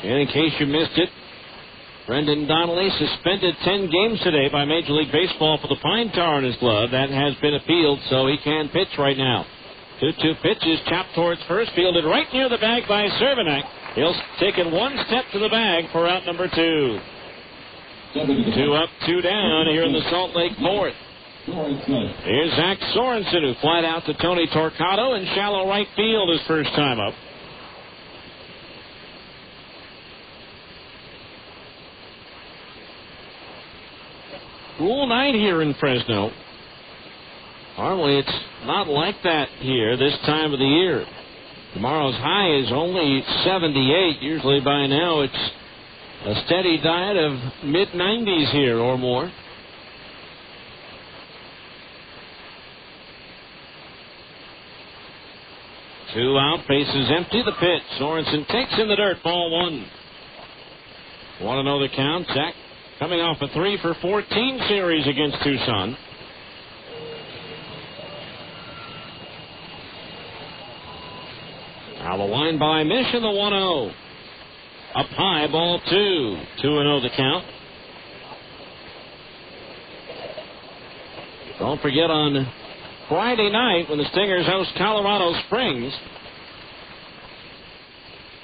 And in case you missed it, Brendan Donnelly suspended 10 games today by Major League Baseball for the pine tar in his glove. That has been appealed, so he can pitch right now. 2-2 pitch is chopped towards first, fielded right near the bag by Cervenak. He'll take it 1 step to the bag for out number 2. 2 up, 2 down here in the Salt Lake fourth. Here's Zach Sorensen, who flied out to Tony Torquato in shallow right field his first time up. Cool night here in Fresno. Normally it's not like that here this time of the year. Tomorrow's high is only 78. Usually by now it's a steady diet of mid-90s here or more. Two out, bases empty. The pitch. Sorensen takes in the dirt. Ball one. Want to know the count? Zach coming off a 3 for 14 series against Tucson. Now the line by Mish in the 1-0. Up high, ball two. 2-0 the count. Don't forget on Friday night when the Stingers host Colorado Springs.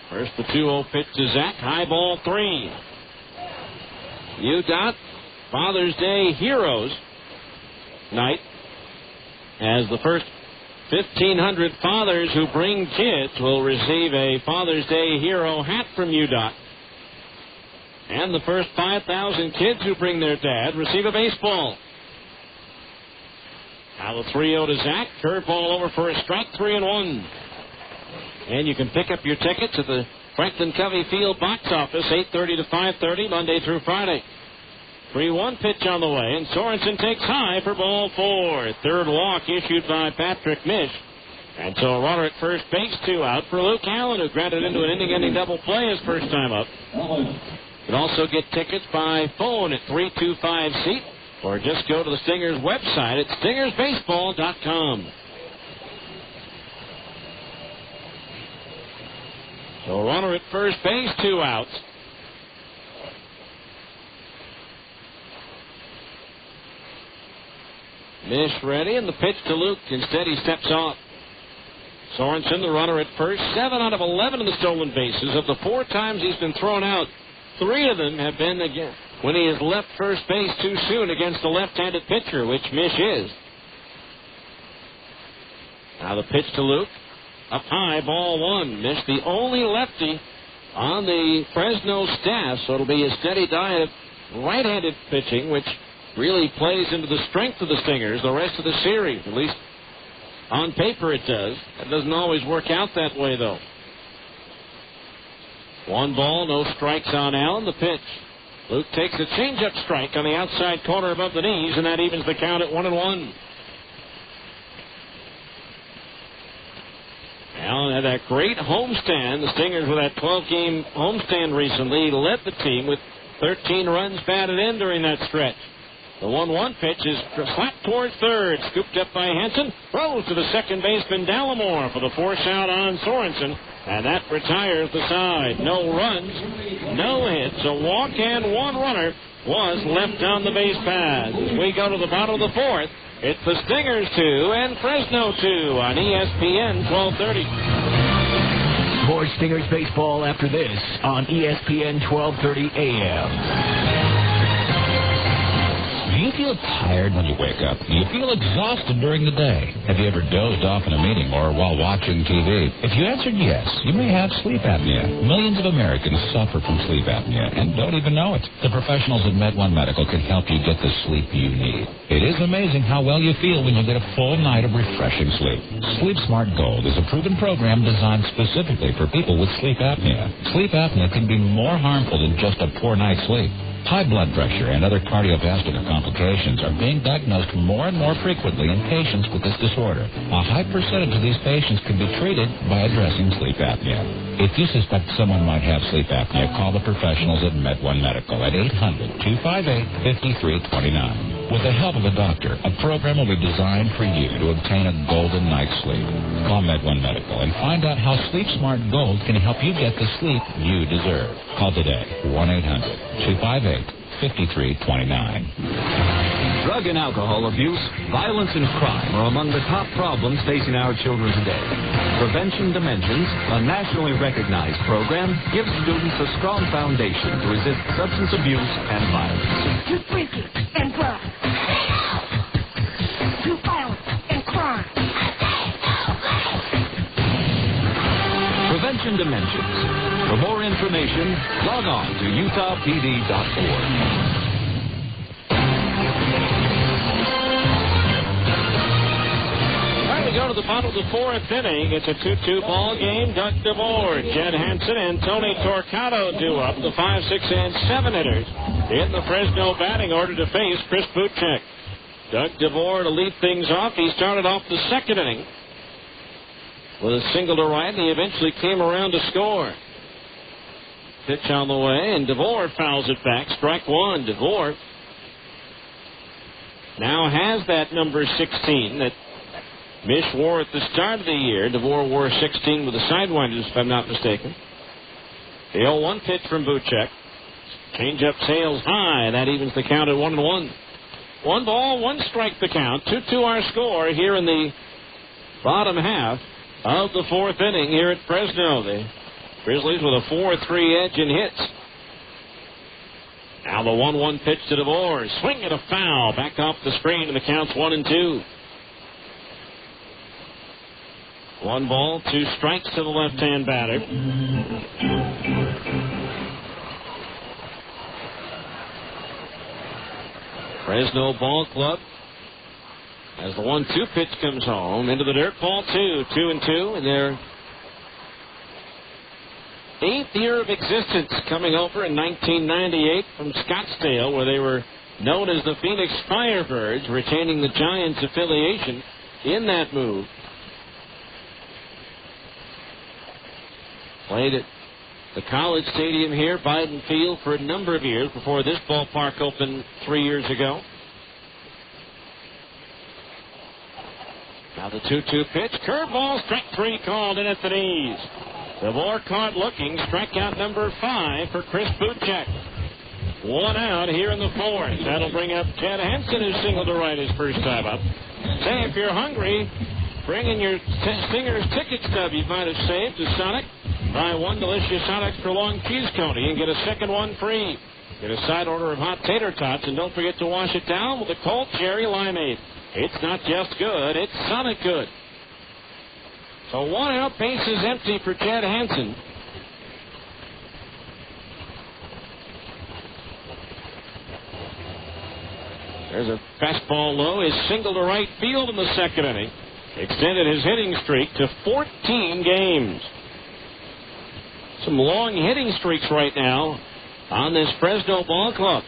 First the 2-0 pitch to Zach. High ball 3. UDOT Father's Day Heroes night as the first 1,500 fathers who bring kids will receive a Father's Day Hero hat from UDOT. And the first 5,000 kids who bring their dad receive a baseball. Now the 3-0 to Zach. Curveball over for a strike, 3-1. And you can pick up your tickets at the Franklin Covey Field box office, 8:30 to 5:30, Monday through Friday. 3-1 pitch on the way, and Sorensen takes high for ball 4. Third walk issued by Patrick Mish. And so a runner at first base, 2 out for Luke Allen, who grounded into an inning-ending double play his first time up. You can also get tickets by phone at 325-SEAT, or just go to the Stingers website at stingersbaseball.com. So a runner at first base, 2 outs. Mish ready, and the pitch to Luke. Instead, he steps off. Sorensen, the runner at first, 7 out of 11 of the stolen bases. Of the 4 times he's been thrown out, 3 of them have been again when he has left first base too soon against the left-handed pitcher, which Mish is. Now the pitch to Luke. Up high, ball 1. Mish, the only lefty on the Fresno staff, so it'll be a steady diet of right-handed pitching, which really plays into the strength of the Stingers the rest of the series. At least on paper it does. It doesn't always work out that way, though. 1 ball, no strikes on Allen. The pitch. Luke takes a change-up strike on the outside corner above the knees, and that evens the count at 1-1. Allen had that great homestand. The Stingers with that 12-game homestand recently led the team with 13 runs batted in during that stretch. The 1-1 pitch is slapped towards third. Scooped up by Hansen. Throws to the second baseman, Dallimore, for the force out on Sorensen. And that retires the side. No runs, no hits. A walk and 1 runner was left on the base paths. As we go to the bottom of the 4th, it's the Stingers 2 and Fresno 2 on ESPN 1230. More Stingers baseball after this on ESPN 1230 AM. Do you feel tired when you wake up? Do you feel exhausted during the day? Have you ever dozed off in a meeting or while watching TV? If you answered yes, you may have sleep apnea. Millions of Americans suffer from sleep apnea and don't even know it. The professionals at MedOne Medical can help you get the sleep you need. It is amazing how well you feel when you get a full night of refreshing sleep. Sleep Smart Gold is a proven program designed specifically for people with sleep apnea. Sleep apnea can be more harmful than just a poor night's sleep. High blood pressure and other cardiovascular complications are being diagnosed more and more frequently in patients with this disorder. A high percentage of these patients can be treated by addressing sleep apnea. If you suspect someone might have sleep apnea, call the professionals at MedOne Medical at 800-258-5329. With the help of a doctor, a program will be designed for you to obtain a golden night's sleep. Call MedOne Medical and find out how Sleep Smart Gold can help you get the sleep you deserve. Call today, 1-800-258-5329. Drug and alcohol abuse, violence, and crime are among the top problems facing our children today. Prevention Dimensions, a nationally recognized program, gives students a strong foundation to resist substance abuse and violence. Too freaky and drugs. Too violent and crime. Prevention Dimensions. For more information, log on to utahpd.org. We go to the out of the fourth inning. It's a 2-2 ball game. Doug DeVore, Jed Hansen, and Tony Torquato do up the 5, 6, and 7 hitters in the Fresno batting order to face Chris Buchek. Doug DeVore to lead things off. He started off the second inning with a single to right, and he eventually came around to score. Pitch on the way, and DeVore fouls it back. Strike one. DeVore now has that number 16 that Mish wore at the start of the year. DeVore wore 16 with the sidewinders, if I'm not mistaken. The 0-1 pitch from Buchek. Change-up sails high. That evens the count at 1-1. 1 ball, 1 strike the count. 2-2 our score here in the bottom half of the fourth inning here at Fresno. The Grizzlies with a 4-3 edge in hits. Now the 1-1 pitch to DeVore. Swing and a foul. Back off the screen, and the count's 1-2. 1 ball, 2 strikes to the left-hand batter. Fresno Ball Club, as the 1-2 pitch comes home, into the dirt, ball 2, 2-2, and their 8th year of existence, coming over in 1998 from Scottsdale, where they were known as the Phoenix Firebirds, retaining the Giants affiliation in that move. Played at the College Stadium here, Biden Field, for a number of years before this ballpark opened 3 years ago. Now the 2-2 pitch. Curveball, strike 3 called in at the knees. DeVore caught looking. Strikeout number 5 for Chris Buchek. 1 out here in the fourth. That'll bring up Jed Hansen, who singled to right his first time up. Say, if you're hungry, bring in your Stingers ticket stub you might have saved to Sonic. Buy 1 delicious hot extra long cheese coney and get a second one free. Get a side order of hot tater tots, and don't forget to wash it down with a cold cherry limeade. It's not just good, it's Sonic good. So 1 out, bases empty for Jed Hansen. There's a fastball low. His single to right field in the second inning extended his hitting streak to 14 games. Some long hitting streaks right now on this Fresno Ball Club.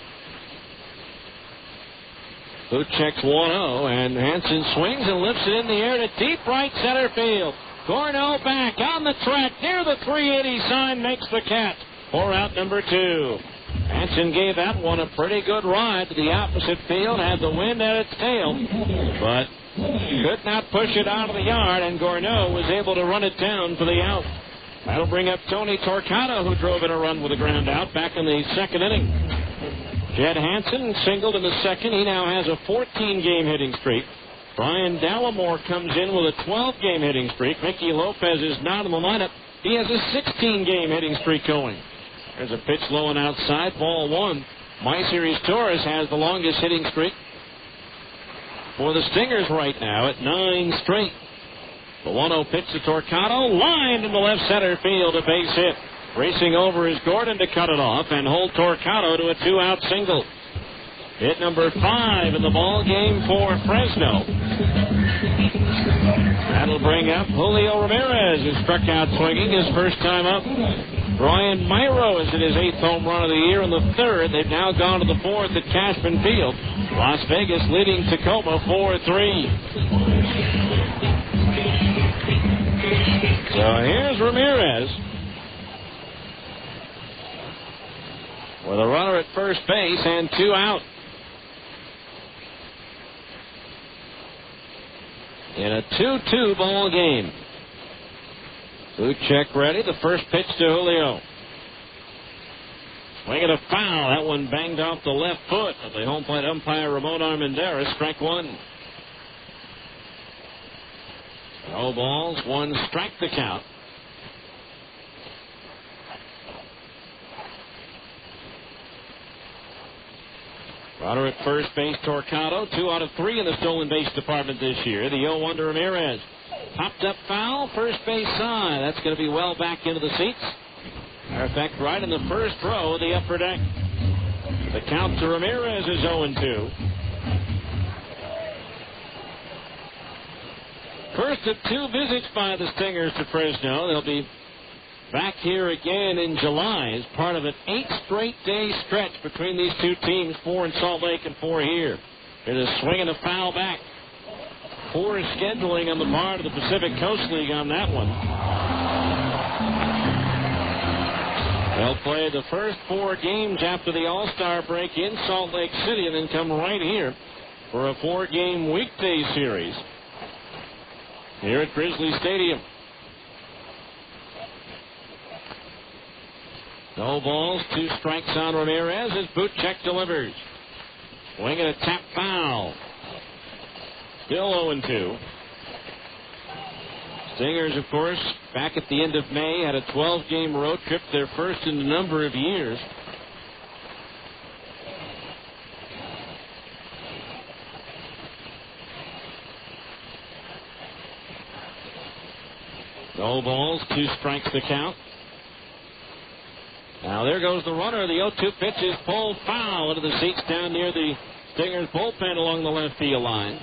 Buchek's 1-0, and Hansen swings and lifts it in the air to deep right center field. Gorno back on the track near the 380 sign, makes the catch for out number 2. Hansen gave that one a pretty good ride to the opposite field, had the wind at its tail, but could not push it out of the yard, and Gorno was able to run it down for the out. That'll bring up Tony Torquato, who drove in a run with a ground out back in the second inning. Jed Hansen singled in the second. He now has a 14-game hitting streak. Brian Dallimore comes in with a 12-game hitting streak. Mickey Lopez is not in the lineup. He has a 16-game hitting streak going. There's a pitch low and outside, ball 1. My Series Torres has the longest hitting streak for the Stingers right now at 9 straight. The 1-0 pitch to Torquato, lined in the left center field, a base hit. Racing over is Gordon to cut it off and hold Torquato to a 2-out single. Hit number 5 in the ball game for Fresno. That'll bring up Julio Ramirez, who struck out swinging his first time up. Brian Myro is in his 8th home run of the year and the 3rd. They've now gone to the 4th at Cashman Field. Las Vegas leading Tacoma 4-3. So here's Ramirez with a runner at first base and 2 out. In a 2-2 ball game. Buchek ready. The first pitch to Julio. Swing and a foul. That one banged off the left foot of the home plate umpire Ramon Armendariz. Strike 1. No balls, 1 strike the count. Runner at first base, Torquato. 2 out of 3 in the stolen base department this year. The 0-1 to Ramirez. Popped up foul, first base side. That's going to be well back into the seats. Matter of fact, right in the first row of the upper deck. The count to Ramirez is 0-2. First of two visits by the Stingers to Fresno. They'll be back here again in July as part of an 8-straight-day stretch between these two teams, 4 in Salt Lake and 4 here. There's a swing and a foul back. Poor scheduling on the part of the Pacific Coast League on that one. They'll play the first 4 games after the All-Star break in Salt Lake City and then come right here for a 4-game weekday series here at Grizzlies Stadium. No balls, 2 strikes on Ramirez as Butchek delivers. Swing and a tap foul. Still 0-2. Stingers, of course, back at the end of May, had a 12-game road trip, their first in a number of years. No balls, 2 strikes to count. Now there goes the runner. The 0-2 pitch is pulled foul into the seats down near the Stingers bullpen along the left field line.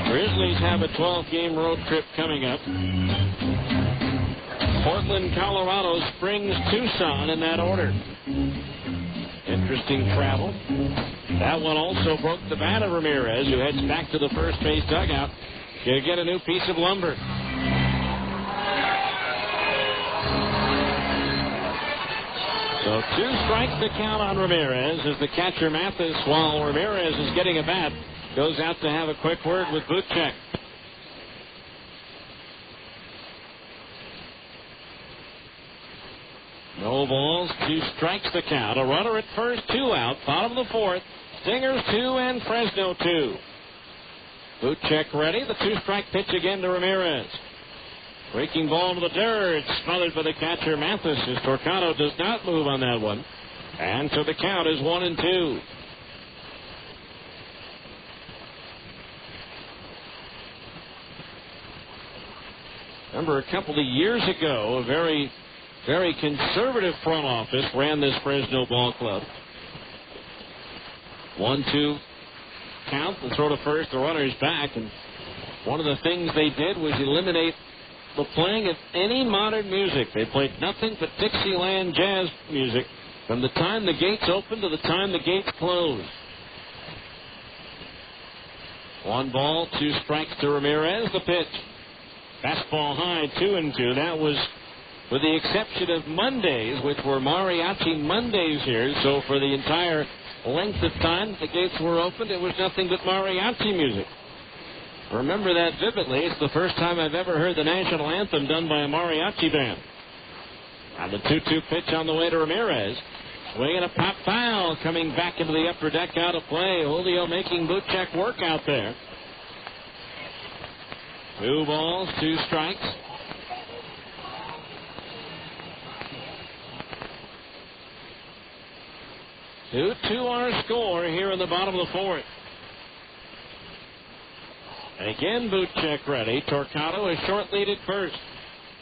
Grizzlies have a 12-game road trip coming up. Portland, Colorado, Springs, Tucson in that order. Interesting travel. That one also broke the bat of Ramirez, who heads back to the first base dugout to get a new piece of lumber. So 2 strikes to count on Ramirez as the catcher Mathis, while Ramirez is getting a bat, goes out to have a quick word with Butchek. No balls, 2 strikes to count. A runner at first, 2 out. Bottom of the 4th. Stingers 2 and Fresno 2. Butchek ready. The 2-strike pitch again to Ramirez. Breaking ball to the dirt. Smothered by the catcher Mathis as Torcano does not move on that one. And so the count is 1-2. Remember, a couple of years ago, a very, very conservative front office ran this Fresno ball club. 1-2 count. The throw to first. The runner's back. And one of the things they did was eliminate the playing of any modern music. They played nothing but Dixieland jazz music from the time the gates opened to the time the gates closed. 1 ball, 2 strikes to Ramirez. The pitch. Fastball high, 2-2. That was with the exception of Mondays, which were Mariachi Mondays here. So for the entire length of time that the gates were opened, it was nothing but mariachi music. Remember that vividly. It's the first time I've ever heard the national anthem done by a mariachi band. And the 2-2 pitch on the way to Ramirez. Swing and a pop foul coming back into the upper deck out of play. Julio making Butchek work out there. 2 balls, 2 strikes. Two our score here in the bottom of the 4th. And again, Butchek ready. Torcano is short lead at first.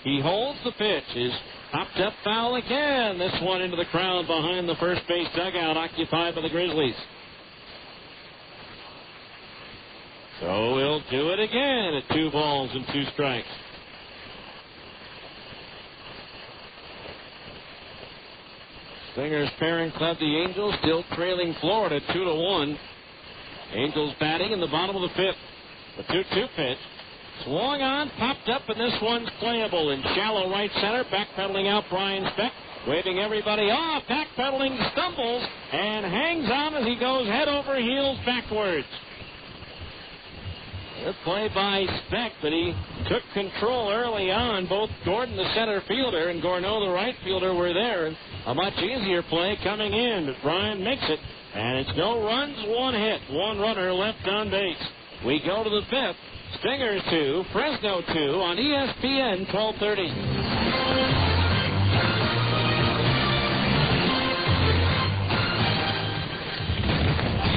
He holds the pitch. Is popped up foul again. This one into the crowd behind the first base dugout occupied by the Grizzlies. So we'll do it again at 2 balls and 2 strikes. Stingers parent club, the Angels, still trailing Florida 2-1. Angels batting in the bottom of the 5th. The 2-2 pitch. Swung on, popped up, and this one's playable in shallow right center. Backpedaling out Brian Speck, waving everybody off. Backpedaling, stumbles, and hangs on as he goes head over heels backwards. Good play by Speck, but he took control early on. Both Gordon, the center fielder, and Gorneau, the right fielder, were there. A much easier play coming in, but Brian makes it, and it's no runs, 1 hit, 1 runner left on base. We go to the 5th. Stingers 2, Fresno 2 on ESPN 1230.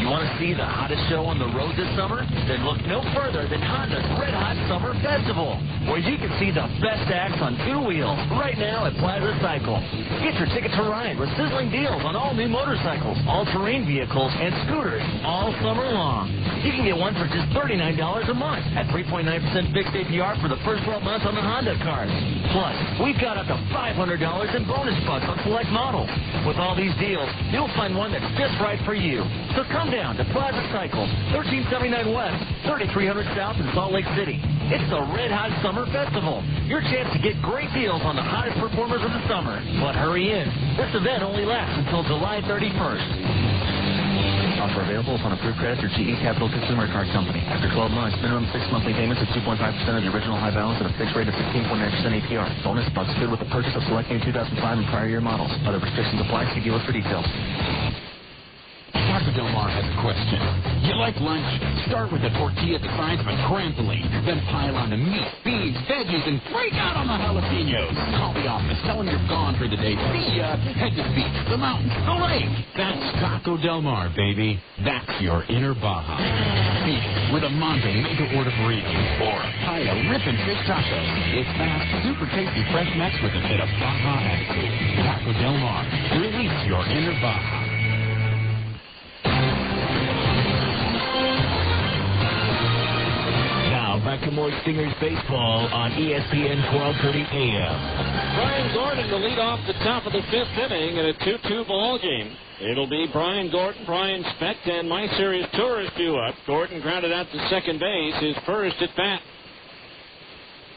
You want to see the hottest show on the road this summer? Then look no further than Honda's Red Hot Summer Festival, where you can see the best acts on two wheels right now at Plaza Cycle. Get your ticket to ride with sizzling deals on all new motorcycles, all-terrain vehicles, and scooters all summer long. You can get one for just $39 a month at 3.9% fixed APR for the first 12 months on the Honda cars. Plus, we've got up to $500 in bonus bucks on select models. With all these deals, you'll find one that's just right for you. So come down to Plaza Cycle, 1379 West, 3300 South in Salt Lake City. It's the Red Hot Summer Festival. Your chance to get great deals on the hottest performers of the summer. But hurry in. This event only lasts until July 31st. Offer available upon approved credit through GE Capital Consumer Card Company. After 12 months, minimum 6 monthly payments of 2.5% of the original high balance at a fixed rate of 15.9% APR. Bonus bucks good with the purchase of select new 2005 and prior year models. Other restrictions apply. See dealer for details. Taco Del Mar has a question. You like lunch? Start with a tortilla the size of a trampoline. Then pile on the meat, beans, veggies, and freak out on the jalapenos. Call the office. Tell them you're gone for the day. See ya. Head to the beach, the mountains, the lake. That's Taco Del Mar, baby. That's your inner Baja. Beef with a Monte made-to-order burrito. Or pie a ripping fish taco. It's fast, super tasty fresh mix with a bit of Baja attitude. Taco Del Mar. Release your inner Baja. Back to more Stingers baseball on ESPN 1230 AM. Brian Gordon to lead off the top of the fifth inning in a 2-2 ball game. It'll be Brian Gordon, Brian Specht, and My Series Tourist due up. Gordon grounded out to second base, his first at bat.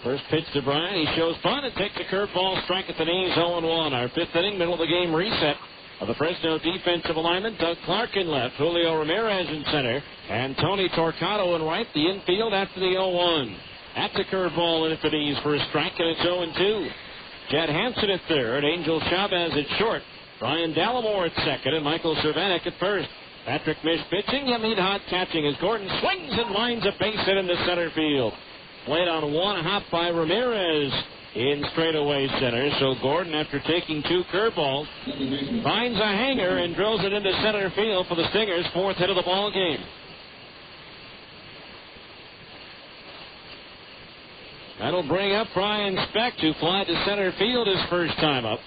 First pitch to Brian, he shows bunt and takes a curveball, strike at the knees, 0-1. Our fifth inning, middle of the game reset. Of the Fresno defensive alignment, Doug Clark in left, Julio Ramirez in center, and Tony Torcato in right, the infield after the 0-1. That's a curveball in for these for a strike, and it's 0-2. Jed Hansen at third, Angel Chavez at short, Brian Dallimore at second, and Michael Cervanek at first. Patrick Mish pitching, Yamid Hot catching as Gordon swings and lines a base hit into center field. Played on one hop by Ramirez in straightaway center. So Gordon, after taking two curveballs, finds a hanger and drills it into center field for the Stingers' fourth hit of the ball game. That'll bring up Brian Specht, who flied to center field his first time up.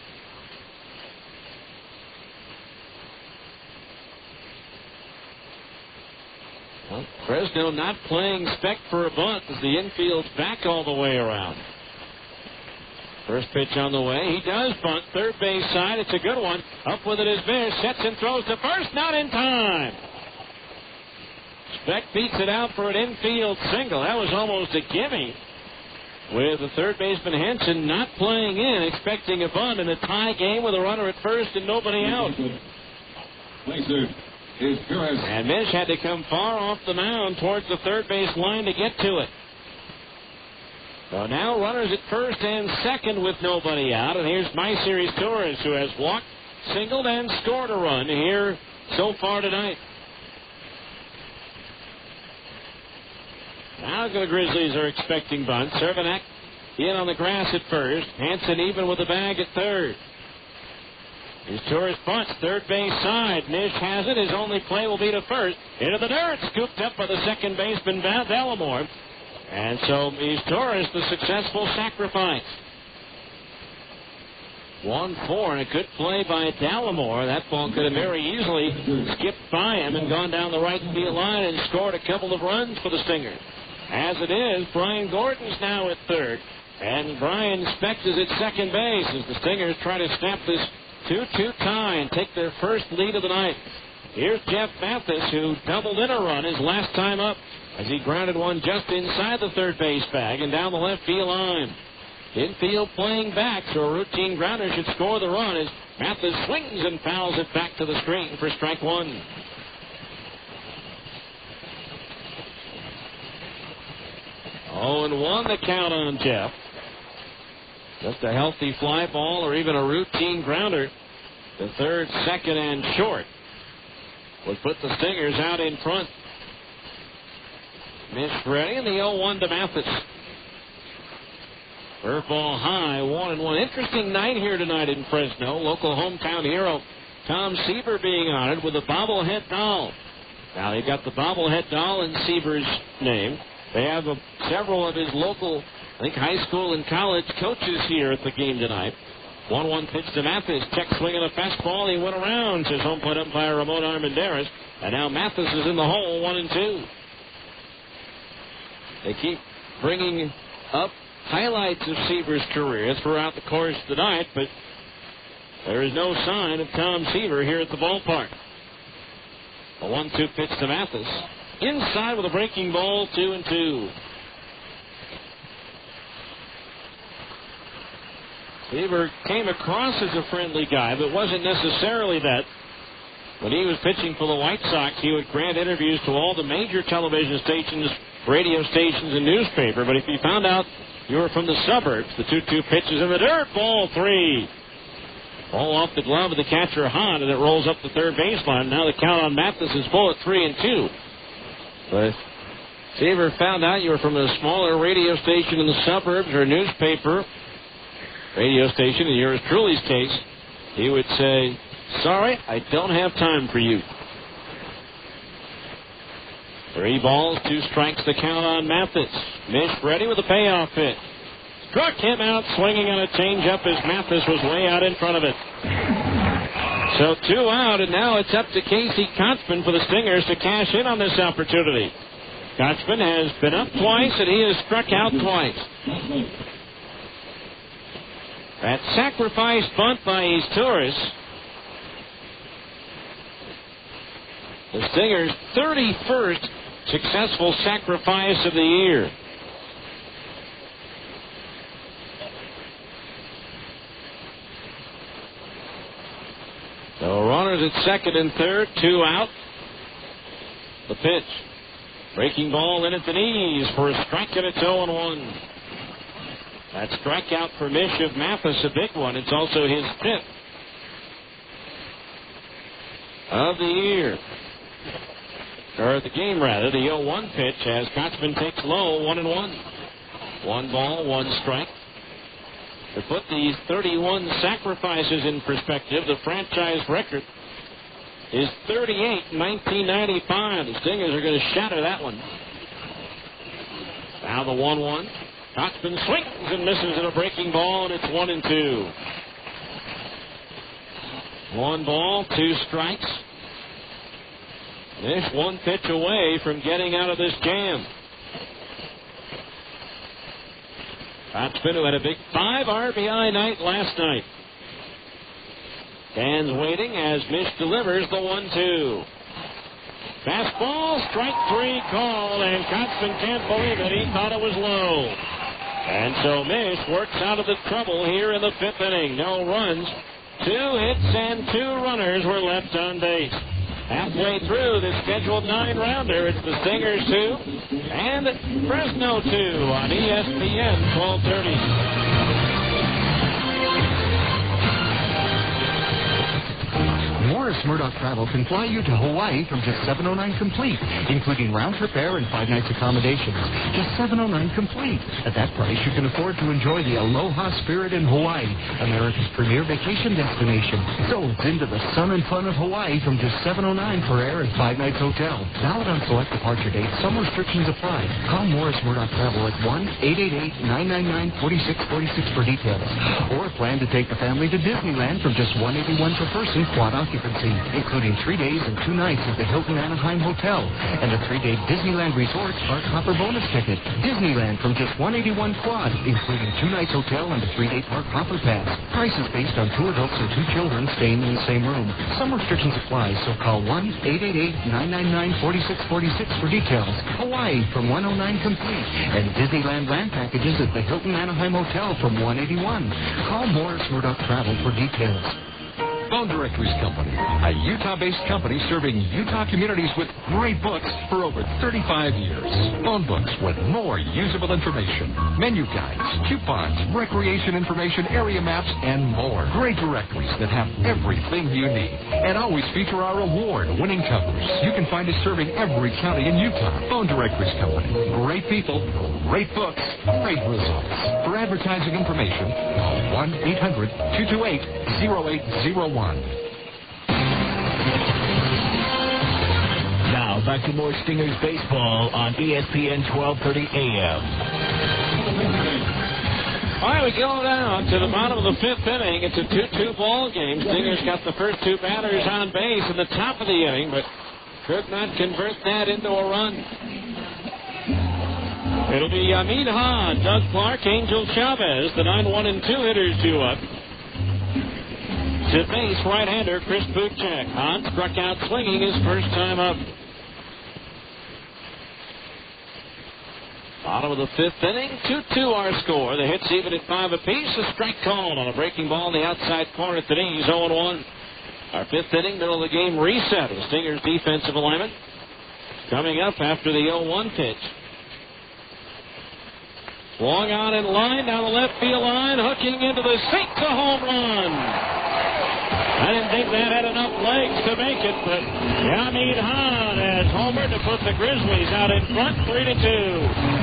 Well, Fresno not playing Specht for a bunt as the infield's back all the way around. First pitch on the way. He does bunt third base side. It's a good one. Up with it is Mish. Sets and throws to first. Not in time. Specht beats it out for an infield single. That was almost a gimme. With the third baseman Hansen not playing in, expecting a bunt in a tie game with a runner at first and nobody out. And Mish had to come far off the mound towards the third base line to get to it. So now runners at first and second with nobody out. And here's My Series Torres, who has walked, singled, and scored a run here so far tonight. Now the Grizzlies are expecting bunts. Cervanek in on the grass at first. Hansen even with the bag at third. Here's Torres bunts, third base side. Mish has it. His only play will be to first. Into the dirt, scooped up by the second baseman, Dallimore. And so is Torres the successful sacrifice. 1-4 and a good play by Dallimore. That ball could have very easily skipped by him and gone down the right field line and scored a couple of runs for the Stingers. As it is, Brian Gordon's now at third, and Brian Specht is at second base as the Stingers try to snap this 2-2 tie and take their first lead of the night. Here's Jeff Mathis, who doubled in a run his last time up as he grounded one just inside the third base bag and down the left field line. Infield playing back, so a routine grounder should score the run as Mathis swings and fouls it back to the screen for strike one. Oh, and 1 the count on Jeff. Just a healthy fly ball or even a routine grounder. The third, second, and short would put the Stingers out in front. Mish ready, and the 0-1 to Mathis. Curveball high, 1-1. Interesting night here tonight in Fresno. Local hometown hero Tom Seaver being honored with a bobblehead doll. Now they've got the bobblehead doll in Seaver's name. They have several of his local, I think, high school and college coaches here at the game tonight. 1-1 pitch to Mathis. Check swing of a fastball. He went around, says home plate umpire Ramon Armendariz. And now Mathis is in the hole, 1-2. They keep bringing up highlights of Seaver's career throughout the course of the night, but there is no sign of Tom Seaver here at the ballpark. A 1-2 pitch to Mathis. Inside with a breaking ball, 2-2. Seaver came across as a friendly guy, but wasn't necessarily that. When he was pitching for the White Sox, he would grant interviews to all the major television stations, radio stations, and newspaper. But if you found out you were from the suburbs, the 2-2 pitches in the dirt, ball 3. Ball off the glove of the catcher, Hahn, and it rolls up the third baseline. Now the count on Mathis is full at 3-2. But if Seaver found out you were from a smaller radio station in the suburbs or a newspaper, radio station, in yours truly's case, he would say, sorry, I don't have time for you. 3 balls, 2 strikes, the count on Mathis. Mish ready with a payoff hit. Struck him out swinging on a changeup as Mathis was way out in front of it. So 2 out, and now it's up to Casey Kotzman for the Stingers to cash in on this opportunity. Kotzman has been up twice, and he has struck out twice. That sacrifice bunt by Torres. The Stingers' 31st successful sacrifice of the year. So runners at second and third, 2 out. The pitch. Breaking ball in at the knees for a strike, and it's 0-1. That strikeout for Mish of Mathis, a big one. It's also his 5th of the year. Or the game, rather. The 0-1 pitch as Kotzman takes low, 1-1. 1 ball, 1 strike. To put these 31 sacrifices in perspective, the franchise record is 38 in 1995. The Stingers are going to shatter that one. Now the 1-1. Kotzman swings and misses at a breaking ball, and it's 1-2. 1 ball, 2 strikes. Mish 1 pitch away from getting out of this jam. Kotzman, who had a big 5 RBI night last night. Fans waiting as Mish delivers the 1-2. Fastball, strike 3 called, and Kotzman can't believe it. He thought it was low. And so Mish works out of the trouble here in the 5th inning. No runs, 2 hits, and 2 runners were left on base. Halfway through the scheduled 9-rounder, it's the Stingers 2 and Fresno 2 on ESPN 1230. Morris Murdoch Travel can fly you to Hawaii from just $709 complete, including round-trip air and 5 nights accommodations. Just $709 complete. At that price, you can afford to enjoy the aloha spirit in Hawaii, America's premier vacation destination. So it's into the sun and fun of Hawaii from just $709 for air and 5 nights hotel. Valid on select departure dates. Some restrictions apply. Call Morris Murdoch Travel at 1-888-999-4646 for details. Or plan to take the family to Disneyland from just $181 per person, quad occupancy, including 3 days and 2 nights at the Hilton Anaheim Hotel and a 3-day Disneyland Resort Park Hopper bonus ticket. Disneyland from just $181 quad, including 2 nights hotel and a 3-day Park Hopper pass. Prices based on 2 adults and 2 children staying in the same room. Some restrictions apply, so call 1-888-999-4646 for details. Hawaii from $109 complete and Disneyland land packages at the Hilton Anaheim Hotel from $181. Call Morris Murdoch Travel for details. Phone Directories Company, a Utah-based company serving Utah communities with great books for over 35 years. Phone books with more usable information, menu guides, coupons, recreation information, area maps, and more. Great directories that have everything you need and always feature our award-winning covers. You can find us serving every county in Utah. Phone Directories Company, great people, great books, great results. For advertising information, call 1-800-228-0801. Now Now back to more Stingers baseball on ESPN 1230 AM. All right, we go down to the bottom of the fifth inning. It's a 2-2 ball game. Stingers got the first two batters on base in the top of the inning, but could not convert that into a run. It'll be Yamid Hahn, Doug Clark, Angel Chavez, the 9-1 and 2 hitters due up. To base, right-hander Chris Buchek. Hahn struck out swinging his first time up. Bottom of the fifth inning, 2-2 our score. The hits even at 5 apiece. A strike called on a breaking ball in the outside corner at the knees, 0-1. Our fifth inning, middle of the game reset. The Stingers defensive alignment coming up after the 0-1 pitch. Swung on in line down the left field line, hooking into the seats, a home run. I didn't think that had enough legs to make it, but Yamid Hahn has homered to put the Grizzlies out in front, 3-2.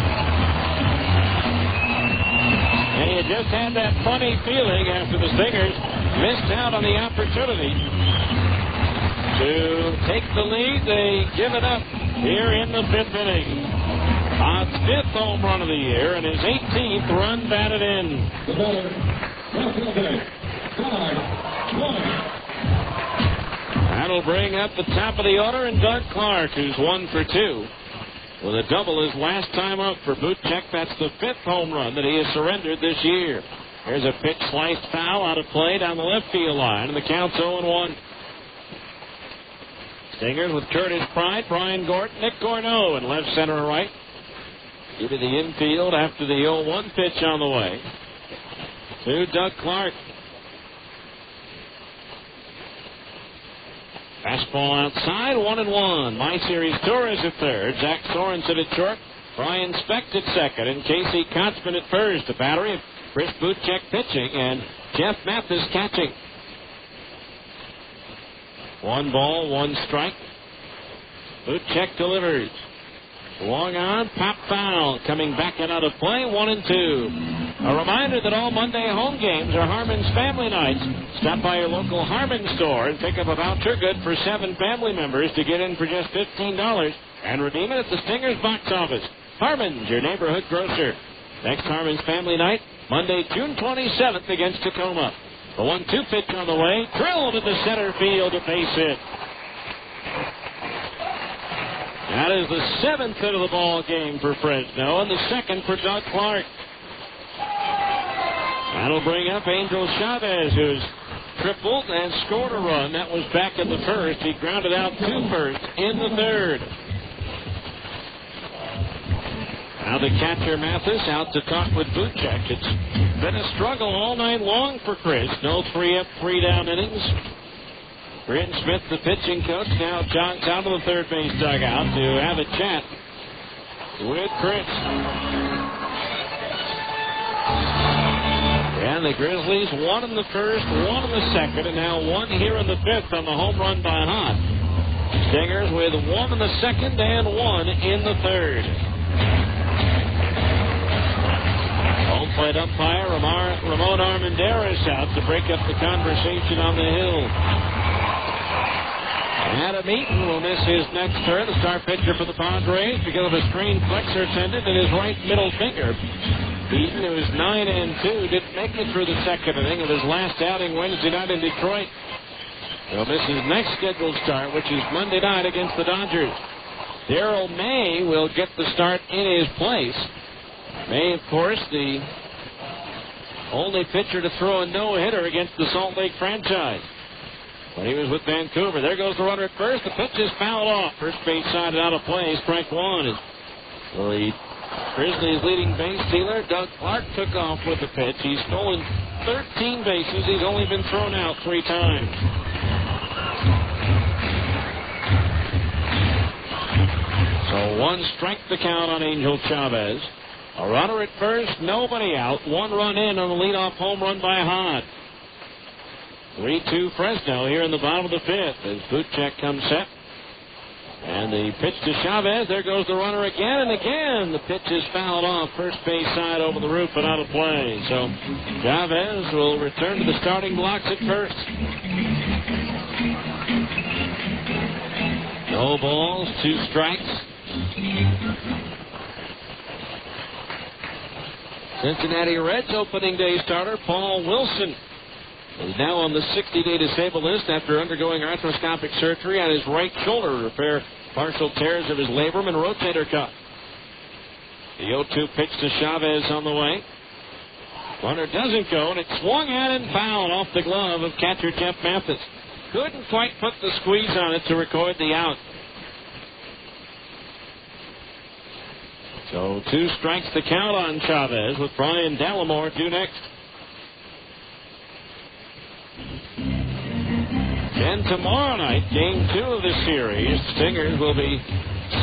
And you just had that funny feeling after the Stingers missed out on the opportunity to take the lead. They give it up here in the fifth inning. Hahn's fifth home run of the year and his 18th run batted in. The batter, That'll bring up the top of the order and Doug Clark, who's 1 for 2. With a double his last time up for Buchek. That's the fifth home run that he has surrendered this year. Here's a pitch sliced foul out of play down the left field line, and the count's 0-1. Stingers with Curtis Pride, Brian Gordon, Nick Gorneau in left, center, and right. Into the infield after the 0-1 pitch on the way. To Doug Clark. Fastball outside, 1-1. My Series Torres at third. Zach Sorensen at short. Brian Specht at second. And Casey Kotzman at first. A battery of Chris Buchek pitching and Jeff Mathis catching. 1 ball, 1 strike. Buchek delivers. Swung on, pop foul. Coming back and out of play, 1-2. A reminder that all Monday home games are Harmon's Family Nights. Stop by your local Harmon store and pick up a voucher good for 7 family members to get in for just $15 and redeem it at the Stingers box office. Harmon's, your neighborhood grocer. Next Harmon's Family Night, Monday, June 27th against Tacoma. The 1-2 pitch on the way, drilled into center field, a base hit. That is the 7th hit of the ball game for Fresno and the 2nd for Doug Clark. That'll bring up Angel Chavez, who's tripled and scored a run. That was back in the first. He grounded out to first in the third. Now the catcher Mathis out to talk with Buchek. It's been a struggle all night long for Chris. No 3-up, 3-down innings. Britton Smith, the pitching coach, now jogs out of the third base dugout to have a chat with Chris. And the Grizzlies, 1 in the first, 1 in the second, and now 1 here in the fifth on the home run by Hahn. Stingers with 1 in the second and 1 in the third. Home plate umpire Ramon Armendariz out to break up the conversation on the hill. Adam Eaton will miss his next turn, the star pitcher for the Padres, because of a strained flexor tendon in his right middle finger. Eaton, who is 9-2, didn't make it through the second inning of his last outing Wednesday night in Detroit. He'll miss his next scheduled start, which is Monday night against the Dodgers. Darrell May will get the start in his place. May, of course, the only pitcher to throw a no-hitter against the Salt Lake franchise when he was with Vancouver. There goes the runner at first. The pitch is fouled off. First base side out of play. Strike 1 is the lead. Grizzlies leading base stealer Doug Clark took off with the pitch. He's stolen 13 bases. He's only been thrown out 3 times. So 1 strike the count on Angel Chavez. A runner at first, nobody out. 1 run in on the leadoff home run by Hahn. 3-2 Fresno here in the bottom of the fifth as Buchek comes set. And the pitch to Chavez. There goes the runner again and again. The pitch is fouled off first base side over the roof and out of play. So Chavez will return to the starting blocks at first. No balls, 2 strikes. Cincinnati Reds opening day starter Paul Wilson is now on the 60-day disabled list after undergoing arthroscopic surgery on his right shoulder to repair partial tears of his labrum and rotator cuff. The 0-2 pitch to Chavez on the way. Runner doesn't go, and it's swung at and fouled off the glove of catcher Jeff Mathis. Couldn't quite put the squeeze on it to record the out. So 2 strikes to count on Chavez with Brian Dallimore due next. And tomorrow night, game 2 of the series, Stingers will be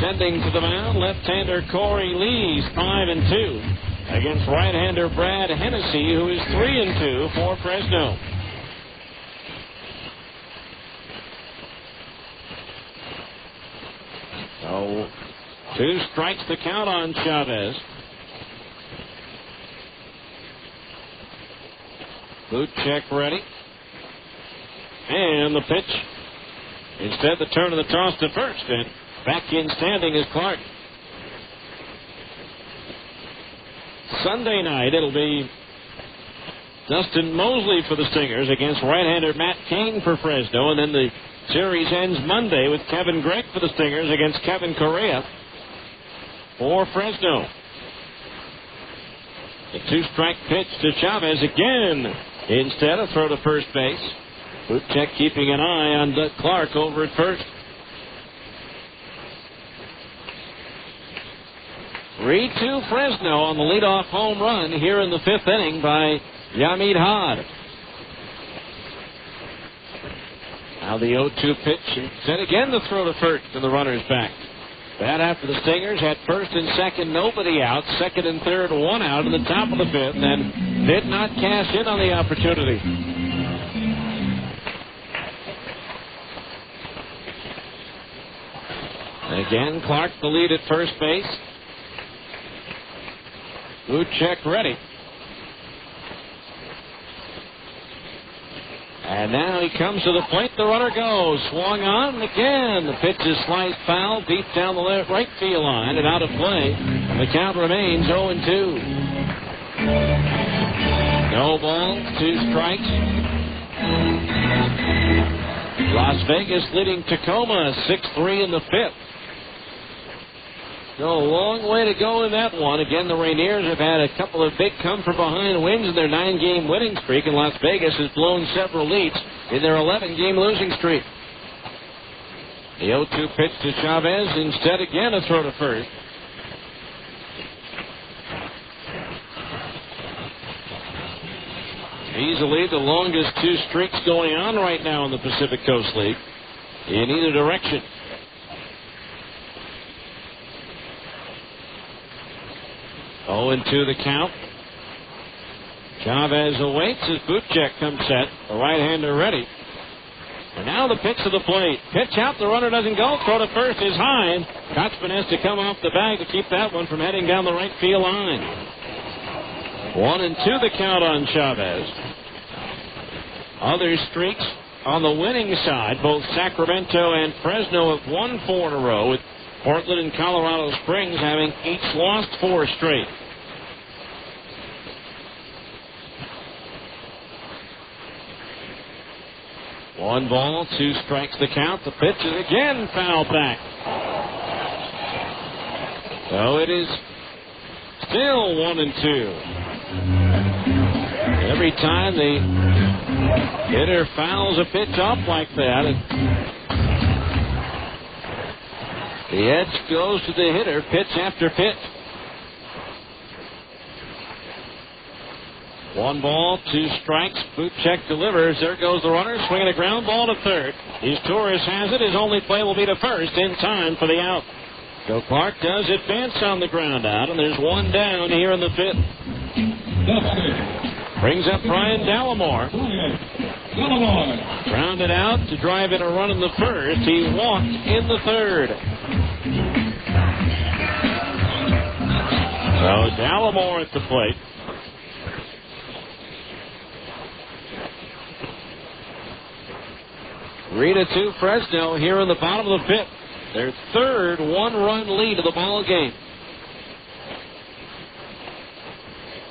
sending to the mound left-hander Corey Lees, 5-2, against right-hander Brad Hennessy, who is 3-2 for Fresno. So 2 strikes to count on Chavez. Boot check ready. And the pitch. Instead, the turn of the toss to first. And back in standing is Clark. Sunday night, it'll be Dustin Mosley for the Stingers against right-hander Matt Cain for Fresno. And then the series ends Monday with Kevin Gregg for the Stingers against Kevin Correa for Fresno. The 2-strike pitch to Chavez again. Instead, a throw to first base. Buchek keeping an eye on Doug Clark over at first. 3-2 Fresno on the leadoff home run here in the 5th inning by Yamid Had. Now the 0-2 pitch. Instead again the throw to first and the runner's back. That after the Stingers had first and second, nobody out. Second and third, 1 out in the top of the 5th, and did not cash in on the opportunity. Again, Clark the lead at first base. Buchek ready. And now he comes to the plate. The runner goes. Swung on again. The pitch is sliced foul, deep down the right field line and out of play. The count remains 0-2. No balls, 2 strikes. Las Vegas leading Tacoma 6-3 in the 5th. So a long way to go in that one. Again, the Rainiers have had a couple of big come-from-behind wins in their 9-game winning streak, and Las Vegas has blown several leads in their 11-game losing streak. The 0-2 pitch to Chavez. Instead, again, a throw to first. Easily the longest 2 streaks going on right now in the Pacific Coast League in either direction. 0-2 the count. Chavez awaits as Buchek comes set. The right-hander ready. And now the pitch to the plate. Pitch out, the runner doesn't go. Throw to first is high. Kotzman has to come off the bag to keep that one from heading down the right field line. 1-2 the count on Chavez. Other streaks on the winning side. Both Sacramento and Fresno have won 4 in a row, with Portland and Colorado Springs having each lost 4 straight. One ball, 2 strikes the count. The pitch is again fouled back. So it is still 1-2. Every time the hitter fouls a pitch off like that, the edge goes to the hitter, pitch after pitch. 1 ball, 2 strikes. Buchek delivers. There goes the runner, swinging a ground ball to third. His Torres has it. His only play will be to first in time for the out. So Clark does advance on the ground out, and there's 1 down here in the 5th. Brings up Brian Dallimore. Grounded out to drive in a run in the first. He walked in the third. So Dallimore at the plate. Rita 2 Fresno here in the bottom of the 5th. Their third one-run lead of the ball game.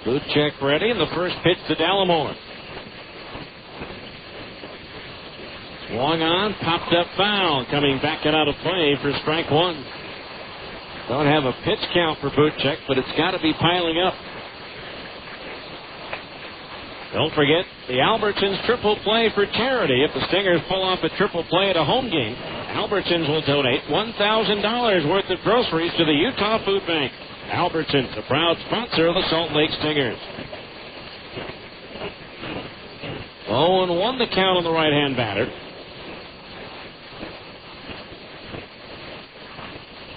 Buchek ready, and the first pitch to Delamore. Swung on, popped up foul, coming back and out of play for strike one. Don't have a pitch count for Buchek, but it's got to be piling up. Don't forget the Albertsons triple play for charity. If the Stingers pull off a triple play at a home game, Albertsons will donate $1,000 worth of groceries to the Utah Food Bank. Albertsons, a proud sponsor of the Salt Lake Stingers. 0-1 the count on the right-hand batter.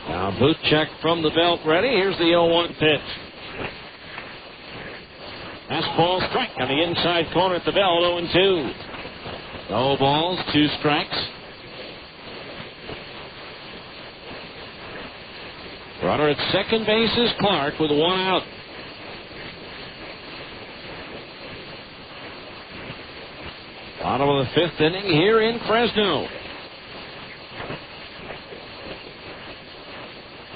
Now Buchek from the belt ready. Here's the 0-1 pitch. Fastball strike on the inside corner at the belt, 0-2. No balls, 2 strikes. Runner at second base is Clark with 1 out. Bottom of the 5th inning here in Fresno.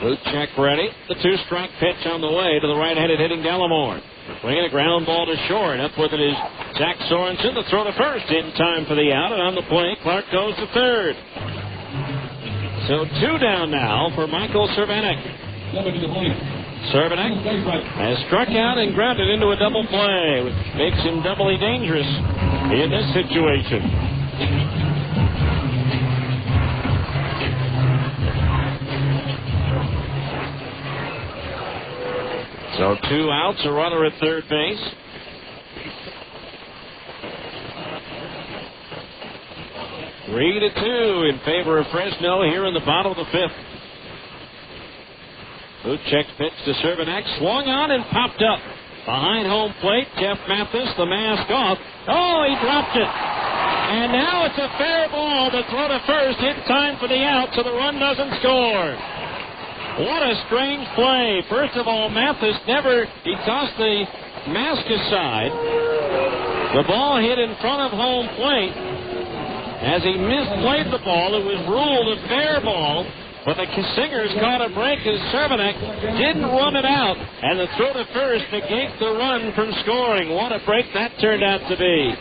Buchek ready. The 2-strike pitch on the way to the right-handed hitting Delamore. Swinging a ground ball to short. Up with it is Zach Sorensen. The throw to first in time for the out. And on the plate, Clark goes to third. So 2 down now for Michael Cervenek. Cervenek has struck out and grounded into a double play, which makes him doubly dangerous in this situation. So 2 outs, a runner at third base. Three to 2 in favor of Fresno here in the bottom of the 5th. Buchek's pitch to Cervenek, swung on and popped up. Behind home plate, Jeff Mathis, the mask off. Oh, he dropped it. And now it's a fair ball to throw to first in time for the out, so the run doesn't score. What a strange play. First of all, Mathis he tossed the mask aside. The ball hit in front of home plate. As he misplayed the ball, it was ruled a fair ball, but the Stingers caught a break as Cervenek didn't run it out, and the throw to first negates the run from scoring. What a break that turned out to be.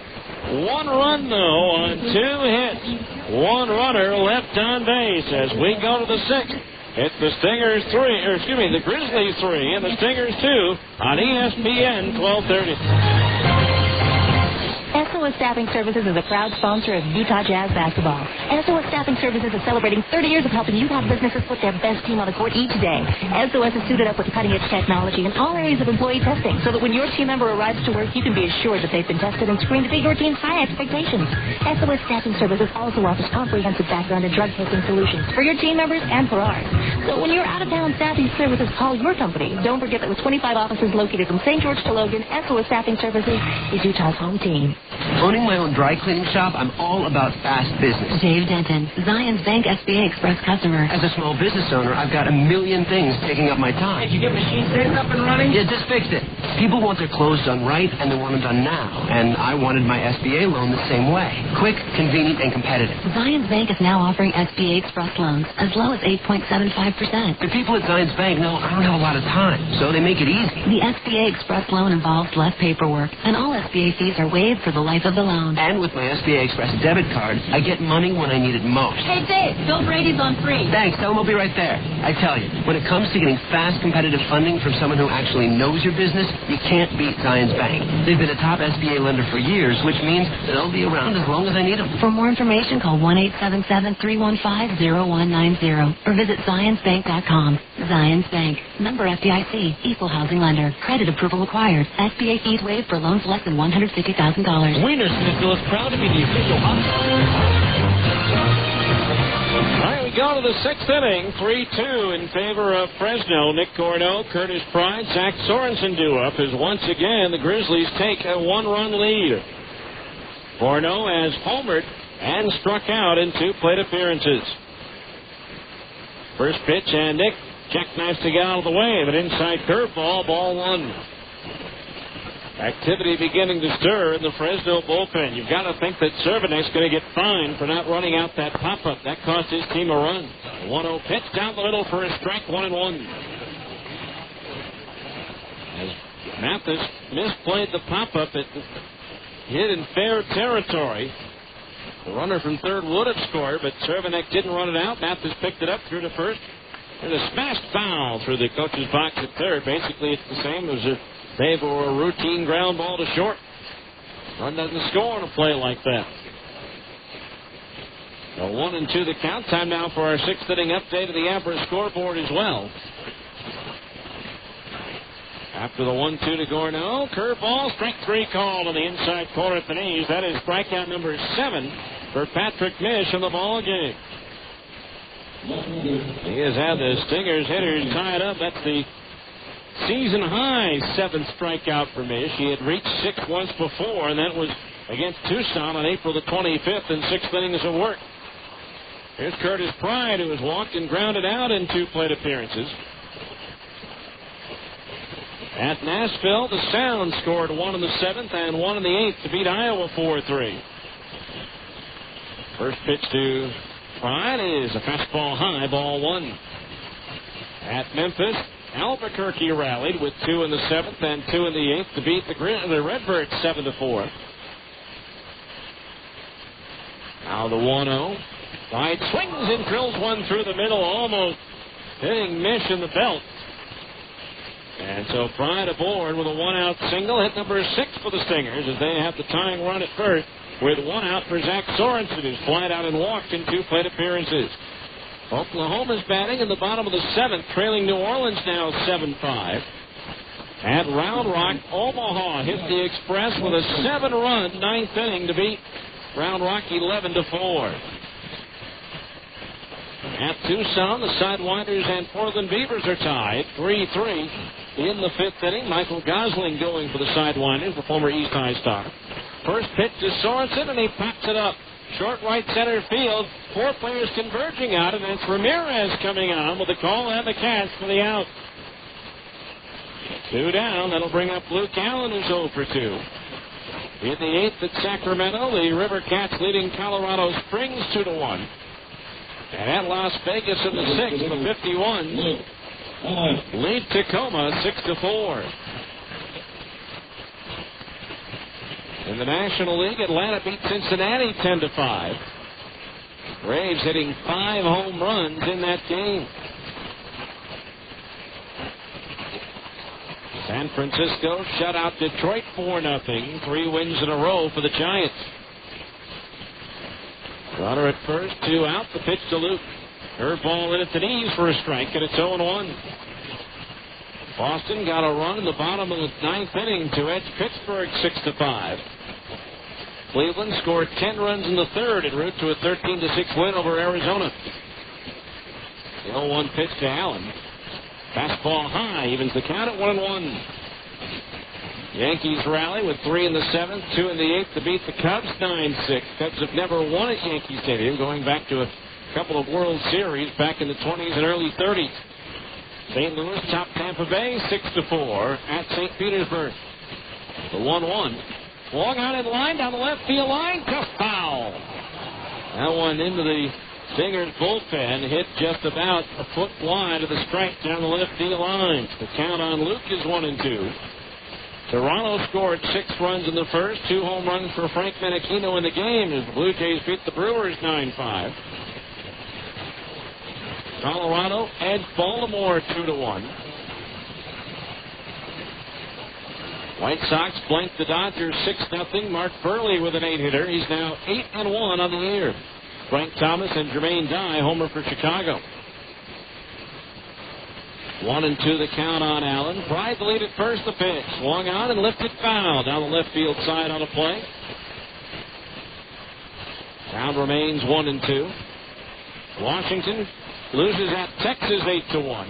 1 run, though, on 2 hits. 1 runner left on base as we go to the 6th. It's the the Grizzlies 3 and the Stingers 2 on ESPN 1230. SOS Staffing Services is a proud sponsor of Utah Jazz basketball. SOS Staffing Services is celebrating 30 years of helping Utah businesses put their best team on the court each day. SOS is suited up with cutting-edge technology in all areas of employee testing so that when your team member arrives to work, you can be assured that they've been tested and screened to meet your team's high expectations. SOS Staffing Services also offers comprehensive background and drug testing solutions for your team members and for ours. So when you're out of town, Staffing Services call your company. Don't forget that with 25 offices located from St. George to Logan, SOS Staffing Services is Utah's home team. Owning my own dry cleaning shop, I'm all about fast business. Dave Denton, Zions Bank SBA Express customer. As a small business owner, I've got a million things taking up my time. Did you get machine sets up and running? Yeah, just fixed it. People want their clothes done right, and they want them done now. And I wanted my SBA loan the same way. Quick, convenient, and competitive. Zions Bank is now offering SBA Express loans as low as 8.75%. The people at Zions Bank know I don't have a lot of time, so they make it easy. The SBA Express loan involves less paperwork, and all SBA fees are waived for the life of the loan. And with my SBA Express debit card, I get money when I need it most. Hey, Dave, Bill Brady's on free. Thanks, tell him I'll be right there. I tell you, when it comes to getting fast, competitive funding from someone who actually knows your business, you can't beat Zions Bank. They've been a top SBA lender for years, which means that they'll be around as long as I need them. For more information, call 1-877-315-0190 or visit ZionsBank.com. Zions Bank, member FDIC, equal housing lender. Credit approval required. SBA fees waived for loans less than $150,000. Wiener Schnitzel is proud to be the official hotspot. All right, we go to the 6th inning, 3-2 in favor of Fresno. Nick Corno, Curtis Pride, Zach Sorensen due up as once again the Grizzlies take a 1-run lead. Corno has homered and struck out in 2 plate appearances. First pitch, and Nick jackknives to get out of the way, but inside curveball, ball 1. Activity beginning to stir in the Fresno bullpen. You've got to think that Cervenek's going to get fined for not running out that pop-up. That cost his team a run. 1-0 pitch down the middle for a strike, 1-1. As Mathis misplayed the pop-up, it hit in fair territory. The runner from third would have scored, but Cervenek didn't run it out. Mathis picked it up, threw to first. There's a smashed foul through the coach's box at third. Basically, it's the same as if they were a routine ground ball to short. Run doesn't score on a play like that. So 1-2 the count. Time now for our sixth inning update of the Abra scoreboard as well. After the 1-2 to Gorno, curveball, strike three called on the inside corner at the knees. That is strikeout number 7 for Patrick Mish in the ball game. He has had the Stingers hitters tied up. That's the season high 7th strikeout for Mish. He had reached 6 once before, and that was against Tucson on April the 25th in 6 innings of work. Here's Curtis Pride, who has walked and grounded out in 2 plate appearances. At Nashville, the Sound scored 1 in the 7th and 1 in the 8th to beat Iowa 4-3. First pitch to Pride is a fastball high, ball 1. At Memphis, Albuquerque rallied with 2 in the 7th and 2 in the 8th to beat the Redbirds 7-4. Now the 1-0. Pride swings and drills one through the middle, almost hitting Mish in the belt. And so Pride aboard with a 1-out single, hit number 6 for the Stingers as they have the tying run at first with 1 out for Zach Sorensen, who's flied out and walked in 2 plate appearances. Oklahoma's batting in the bottom of the 7th, trailing New Orleans now 7-5. At Round Rock, Omaha hit the Express with a 7-run 9th inning to beat Round Rock 11-4. At Tucson, the Sidewinders and Portland Beavers are tied 3-3 in the 5th inning. Michael Gosling going for the Sidewinders, the former East High star. First pitch to Sorensen, and he pops it up. Short right center field. 4 players converging out, and it's Ramirez coming on with the call and the catch for the out. 2 down. That'll bring up Luke Allen, who's 0 for 2. In the 8th at Sacramento, the River Cats leading Colorado Springs 2-1. And at Las Vegas in the 6th, the 51s lead Tacoma 6-4. In the National League, Atlanta beat Cincinnati 10-5. Braves hitting 5 home runs in that game. San Francisco shut out Detroit 4-0. 3 wins in a row for the Giants. Runner at first, 2 out. The pitch to Luke. Curveball in at the knees for a strike, and it's 0-1. Boston got a run in the bottom of the 9th inning to edge Pittsburgh 6-5. Cleveland scored 10 runs in the 3rd en route to a 13-6 win over Arizona. The 0-1 pitch to Allen. Fastball high, evens the count at 1-1. Yankees rally with 3 in the 7th, 2 in the 8th to beat the Cubs 9-6. Cubs have never won at Yankee Stadium, going back to a couple of World Series back in the 20s and early 30s. St. Louis topped Tampa Bay 6-4 at St. Petersburg. The 1-1. Long on in line down the left field line. Tough foul. That one into the Stingers bullpen. Hit just about a foot wide of the strike down the left field line. The count on Luke is 1-2. Toronto scored 6 runs in the first. 2 home runs for Frank Menechino in the game as the Blue Jays beat the Brewers 9-5. Colorado edged Baltimore 2-1. White Sox blanked the Dodgers 6-0. Mark Burley with an 8-hitter. He's now 8-1 on the year. Frank Thomas and Jermaine Dye homer for Chicago. 1-2 the count on Allen. Pride the lead at first. The pitch swung on and lifted foul down the left field side on a play. Count remains 1-2. Washington loses at Texas 8-1.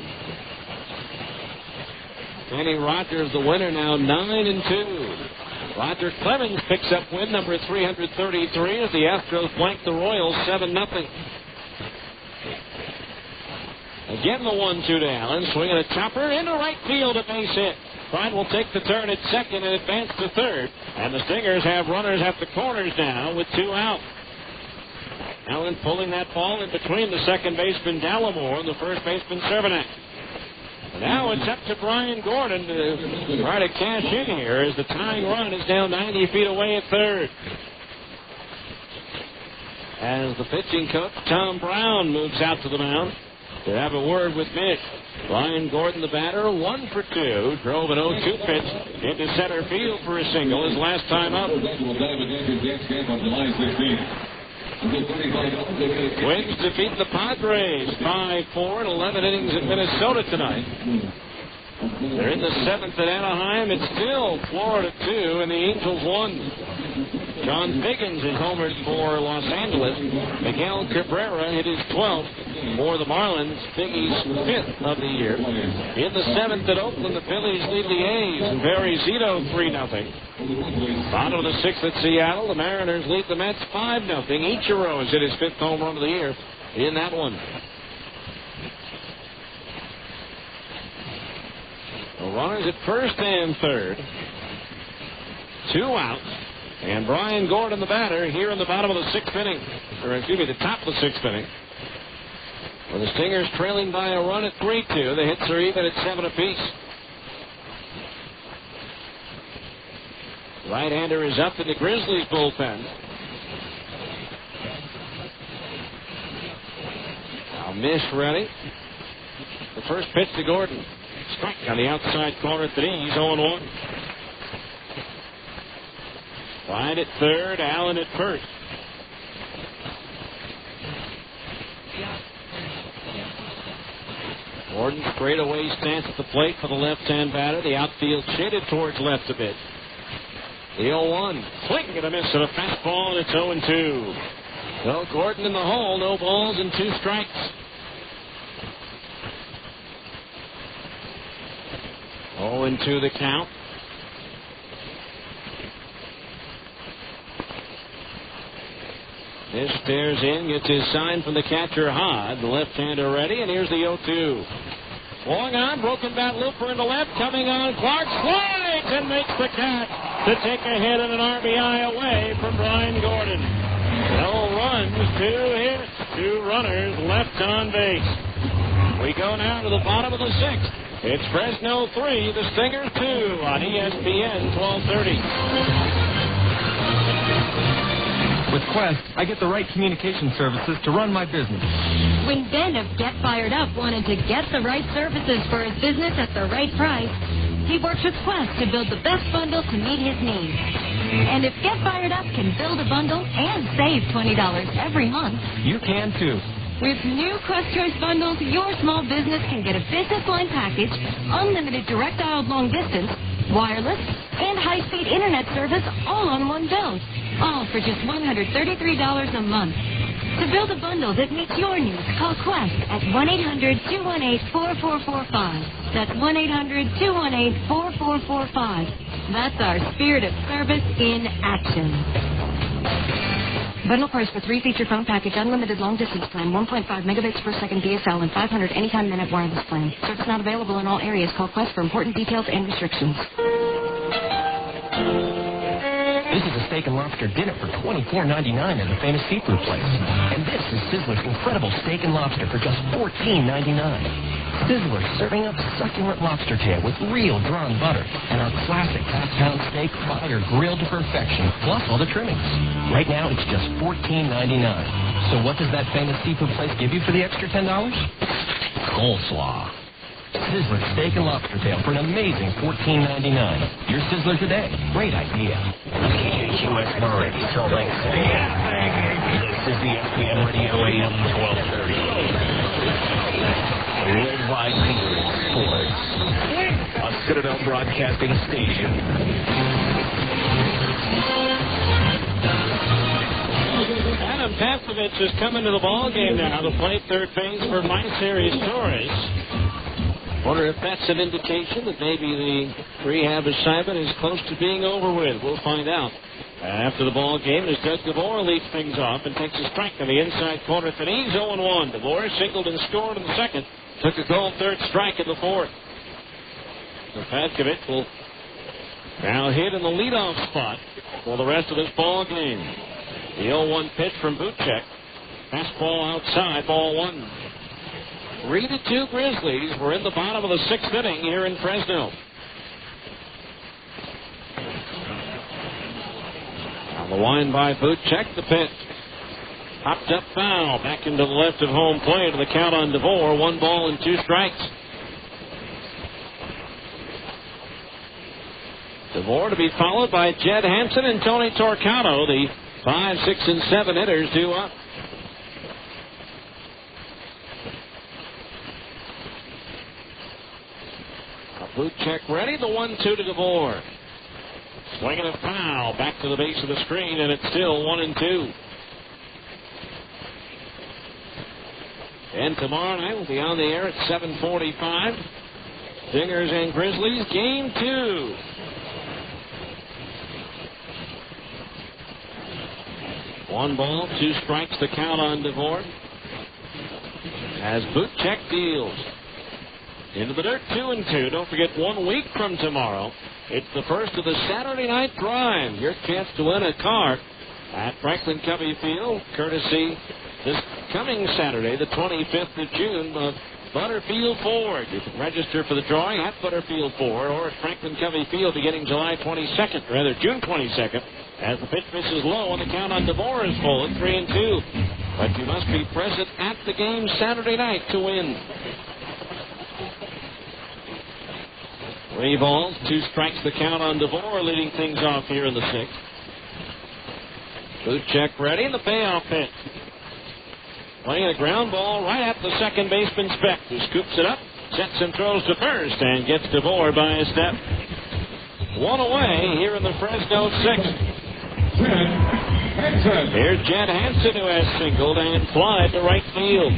Danny Rogers, the winner, now 9-2. Roger Clemens picks up win number 333 as the Astros blank the Royals 7-0. Again, the 1-2 to Allen, swinging a chopper into right field, a base hit. Pride will take the turn at second and advance to third. And the Stingers have runners at the corners now with 2 out. Allen pulling that ball in between the second baseman Dallimore and the first baseman Cervenak. Now it's up to Brian Gordon to try to cash in here as the tying run is down 90 feet away at third. As the pitching coach, Tom Brown, moves out to the mound to have a word with Mitch. Brian Gordon, the batter, 1 for 2. Drove an 0-2 pitch into center field for a single his last time up. Twins defeat the Padres 5-4 in 11 innings in Minnesota tonight. They're in the 7th at Anaheim. It's still Florida 2 and the Angels 1. John Biggins is homered for Los Angeles. Miguel Cabrera hit his 12th for the Marlins, Biggie's 5th of the year. In the 7th at Oakland, the Phillies lead the A's and bury Zito 3-0. Bottom of the 6th at Seattle, the Mariners lead the Mets 5-0. Ichiro has hit his 5th home run of the year in that one. The runners at first and third. 2 outs. And Brian Gordon, the batter, here in the bottom of the 6th inning. Or, excuse me, the top of the 6th inning. With the Stingers trailing by a run at 3-2. The hits are even at 7 apiece. Right-hander is up in the Grizzlies bullpen. Now Mish ready. The first pitch to Gordon. Strike on the outside corner at the knee. He's 0-1. Wide at third, Allen at first. Gordon straightaway stance at the plate for the left-hand batter. The outfield shaded towards left a bit. The 0-1. Swing and a miss at a fastball, and it's 0-2. So Gordon in the hole, no balls and 2 strikes. Oh, 0-2 the count. This stares in, gets his sign from the catcher, Hod. The left-hander ready, and here's the 0-2. Swung on, broken bat looper into left, coming on. Clark slides and makes the catch to take a hit and an RBI away from Brian Gordon. No runs, 2 hits, 2 runners left on base. We go now to the bottom of the 6th. It's Fresno 3, the Stingers 2 on ESPN 1230. With Quest, I get the right communication services to run my business. When Ben of Get Fired Up wanted to get the right services for his business at the right price, he works with Quest to build the best bundle to meet his needs. And if Get Fired Up can build a bundle and save $20 every month, you can too. With new Quest Choice bundles, your small business can get a business line package, unlimited direct dialed long distance, wireless, and high-speed internet service all on one bill. All for just $133 a month. To build a bundle that meets your needs, call Quest at 1-800-218-4445. That's 1-800-218-4445. That's our spirit of service in action. Bundle price for 3 feature phone package, unlimited long distance plan, 1.5 megabytes per second DSL, and 500 anytime minute wireless plan. Service not available in all areas. Call Quest for important details and restrictions. This is a steak and lobster dinner for $24.99 at the famous seafood place. And this is Sizzler's incredible steak and lobster for just $14.99. Sizzler serving up succulent lobster tail with real drawn butter and our classic half-pound steak fried or grilled to perfection, plus all the trimmings. Right now, it's just $14.99. So what does that famous seafood place give you for the extra $10? Coleslaw. Sizzler steak and lobster tail for an amazing $14.99. Your Sizzler today. Great idea. KQS 9, Salt Lake City. This is the FPM Radio AM 1230. Led by Leader in Sports. A Citadel Broadcasting Station. Adam Pasovich is coming to the ball game now to play third base for Myseries Torres. Wonder if that's an indication that maybe the rehab assignment is close to being over with. We'll find out after the ball game as Doug DeVore leads things off and takes a strike on the inside corner. And he's 0-1. DeVore singled and scored in the second. Took a cold third strike in the fourth. So Patkovich will now hit in the leadoff spot for the rest of this ball game. The 0-1 pitch from Buchek. Fastball outside, ball one. 3-2 Grizzlies. We're in the bottom of the sixth inning here in Fresno. On the line by Buchek, the pitch. Popped up foul, back into the left of home plate. The count on DeVore, 1 ball and 2 strikes. DeVore to be followed by Jed Hansen and Tony Torcato, the 5, 6, and 7 hitters due up. Buchek ready, the 1-2 to DeVore. Swinging a foul, back to the base of the screen, and it's still 1-2. And tomorrow night we'll be on the air at 7:45. Stingers and Grizzlies, game 2. One ball, 2 strikes, the count on DeVore. As Buchek deals. Into the dirt, 2-2. Don't forget, 1 week from tomorrow, it's the first of the Saturday Night Drive. Your chance to win a car at Franklin Covey Field, courtesy this coming Saturday, the 25th of June, of Butterfield Ford. You can register for the drawing at Butterfield Ford or at Franklin Covey Field beginning June 22nd, as the pitch misses low and the count on DeVore is full at 3-2. But you must be present at the game Saturday night to win. 3 balls, 2 strikes, the count on DeVore, leading things off here in the 6th. Buchek ready, and the payoff pitch. Playing a ground ball right at the second baseman Speck, who scoops it up, sets and throws to first, and gets DeVore by a step. 1 away here in the Fresno 6th. Here's Jed Hansen, who has singled and flied to right field.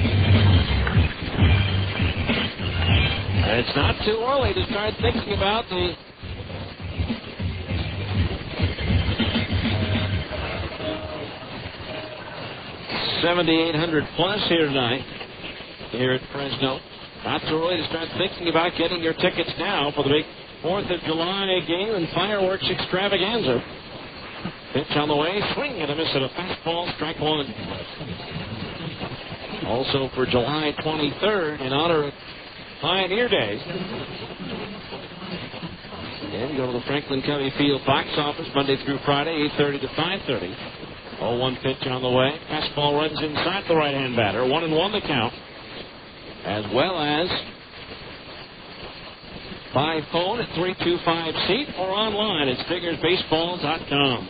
And it's not too early to start thinking about the $7,800 plus here tonight, here at Fresno. Not too early to start thinking about getting your tickets now for the big 4th of July game and fireworks extravaganza. Pitch on the way, swing and a miss at a fastball, strike 1. Also for July 23rd, in honor of Pioneer Day. Again, go to the Franklin Covey Field box office Monday through Friday, 8:30 to 5:30. 0-1 pitch on the way. Fastball runs inside the right-hand batter. 1-1 the count. As well as by phone at 325-SEAT or online at StingersBaseball.com.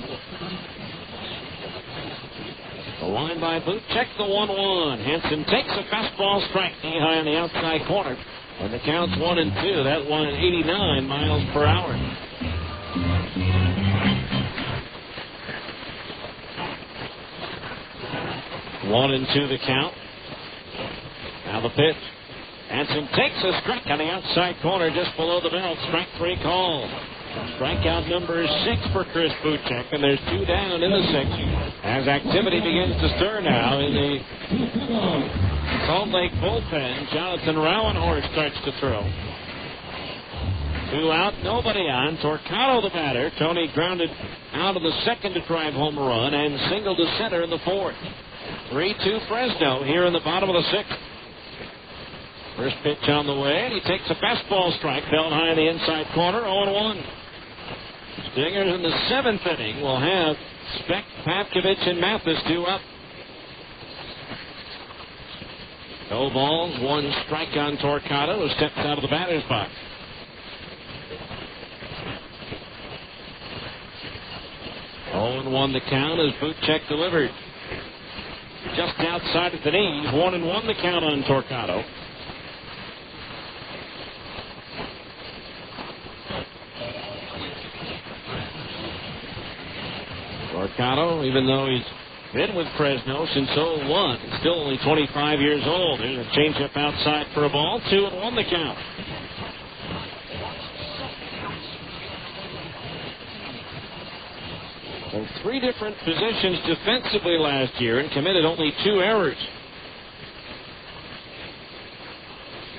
The line by Buchek, the 1-1. Hansen takes a fastball strike knee high on the outside corner. And the count's 1-2. That one at 89 miles per hour. One and two the count. Now the pitch. Hansen takes a strike on the outside corner just below the belt. Strike 3 call. Strikeout number 6 for Chris Buchek, and there's 2 down in the 6th as activity begins to stir now in the Salt Lake bullpen. Jonathan Rauenhorst starts to throw. 2 out, nobody on. Torcato the batter. Tony grounded out of the 2nd to drive home a run and singled to center in the 4th. 3-2 Fresno here in the bottom of the 6th. First pitch on the way, and he takes a fastball strike, held high in the inside corner, 0-1. Stingers in the 7th inning will have Speck, Patkovich, and Mathis 2 up. No balls, 1 strike on Torcato, who steps out of the batter's box. Oh, 1 the count as Buchek delivered. Just outside of the knees, 1-1 the count on Torcato. Torcato, even though he's been with Fresno since 2001, he's still only 25 years old. There's a changeup outside for a ball. 2-1 the count. So 3 different positions defensively last year and committed only 2 errors.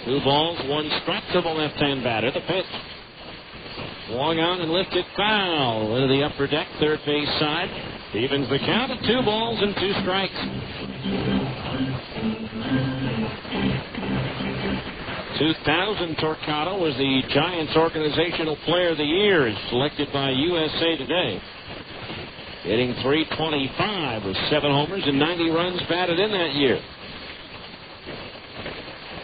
2 balls, 1 strike to the left-hand batter. The pitch. Swung on and lifted foul into the upper deck, third base side. Evens the count at 2 balls and 2 strikes. 2000 Torquato was the Giants Organizational Player of the Year, selected by USA Today. Hitting .325 with 7 homers and 90 runs batted in that year.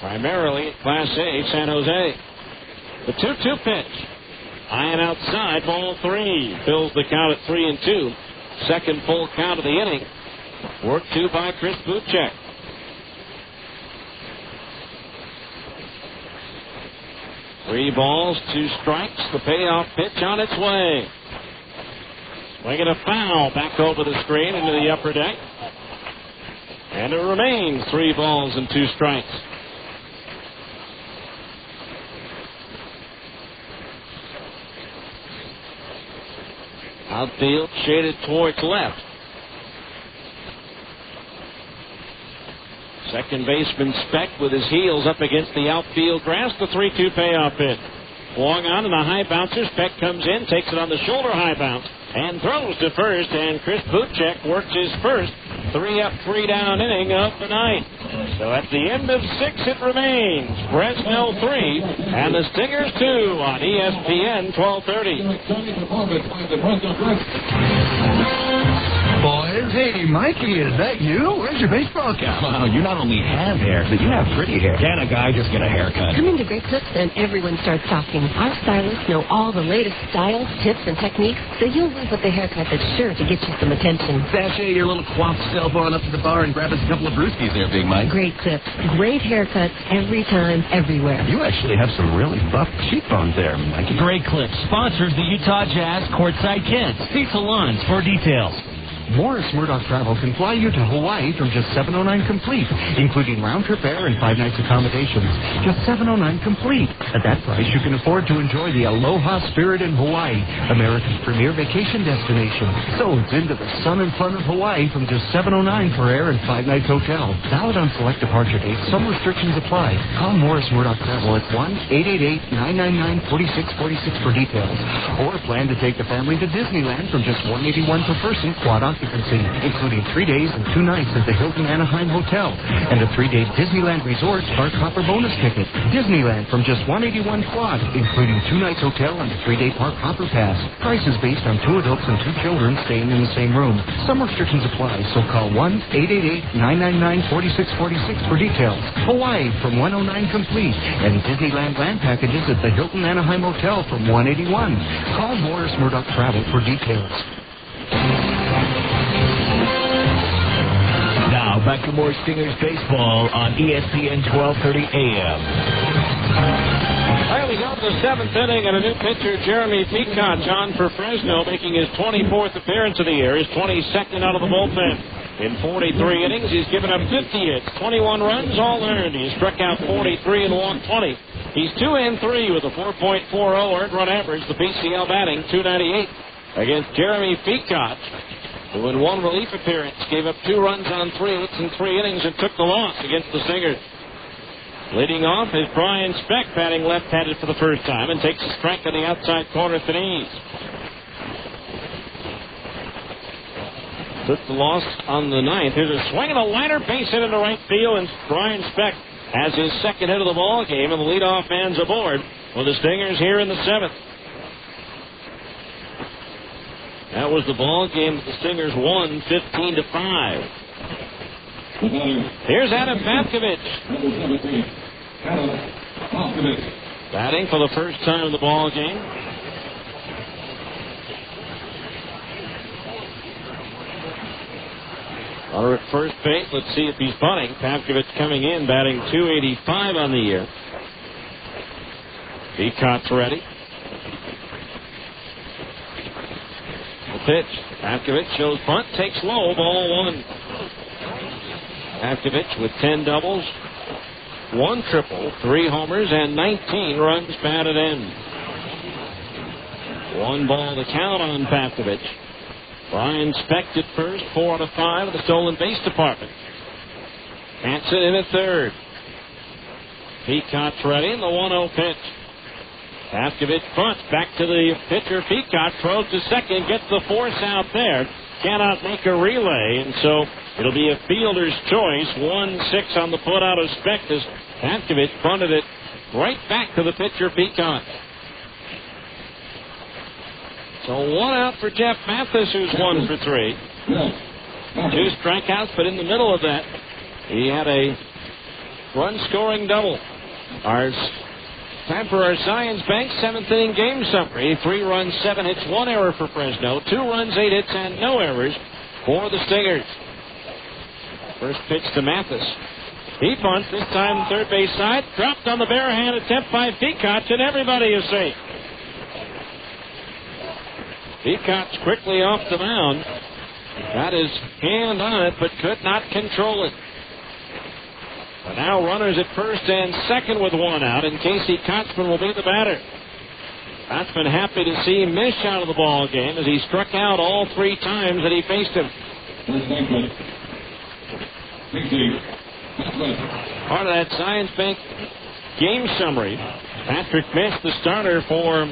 Primarily at Class A, San Jose. The 2-2 pitch. High and outside, ball 3. Fills the count at 3-2. Second full count of the inning. Worked to by Chris Buchek. Three balls, 2 strikes. The payoff pitch on its way. Swinging a foul back over the screen into the upper deck. And it remains 3 balls and 2 strikes. Outfield shaded towards left. Second baseman Speck with his heels up against the outfield grass. The 3-2 payoff pitch. Swung on and a high bouncer. Speck comes in, takes it on the shoulder, high bounce, and throws to first. And Chris Buchek works his first 3-up, 3-down inning of the night. So at the end of 6, it remains Fresno 3 and the Stingers 2 on ESPN 1230. Boys, hey, Mikey, is that you? Where's your baseball cap? Wow, you not only have hair, but you have pretty hair. Can a guy just get a haircut? Come into Great Clips and everyone starts talking. Our stylists know all the latest styles, tips, and techniques, so you'll leave with a haircut that's sure to get you some attention. Sashay your little coiffed self on up to the bar and grab us a couple of brewskis there, Big Mike. Great Clips. Great haircuts every time, everywhere. You actually have some really buff cheekbones there, Mikey. Great Clips sponsors the Utah Jazz Courtside Kids. See salons for details. Morris Murdoch Travel can fly you to Hawaii from just $709 complete, including round-trip air and 5 nights accommodations. Just $709 complete. At that price, you can afford to enjoy the aloha spirit in Hawaii, America's premier vacation destination. So it's into the sun and fun of Hawaii from just $709 for air and 5 nights hotel. Valid on select departure dates. Some restrictions apply. Call Morris Murdoch Travel at 1-888-999-4646 for details. Or plan to take the family to Disneyland from just $181 per person, quad occupancy, including 3 days and 2 nights at the Hilton Anaheim Hotel, and a 3-day Disneyland Resort Park Hopper bonus ticket. Disneyland from just $181 quad, including 2 nights hotel and a 3-day Park Hopper pass. Prices based on 2 adults and 2 children staying in the same room. Some restrictions apply, so call 1-888-999-4646 for details. Hawaii from $109 complete, and Disneyland land packages at the Hilton Anaheim Hotel from $181. Call Morris Murdoch Travel for details. Now, back to more Stingers baseball on ESPN 1230 AM. All right, we go to the 7th inning, and a new pitcher, Jeremy Peacock, on for Fresno, making his 24th appearance of the year, his 22nd out of the bullpen. In 43 innings, he's given up 50 hits, 21 runs, all earned. He's struck out 43 and walked 20. He's 2-3 with a 4.40 earned run average. The PCL batting, .298. Against Jeremy Peacock, who in one relief appearance gave up 2 runs on 3 hits in 3 innings and took the loss against the Stingers. Leading off is Brian Speck, batting left-handed for the first time, and takes a strike on the outside corner at the knees. Took the loss on the 9th. Here's a swing and a liner, base hit into right field, and Brian Speck has his second hit of the ball game, and the leadoff man's aboard for the Stingers here in the 7th. That was the ball game that the Stingers won 15-5. Here's Adam Matkovich. Batting for the first time in the ball game. Runner at first base. Let's see if he's bunting. Matkovich coming in, batting .285 on the year. Peacock's ready. Pitch. Matkovich shows bunt, takes low, ball 1. Matkovich with 10 doubles, 1 triple, 3 homers, and 19 runs batted in. 1 ball to count on Matkovich. Brian Speck at first, 4 out of 5 of the stolen base department. Hansen in at third. Peacock's ready, and the 1-0 pitch. Paskovich bunts back to the pitcher. Peacock throws to second, gets the force out there. Cannot make a relay, and so it'll be a fielder's choice. 1-6 on the put out of spec as Paskovich bunted it right back to the pitcher, Peacock. So 1 out for Jeff Mathis, who's 1 for 3. 2 strikeouts, but in the middle of that, he had a run-scoring double. Time for our Zions Bank 7th inning game summary. 3 runs, 7 hits, 1 error for Fresno. 2 runs, 8 hits, and no errors for the Stingers. First pitch to Mathis. He bunts, this time third base side. Dropped on the bare hand attempt by Peacock, and everybody is safe. Peacock's quickly off the mound. Got his hand on it, but could not control it. But now runners at first and second with 1 out, and Casey Kotzman will be the batter. Kotzman happy to see him miss out of the ball game as he struck out all 3 times that he faced him. Part of that Zions Bank game summary. Patrick Mish, the starter for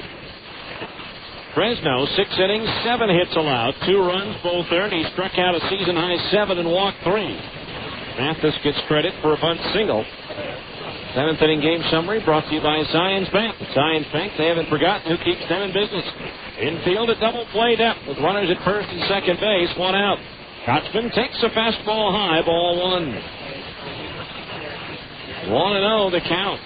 Fresno, 6 innings, 7 hits allowed, 2 runs, both earned. He struck out a season-high 7 and walked 3. Mathis gets credit for a bunt single. 7th inning game summary brought to you by Zions Bank. Zions Bank, they haven't forgotten who keeps them in business. Infield a double play depth with runners at first and second base, 1 out. Kotzman takes a fastball high, ball 1. 1-0 the count.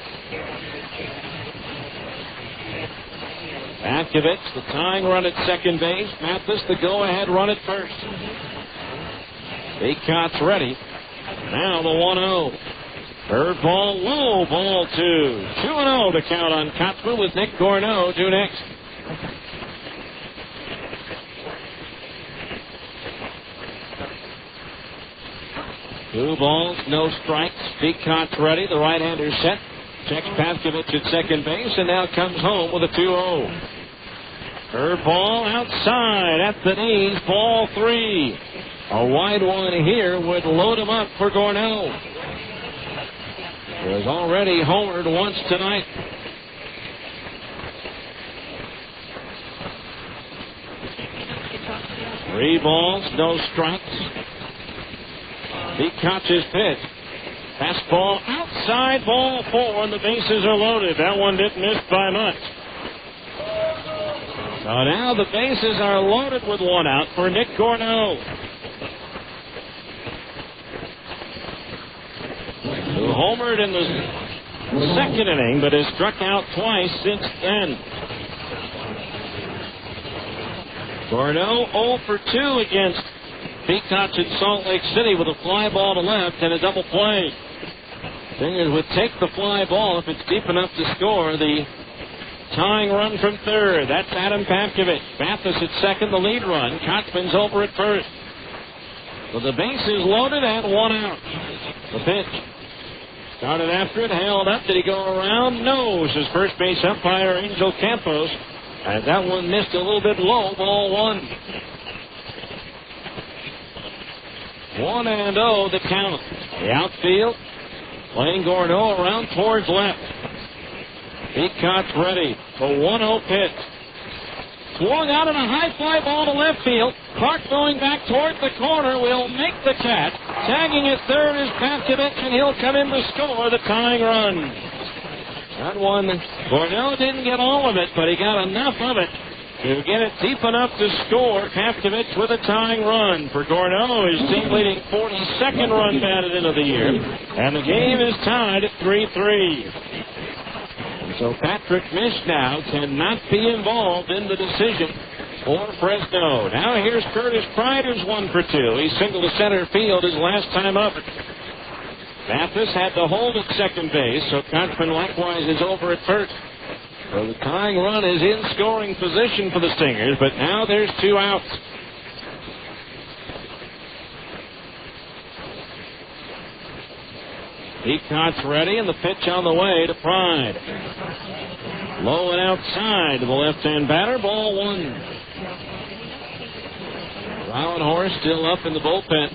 Paskovich, the tying run at second base. Mathis, the go-ahead run at first. Peacock's ready. Now the 1-0. Curveball low, ball 2. 2-0 the count on Kotzman with Nick Gorneau due next. Two balls, no strikes. Peacock's ready. The right-hander set. Checks Paskovich at second base, and now comes home with a 2-0. Curveball outside at the knees, ball 3. A wide one here would load him up for Gorneau. He was already homered once tonight. Three balls, no strikes. Peacock's pitch. Fastball outside, ball 4, and the bases are loaded. That one didn't miss by much. So now the bases are loaded with 1 out for Nick Gorneau, who homered in the second inning, but has struck out twice since then. Gorneau 0 for 2 against Peacock at Salt Lake City with a fly ball to left and a double play. Stingers would take the fly ball if it's deep enough to score. The tying run from third. That's Adam Paskovich. Mathis at second, the lead run. Kotzman's over at first. With the bases loaded and 1 out. The pitch. Started after it, held up. Did he go around? No, says first base umpire Angel Campos. And that one missed a little bit low, ball 1. 1-0 the count. The outfield, playing Gorneau around towards left. Peacock's ready. The 1-0 pitch. Swung out on a high fly ball to left field. Clark going back toward the corner will make the catch. Tagging at third is Paskovich, and he'll come in to score the tying run. That one, Gorneau didn't get all of it, but he got enough of it to get it deep enough to score. Paskovich with a tying run for Gorneau, his team-leading 42nd run batted into the year. And the game is tied at 3-3. So Patrick Mish now cannot be involved in the decision for Fresno. Now here's Curtis Pride, who's 1 for 2. He singled to center field his last time up. Mathis had to hold at second base, so Kotzman likewise is over at first. So the tying run is in scoring position for the Stingers, but now there's 2 outs. Peacock's ready, and the pitch on the way to Pride. Low and outside to the left-hand batter, ball 1. Rowan Horse still up in the bullpen.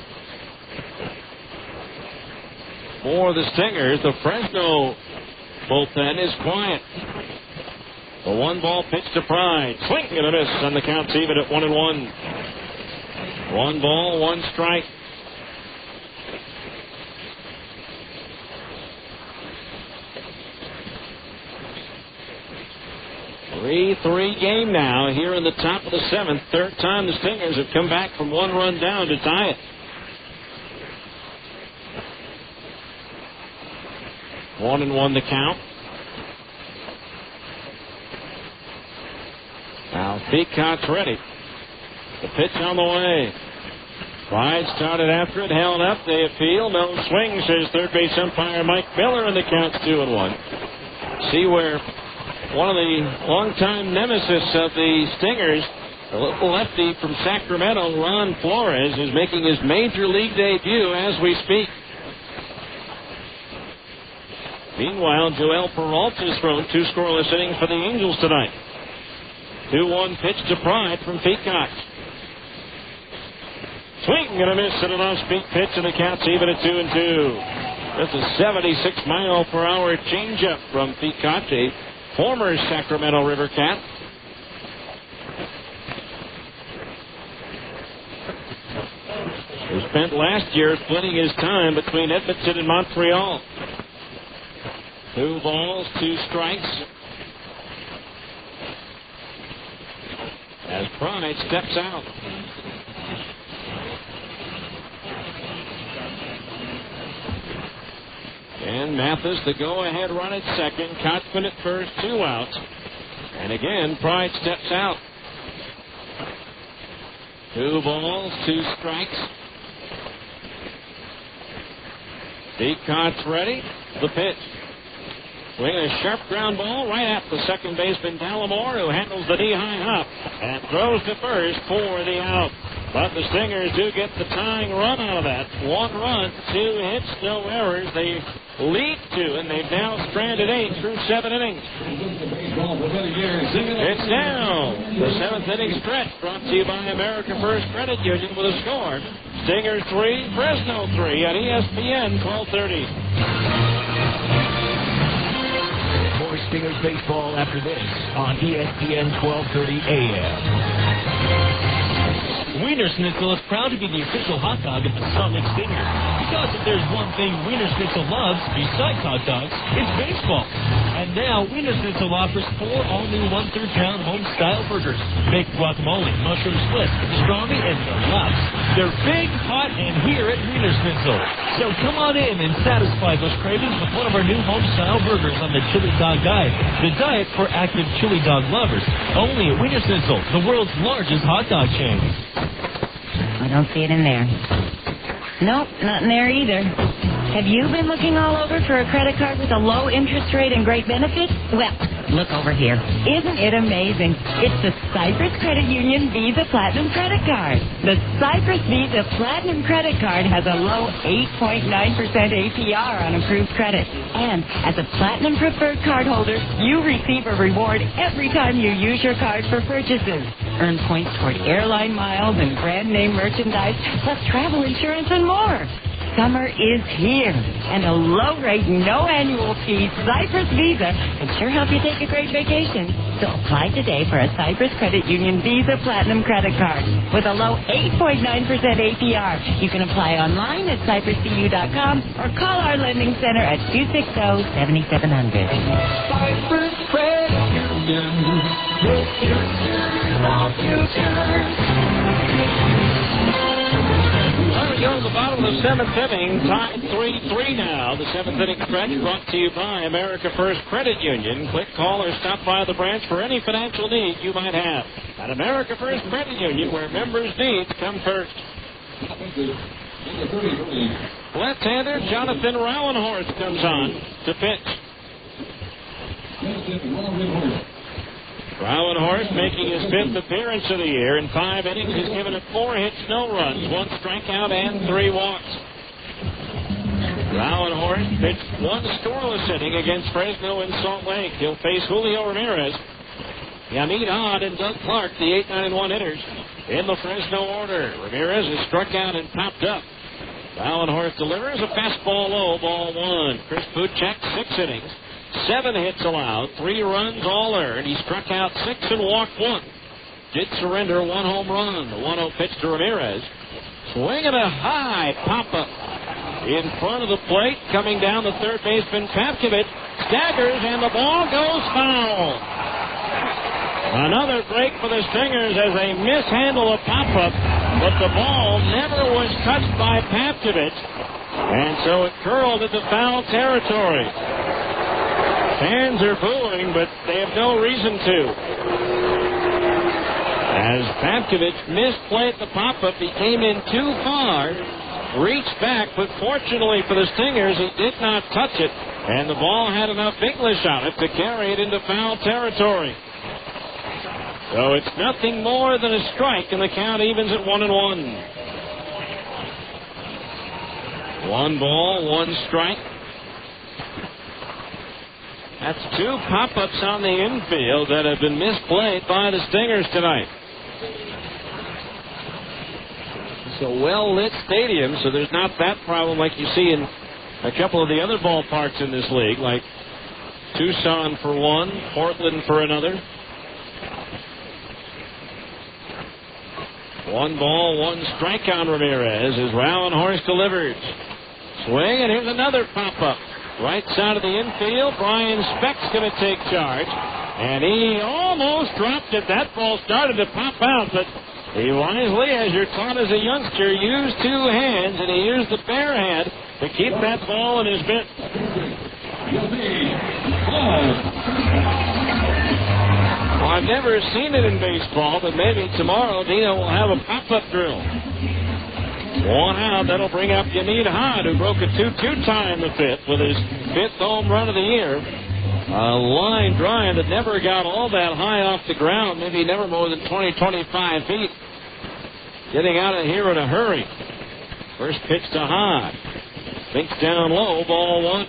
For the Stingers, the Fresno bullpen is quiet. The 1-ball pitch to Pride. Swing and a miss, and the count's even at 1-1. 1 ball, 1 strike. Three game now here in the top of the 7th. Third time the Stingers have come back from 1 run down to tie it. 1-1 the count. Now Peacock's ready. The pitch on the way. Pride started after it, held up. They appeal. No swing, says third base umpire Mike Miller, and the count's 2-1. See where one of the longtime nemesis of the Stingers, the little lefty from Sacramento, Ron Flores, is making his major league debut as we speak. Meanwhile, Joel Peralta's thrown 2 scoreless innings for the Angels tonight. 2-1 pitch to Pride from Peacock. Swing and a miss and an off-speed pitch, and the count's even at 2-2. That's a 76-mile-per-hour changeup from Peacock, a former Sacramento River Cat. He spent last year splitting his time between Edmonton and Montreal. 2 balls, 2 strikes. As Pride steps out. And Mathis, the go-ahead run at second. Kotzman at first, 2 outs. And again, Pride steps out. 2 balls, 2 strikes. Peacock's ready. The pitch. Swing a sharp ground ball right at the second baseman, Dallimore, who handles the knee-high hop and throws to first for the out. But the Stingers do get the tying run out of that. 1 run, 2 hits, no errors. They lead 2, and they've now stranded 8 through 7 innings. It's down. The 7th inning stretch brought to you by America First Credit Union with a score. Stingers 3, Fresno 3 at ESPN 1230. More Stingers baseball after this on ESPN 1230 AM. Wiener Schnitzel is proud to be the official hot dog of the Salt Lake Stingers. Because if there's one thing Wiener Schnitzel loves, besides hot dogs, it's baseball. And now Wiener Schnitzel offers 4 all-new 1/3-pound home-style burgers. Baked guacamole, mushroom split, pastrami, and deluxe. They're big, hot, and here at Wiener Schnitzel. So come on in and satisfy those cravings with one of our new home-style burgers on the Chili Dog Diet. The diet for active chili dog lovers. Only at Wiener Schnitzel, the world's largest hot dog chain. I don't see it in there. Nope, not in there either. Have you been looking all over for a credit card with a low interest rate and great benefits? Well, look over here. Isn't it amazing? It's the Cypress Credit Union Visa Platinum Credit Card. The Cypress Visa Platinum Credit Card has a low 8.9% APR on approved credit. And as a Platinum Preferred card holder, you receive a reward every time you use your card for purchases. Earn points toward airline miles and brand name merchandise, plus travel insurance and more. Summer is here, and a low rate, no annual fee Cypress Visa can sure help you take a great vacation. So apply today for a Cypress Credit Union Visa Platinum Credit Card with a low 8.9% APR. You can apply online at cypresscu.com or call our lending center at 260-7700. Cypress Credit Union. Well, we go to the bottom of the 7th inning, tied 3-3 now. The 7th inning stretch brought to you by America First Credit Union. Click, call, or stop by the branch for any financial need you might have. At America First Credit Union, where members' needs come first. Left-hander Jonathan Rauenhorst comes on to pitch. Rauenhorst making his 5th appearance of the year. In 5 innings, he's given up 4 hits, no runs, 1 strikeout, and 3 walks. Rauenhorst pitched 1 scoreless inning against Fresno in Salt Lake. He'll face Julio Ramirez, Yamid Odd, and Doug Clark, the 8, 9, and 1 hitters in the Fresno order. Ramirez is struck out and popped up. Rauenhorst delivers a fastball low, ball 1. Chris Puchek, 6 innings, 7 hits allowed, 3 runs all earned. He struck out 6 and walked 1. Did surrender 1 home run. The 1-0 pitch to Ramirez. Swinging a high pop-up in front of the plate. Coming down the third baseman, Papkevich staggers, and the ball goes foul. Another break for the Stingers as they mishandle a pop-up, but the ball never was touched by Papkevich, and so it curled into foul territory. Fans are booing, but they have no reason to. As Papkevich misplayed the pop-up, he came in too far, reached back, but fortunately for the Stingers, he did not touch it, and the ball had enough English on it to carry it into foul territory. So it's nothing more than a strike, and the count evens at 1-1. 1 ball, 1 strike. That's 2 pop-ups on the infield that have been misplayed by the Stingers tonight. It's a well-lit stadium, so there's not that problem like you see in a couple of the other ballparks in this league, like Tucson for one, Portland for another. 1 ball, 1 strike on Ramirez as Rauenhorst delivers. Swing, and here's another pop-up. Right side of the infield, Brian Speck's going to take charge. And he almost dropped it. That ball started to pop out, but he wisely, as you're taught as a youngster, used 2 hands, and he used the bare hand to keep that ball in his mitt. Well, I've never seen it in baseball, but maybe tomorrow Dino will have a pop-up drill. 1 out. That'll bring up Yamid Hod, who broke a 2-2 tie in the 5th with his 5th home run of the year. A line drive that never got all that high off the ground, maybe never more than 20, 25 feet. Getting out of here in a hurry. First pitch to Hod. Thinks down low, ball 1.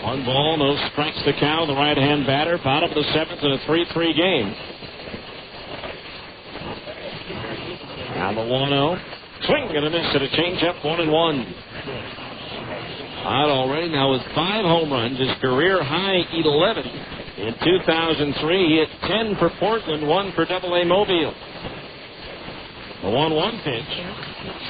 1 ball, no strikes to count. The right-hand batter, bottom of the 7th in a 3-3 game. Now the 1-0. Swing and a miss at a changeup, 1-1. Hod already now with 5 home runs, his career high 11. In 2003, he hit 10 for Portland, 1 for AA Mobile. The 1-1 pitch.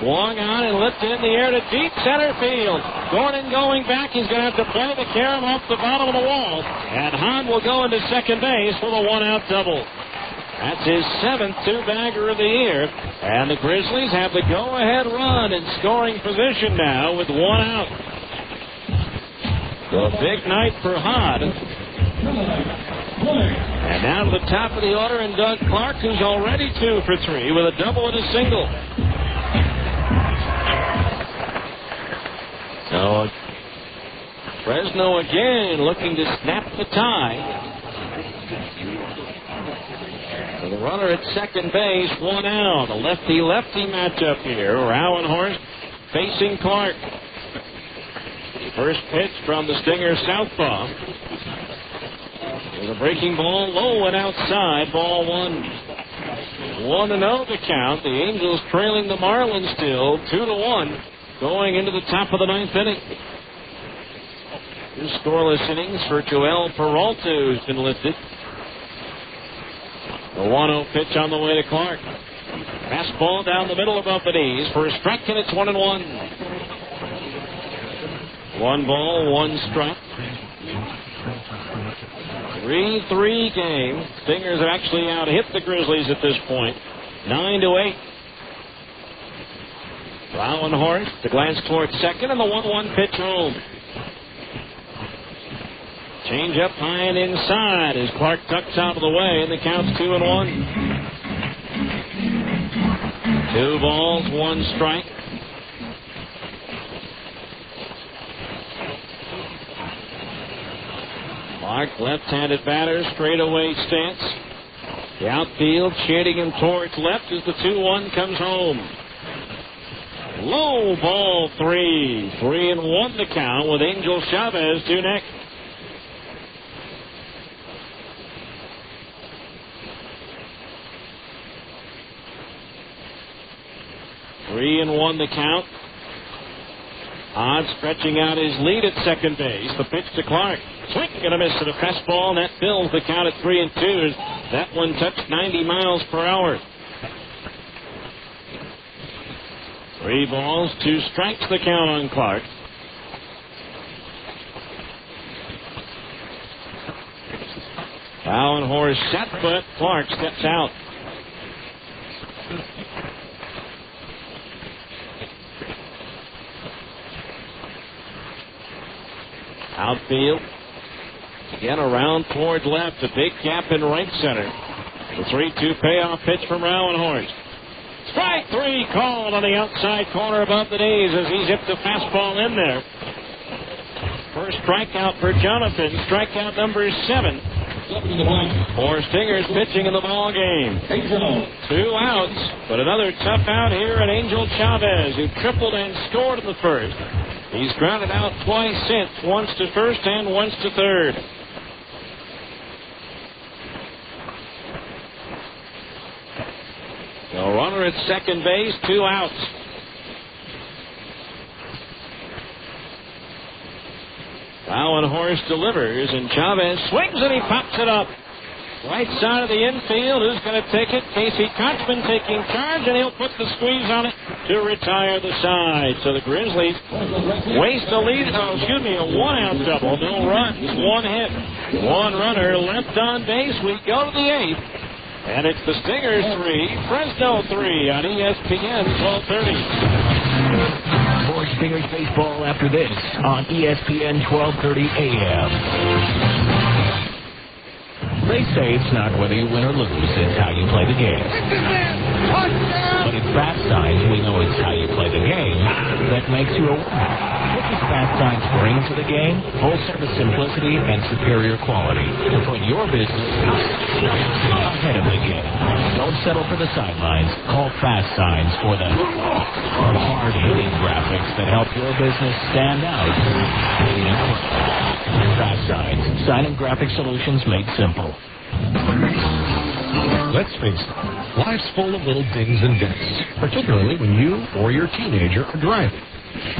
Swung on and lifted in the air to deep center field. Gordon going back. He's going to have to play the carom off the bottom of the wall. And Hahn will go into second base for the 1-out double. That's his 7th 2-bagger of the year. And the Grizzlies have the go-ahead run in scoring position now with 1 out. So a big night for Hahn. And now to the top of the order, and Doug Clark, who's already 2 for 3 with a double and a single. So Fresno again looking to snap the tie. So the runner at second base, 1 out. A lefty-lefty matchup here. Rauenhorst facing Clark. First pitch from the Stinger southpaw. There's a breaking ball low and outside, ball 1. 1-0 to count. The Angels trailing the Marlins still, 2-1, going into the top of the 9th inning. 2 scoreless innings for Joel Peralta, who's been lifted. The 1-0 pitch on the way to Clark. Fastball down the middle above the knees for a strike, and it's 1-1. 1 ball, 1 strike. 3-3 game. Stingers have actually out-hit the Grizzlies at this point. 9-8. Rauenhorst, the glance towards second, and the 1-1 pitch home. Change up high and inside as Clark tucks out of the way, and the count's 2-1. 2 balls, 1 strike. Clark, left-handed batter, straightaway stance. The outfield shading him towards left as the 2-1 comes home. Low ball 3. 3-1 to count with Angel Chavez to next. Three and 1 to count. Odd stretching out his lead at second base. The pitch to Clark. Swing and a miss to the fastball, and that fills the count at 3-2. That one touched 90 miles per hour. 3 balls, 2 strikes, the count on Clark. Bow and Horse set, but Clark steps out. Outfield. Again, around toward left. A big gap in right center. The 3-2 payoff pitch from Rowenhorst. Strike 3 called on the outside corner above the knees as he zipped the fastball in there. First strikeout for Jonathan. Strikeout number 7. 4 Stingers pitching in the ball game. 2 outs, but another tough out here at Angel Chavez, who tripled and scored in the first. He's grounded out twice since, once to first and once to third. The runner at second base, 2 outs. Rowenhorst delivers, and Chavez swings and he pops it up. Right side of the infield. Who's going to take it? Casey Kochman taking charge, and he'll put the squeeze on it to retire the side. So the Grizzlies waste a lead. A 1-out double. No runs, 1 hit, 1 runner left on base. We go to the 8th, and it's the Stingers 3, Fresno 3 on ESPN 1230. More Stingers baseball after this on ESPN 1230 AM. They say it's not whether you win or lose, it's how you play the game. But at Fast Signs, we know it's how you play the game that makes you a winner. What does Fast Signs bring to the game? Full service simplicity and superior quality to put your business ahead of the game. Don't settle for the sidelines. Call Fast Signs for the hard-hitting graphics that help your business stand out. Fast Signs. Sign and graphic solutions made simple. Let's face it, life's full of little dings and dents, particularly when you or your teenager are driving.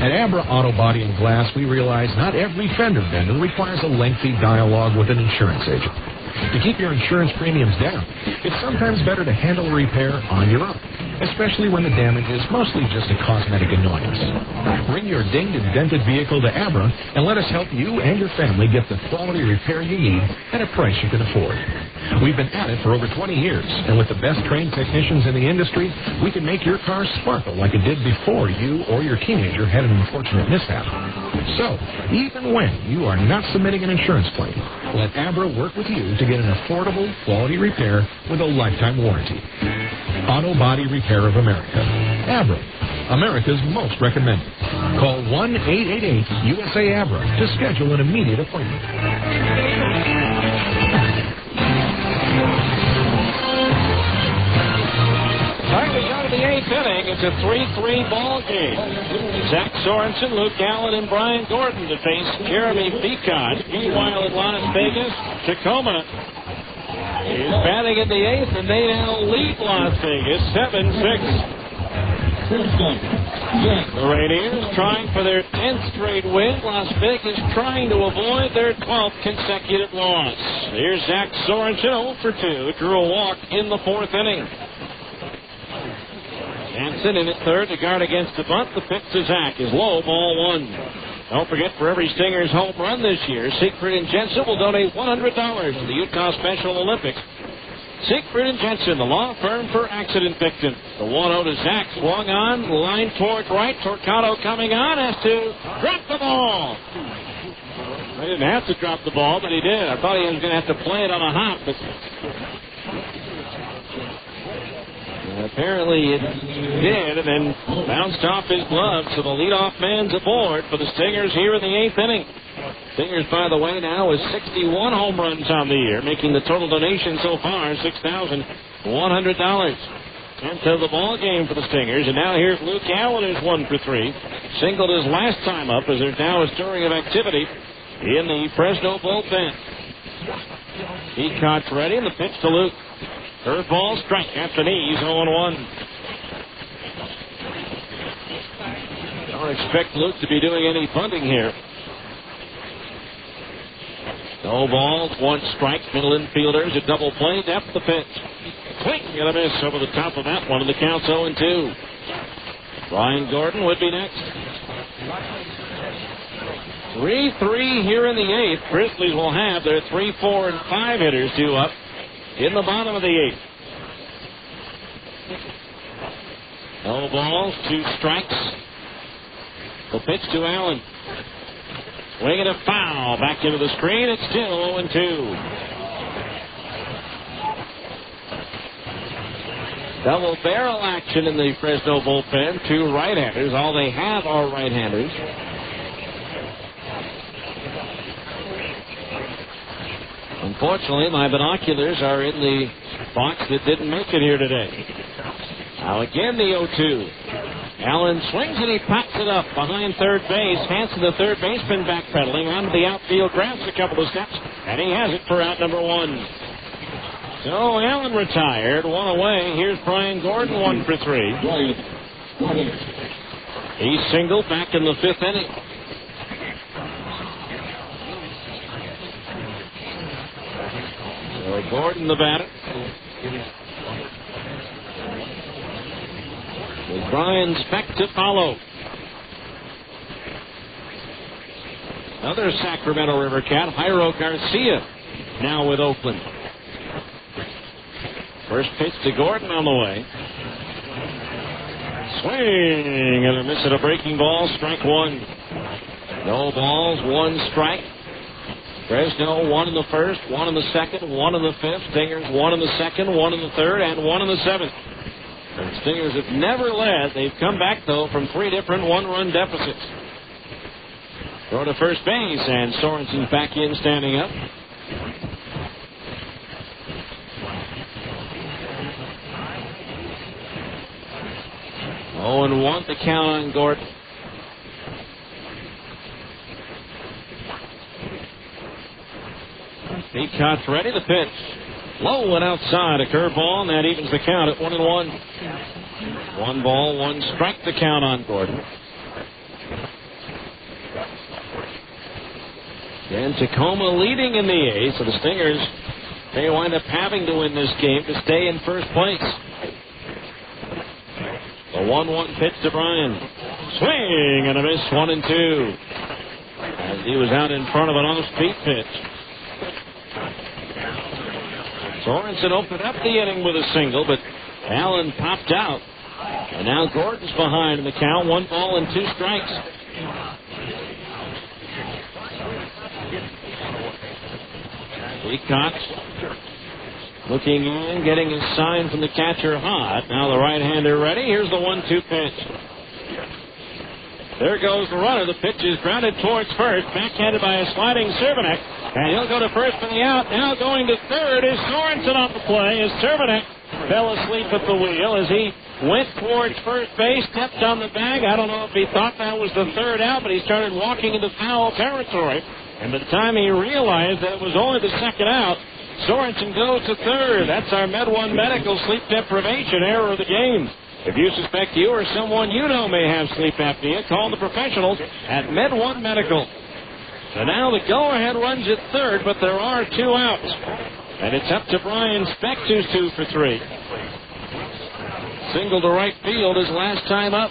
At Abra Auto Body and Glass, we realize not every fender bender requires a lengthy dialogue with an insurance agent. To keep your insurance premiums down, it's sometimes better to handle a repair on your own, especially when the damage is mostly just a cosmetic annoyance. Bring your dinged and dented vehicle to Abra and let us help you and your family get the quality repair you need at a price you can afford. We've been at it for over 20 years, and with the best trained technicians in the industry, we can make your car sparkle like it did before you or your teenager had an unfortunate mishap. So, even when you are not submitting an insurance claim, let Abra work with you to get an affordable, quality repair with a lifetime warranty. Auto Body Repair of America. Abra, America's most recommended. Call 1-888-USA-ABRA to schedule an immediate appointment. All right, we go to the 8th inning. It's a 3-3 ball game. Zach Sorensen, Luke Allen, and Brian Gordon to face Jeremy Peacock. Meanwhile, in Las Vegas, Tacoma is batting in the 8th, and they now lead Las Vegas 7-6. The Rainiers trying for their 10th straight win. Las Vegas trying to avoid their 12th consecutive loss. Here's Zach Sorensen, 0 for 2. Drew a walk in the 4th inning. Jansen in at third to guard against the bunt. The pitch to Zach is low, ball 1. Don't forget, for every Stingers home run this year, Siegfried and Jensen will donate $100 to the Utah Special Olympics. Siegfried and Jensen, the law firm for accident victims. The 1-0 to Zach, swung on, line towards right. Torcado coming on, has to drop the ball. He didn't have to drop the ball, but he did. I thought he was going to have to play it on a hop, but apparently it did, and then bounced off his glove, so the leadoff man's aboard for the Stingers here in the 8th inning. Stingers, by the way, now is 61 home runs on the year, making the total donation so far $6,100. Into the ball game for the Stingers, and now here's Luke Allen, who's 1 for 3. Singled his last time up, as there's now a stirring of activity in the Fresno bullpen. Peacock's ready, and the pitch to Luke. Curveball, strike at the knees, 0-1. Don't expect Luke to be doing any punting here. No balls, 1 strike. Middle infielders, a double play. Depth the pitch. Swing and a miss over the top of that one, and the count's 0-2. Brian Gordon would be next. 3-3 here in the 8th. Grizzlies will have their 3, 4, and 5 hitters due up in the bottom of the 8th. No balls, 2 strikes. The pitch to Allen. Swing and a foul. Back into the screen. It's still 0-2. Double barrel action in the Fresno bullpen. 2 right-handers. All they have are right-handers. Unfortunately, my binoculars are in the box that didn't make it here today. Now again the 0-2. Allen swings and he pops it up behind third base. Hanson, the third baseman, backpedaling onto the outfield, grabs a couple of steps, and he has it for out number 1. So Allen retired, 1 away. Here's Brian Gordon, 1 for 3. He singled back in the 5th inning. So Gordon the batter. With Brian Speck to follow. Another Sacramento River Cat, Jairo Garcia, now with Oakland. First pitch to Gordon on the way. Swing and a miss at a breaking ball, strike 1. No balls, 1 strike. Fresno 1 in the 1st, 1 in the 2nd, 1 in the 5th. Stingers 1 in the 2nd, 1 in the 3rd, and 1 in the 7th. The Stingers have never led. They've come back, though, from 3 different 1-run deficits. Throw to first base, and Sorensen's back in, standing up. Oh, and 1 to count on Gordon. Peacock's ready to pitch. Low and outside, a curveball, and that evens the count at 1-1. 1 ball, 1 strike to count on Gordon. And Tacoma leading in the 8th, so the Stingers may wind up having to win this game to stay in first place. The 1-1 pitch to Brian. Swing and a miss, 1-2. As he was out in front of an off-speed pitch. Sorensen opened up the inning with a single, but Allen popped out. And now Gordon's behind in the count. 1 ball and 2 strikes. Peacock looking in, getting his sign from the catcher hot. Now the right-hander ready. Here's the 1-2 pitch. There goes the runner. The pitch is grounded towards first, backhanded by a sliding Cervenek. And he'll go to first for the out. Now going to third is Sorensen off the play as Cervenek fell asleep at the wheel as he went towards first base, stepped on the bag. I don't know if he thought that was the 3rd out, but he started walking into foul territory. And by the time he realized that it was only the 2nd out, Sorensen goes to 3rd. That's our Med 1 Medical sleep deprivation error of the game. If you suspect you or someone you know may have sleep apnea, call the professionals at Med 1 Medical. So now the go-ahead runs at 3rd, but there are 2 outs. And it's up to Brian Speck, who's 2 for 3. Single to right field his last time up.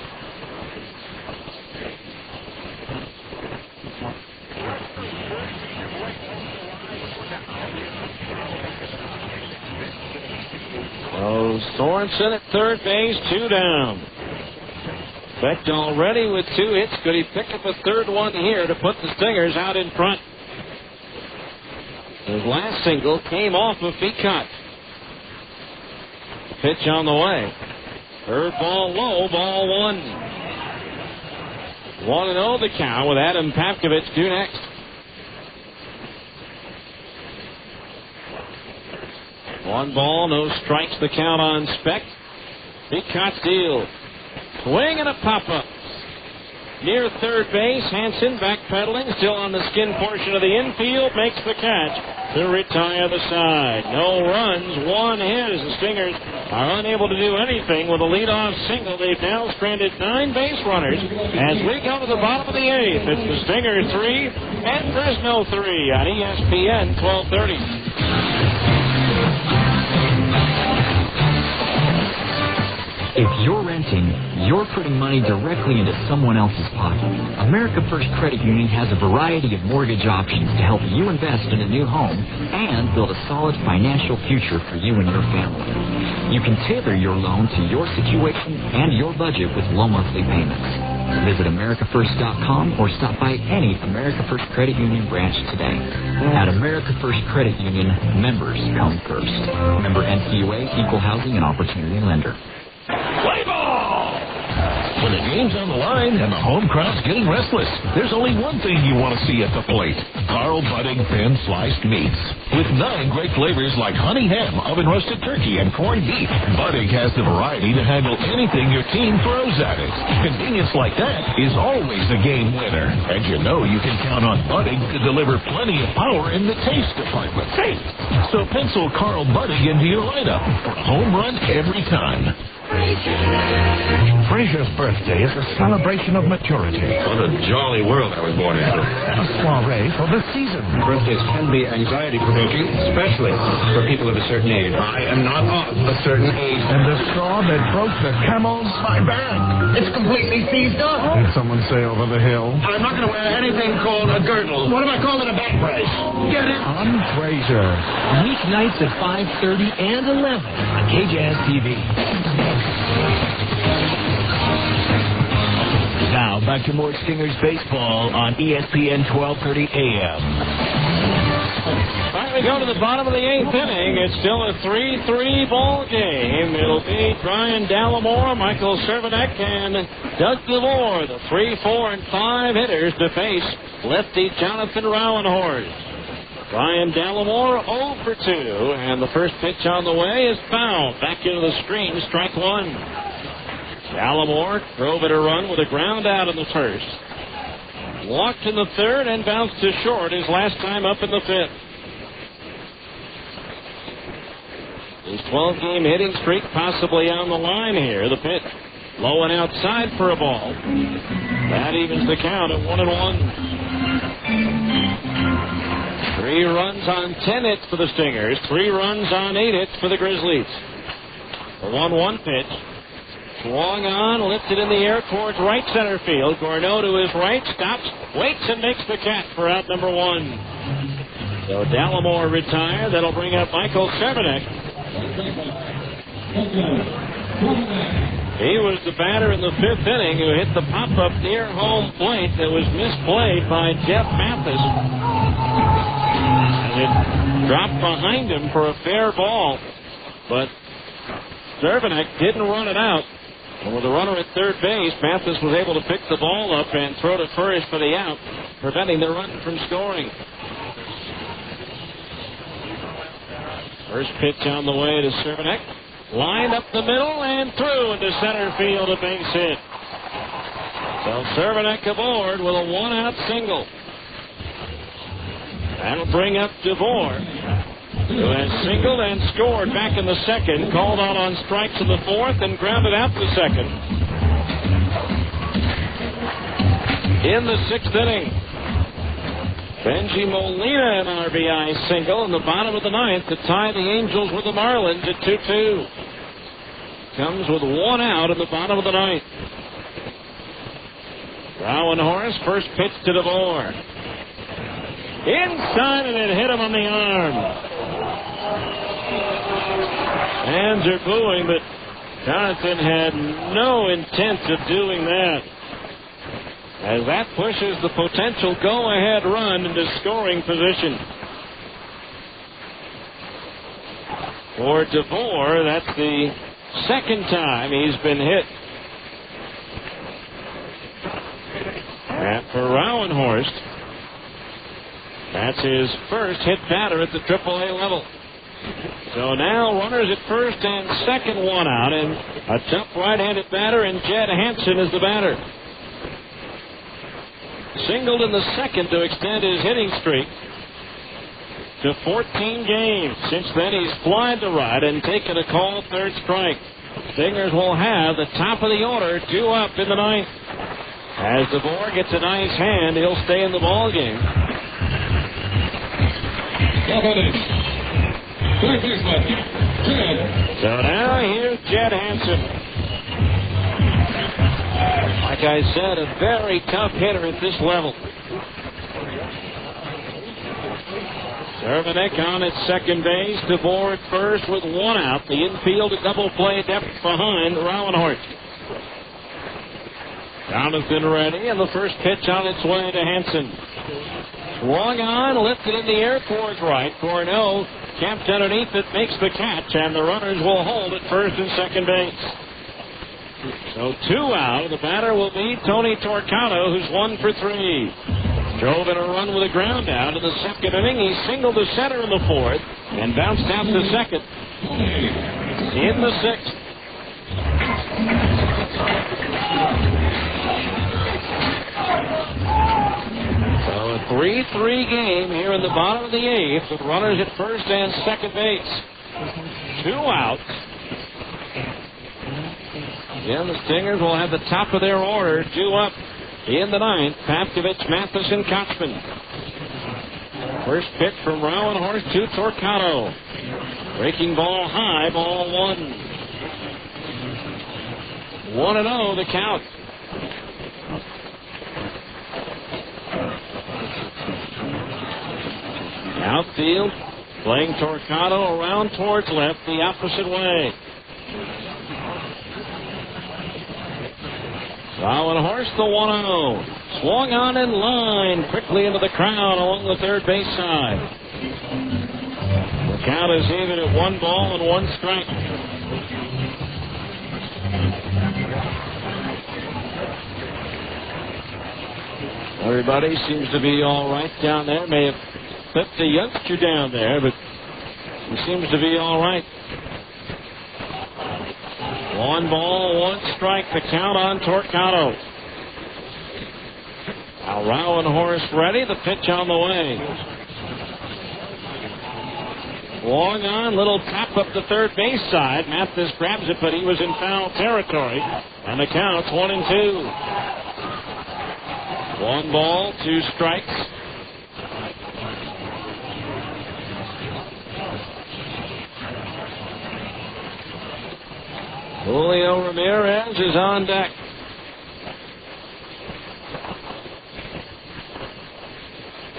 So Sorensen at third base, 2 down. Speck already with 2 hits. Could he pick up a 3rd one here to put the Stingers out in front? His last single came off of Peacock. Pitch on the way. Third ball low, ball 1. 1-0 the count with Adam Papkovich due next. One ball, no strikes, the count on Speck. Peacock deal. Swing and a pop-up. Near third base, Hanson backpedaling, still on the skin portion of the infield, makes the catch to retire the side. No runs, 1 hit as the Stingers are unable to do anything with a leadoff single. They've now stranded 9 base runners as we go to the bottom of the 8th. It's the Stingers 3 and Fresno 3 on ESPN 1230. If you're renting, you're putting money directly into someone else's pocket. America First Credit Union has a variety of mortgage options to help you invest in a new home and build a solid financial future for you and your family. You can tailor your loan to your situation and your budget with low monthly payments. Visit AmericaFirst.com or stop by any America First Credit Union branch today. At America First Credit Union, members come first. Member NCUA, Equal Housing and Opportunity Lender. Play ball! When the game's on the line and the home crowd's getting restless, there's only one thing you want to see at the plate. Carl Budding thin sliced meats. With 9 great flavors like honey ham, oven roasted turkey, and corned beef, Budding has the variety to handle anything your team throws at it. Convenience like that is always a game winner. And you know you can count on Budding to deliver plenty of power in the taste department. Taste! So pencil Carl Budding into your lineup for a home run every time. Fraser's birthday is a celebration of maturity. What a jolly world I was born into. A soiree for the season. Birthdays can be anxiety-provoking, especially for people of a certain age. I am not of a certain age. And the straw that broke the camel's my back. It's completely seized up. Did someone say over the hill? I'm not going to wear anything called a girdle. What am I calling a back brace? Get it? On Fraser. Weeknights at 5:30 and 11 on KJAZ TV. Now, back to more Stingers baseball on ESPN 1230 AM. All right, we go to the bottom of the 8th inning. It's still a 3-3 ball game. It'll be Brian Dallimore, Michael Cervenek, and Doug DeVore, the 3, 4, and 5 hitters to face lefty Jonathan Rauenhorst. Brian Dallimore 0 for 2, and the first pitch on the way is fouled. Back into the screen, strike 1. Dallimore drove it a run with a ground out in the first. Walked in the third and bounced to short his last time up in the 5th. His 12-game hitting streak possibly on the line here. The pitch low and outside for a ball. That evens the count at 1-1. 3 runs on 10 hits for the Stingers. 3 runs on 8 hits for the Grizzlies. The 1-1 pitch. Swung on, lifted in the air towards right center field. Gorneau to his right, stops, waits, and makes the catch for out number 1. So Dallimore retired. That'll bring up Michael Cervenek. He was the batter in the 5th inning who hit the pop-up near home plate that was misplayed by Jeff Mathis. And it dropped behind him for a fair ball. But Cervenek didn't run it out. And with a runner at third base, Mathis was able to pick the ball up and throw to first for the out, preventing the run from scoring. First pitch on the way to Cervenek. Lined up the middle and through into center field, a base hit. So Cervenek aboard with a 1-out single. That'll bring up DeVore, who has singled and scored back in the 2nd, called out on strikes in the 4th, and grounded out the 2nd. In the 6th inning, Benji Molina an RBI single in the bottom of the 9th to tie the Angels with the Marlins at 2-2. Comes with 1 out in the bottom of the 9th. Rauenhorst, first pitch to DeVore. Inside, and it hit him on the arm. Fans are booing, but Jonathan had no intent of doing that, as that pushes the potential go-ahead run into scoring position. For DeVore, that's the 2nd time he's been hit. And for Rauenhorst, that's his first hit batter at the AAA level. So now runners at first and 2nd, 1 out, and a tough right-handed batter, and Jed Hansen is the batter. Singled in the 2nd to extend his hitting streak. to 14 games. Since then, he's flied to right and taken a call, third strike. Stingers will have the top of the order, 2 up in the ninth. As DeVore gets a nice hand, he'll stay in the ball game. So now here's Jed Hansen. Like I said, a very tough hitter at this level. Cervenek on at second base. DeVore at first with 1 out. The infield a double play depth behind Rauenhorst. Jonathan ready, and the first pitch on its way to Hansen. Swung on, lifted in the air towards right. Cornell camped underneath it, makes the catch, and the runners will hold at first and second base. So 2 out. The batter will be Tony Torcato, who's 1 for 3. Drove in a run with a ground out in the second inning. He singled to center in the fourth and bounced out to second in the sixth. So a 3-3 game here in the bottom of the eighth with runners at first and second base. 2 outs. Again, the Stingers will have the top of their order, 2 up in the ninth. Papkovich, Matheson, Kochman. First pitch from Rauenhorst to Torcato. Breaking ball high, ball 1. 1-0 the count. Outfield, playing Torcato around towards left, the opposite way. Rauenhorst, the 1-0. Swung on in line, quickly into the crowd along the third base side. The count is even at 1 ball and 1 strike. Everybody seems to be all right down there. May have clipped a youngster down there, but he seems to be all right. 1 ball, 1 strike, the count on Torcato. Now Rauenhorst ready, the pitch on the way. Swung on, little tap up the third base side. Mathis grabs it, but he was in foul territory. And the count's 1-2. 1 ball, 2 strikes. Julio Ramirez is on deck.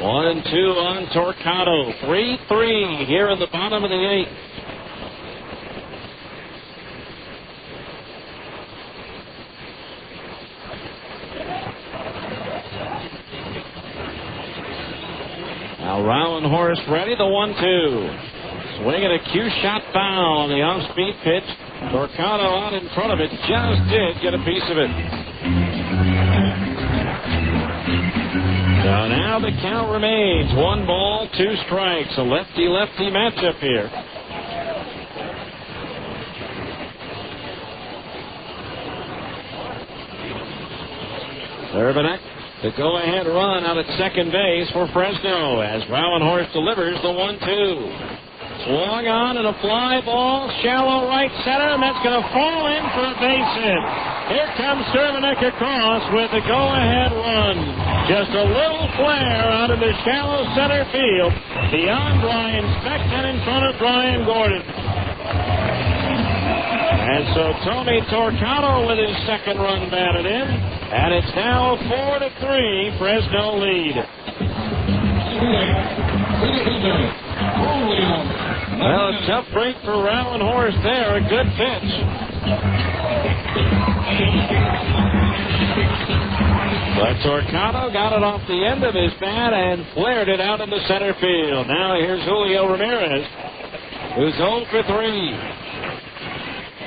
One and 2 on Torcato. 3-3 here in the bottom of the eighth. Now Rauenhorst ready, the 1-2. Swinging a cue shot foul on the off-speed pitch. Torcato out in front of it, just did get a piece of it. So now the count remains 1 ball, 2 strikes. A lefty-lefty matchup here. Cervenek, the go-ahead run out at second base for Fresno as Rauenhorst delivers the 1-2. Swung on and a fly ball, shallow right center, and that's going to fall in for a base hit. Here comes Cervenek across with the go-ahead run. Just a little flare out of the shallow center field, beyond Brian Speck and in front of Brian Gordon. And so Tony Torcato with his second run batted in, and it's now 4-3, Fresno lead. Well, a tough break for Rauenhorst there. A good pitch. But Torcato got it off the end of his bat and flared it out into center field. Now here's Julio Ramirez, who's 0 for 3.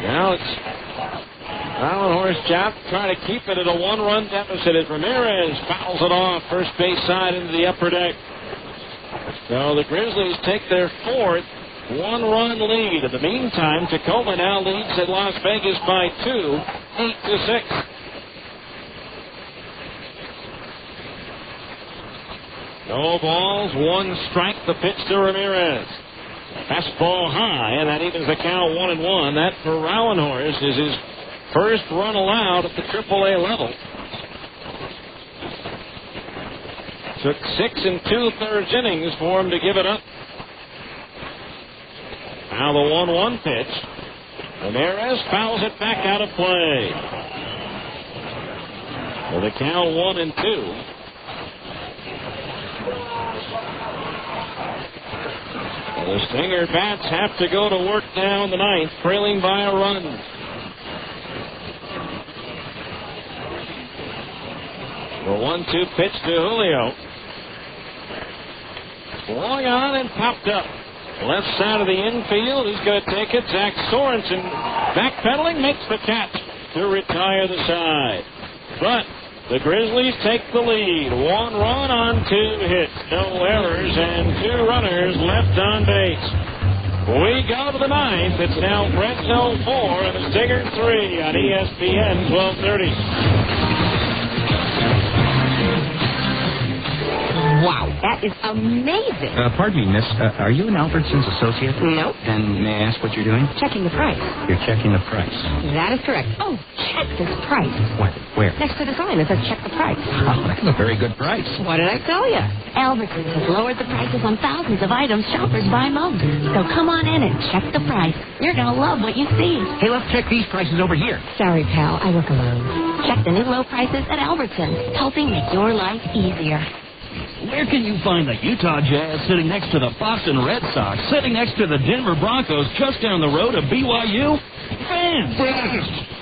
Now it's Rauenhorst's job trying to keep it at a 1-run deficit as Ramirez fouls it off first base side into the upper deck. So the Grizzlies take their 4th 1-run lead. In the meantime, Tacoma now leads at Las Vegas by 2, 8-6. No balls, one strike, the pitch to Ramirez. Fastball high, and that evens the count 1-1. That for Rauenhorst is his first run allowed at the AAA level. Took 6 2/3 innings for him to give it up. Now the 1-1 pitch. Ramirez fouls it back out of play. For the count 1-2. The Stinger bats have to go to work now in the ninth, trailing by a run. The 1-2 pitch to Julio. Swung on and popped up. Left side of the infield. Who's going to take it? Zach Sorensen backpedaling, makes the catch to retire the side. But the Grizzlies take the lead. 1 run on 2 hits. No errors and 2 runners left on base. We go to the ninth. It's now Fresno 4 and the Stingers 3 on ESPN 1230. Wow, that is amazing. Pardon me, miss. Are you an Albertsons associate? No. Then may I ask what you're doing? Checking the price. You're checking the price. That is correct. Oh, check this price. What? Where? Next to the sign that says check the price. Oh, that's a very good price. What did I tell you? Albertsons has lowered the prices on thousands of items shoppers buy most. So come on in and check the price. You're going to love what you see. Hey, let's check these prices over here. Sorry, pal. I work alone. Check the new low prices at Albertsons, helping make your life easier. Where can you find the Utah Jazz sitting next to the Boston Red Sox, sitting next to the Denver Broncos just down the road of BYU? Fans!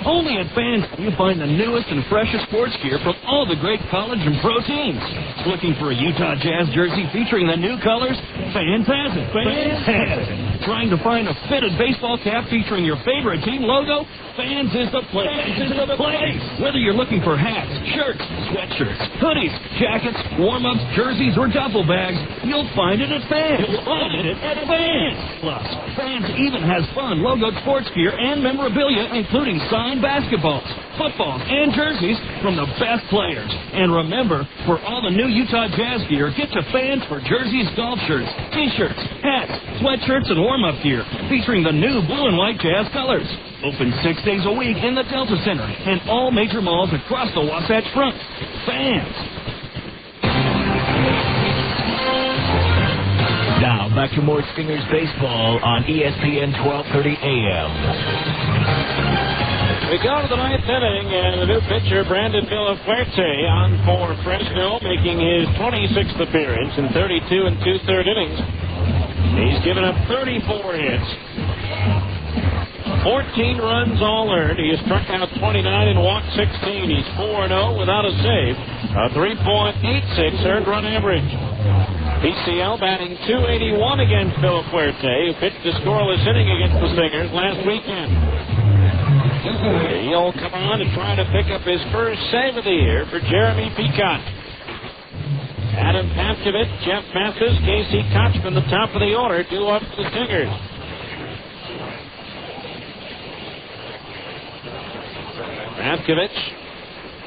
Only at Fans can you find the newest and freshest sports gear from all the great college and pro teams. Looking for a Utah Jazz jersey featuring the new colors? Fans has it. Fans has it. Trying to find a fitted baseball cap featuring your favorite team logo? Fans is the place. Fans is the place. Whether you're looking for hats, shirts, sweatshirts, hoodies, jackets, warm-ups, jerseys, or duffel bags, you'll find it at Fans. You'll find it at Fans. Plus, Fans even has fun logoed sports gear and memorabilia, including signed basketballs, footballs, and jerseys from the best players. And remember, for all the new Utah Jazz gear, get to Fans for jerseys, golf shirts, t-shirts, hats, sweatshirts, and warm-up gear featuring the new blue and white Jazz colors. Open 6 days a week in the Delta Center and all major malls across the Wasatch Front. Fans. Now, back to more Stingers baseball on ESPN 1230 AM. We go to the ninth inning, and the new pitcher, Brandon Villafuerte, on for Fresno, making his 26th appearance in 32 2/3 innings. He's given up 34 hits. 14 runs all earned. He has struck out 29 and walked 16. He's 4-0 without a save. A 3.86 earned run average. PCL batting .281 against Villafuerte, who pitched a scoreless inning against the Stingers last weekend. He'll come on to try to pick up his first save of the year for Jeremy Peacock. Adam Pavkovich, Jeff Mathis, Casey Kochman, the top of the order, due up for the Stingers. Pavkovich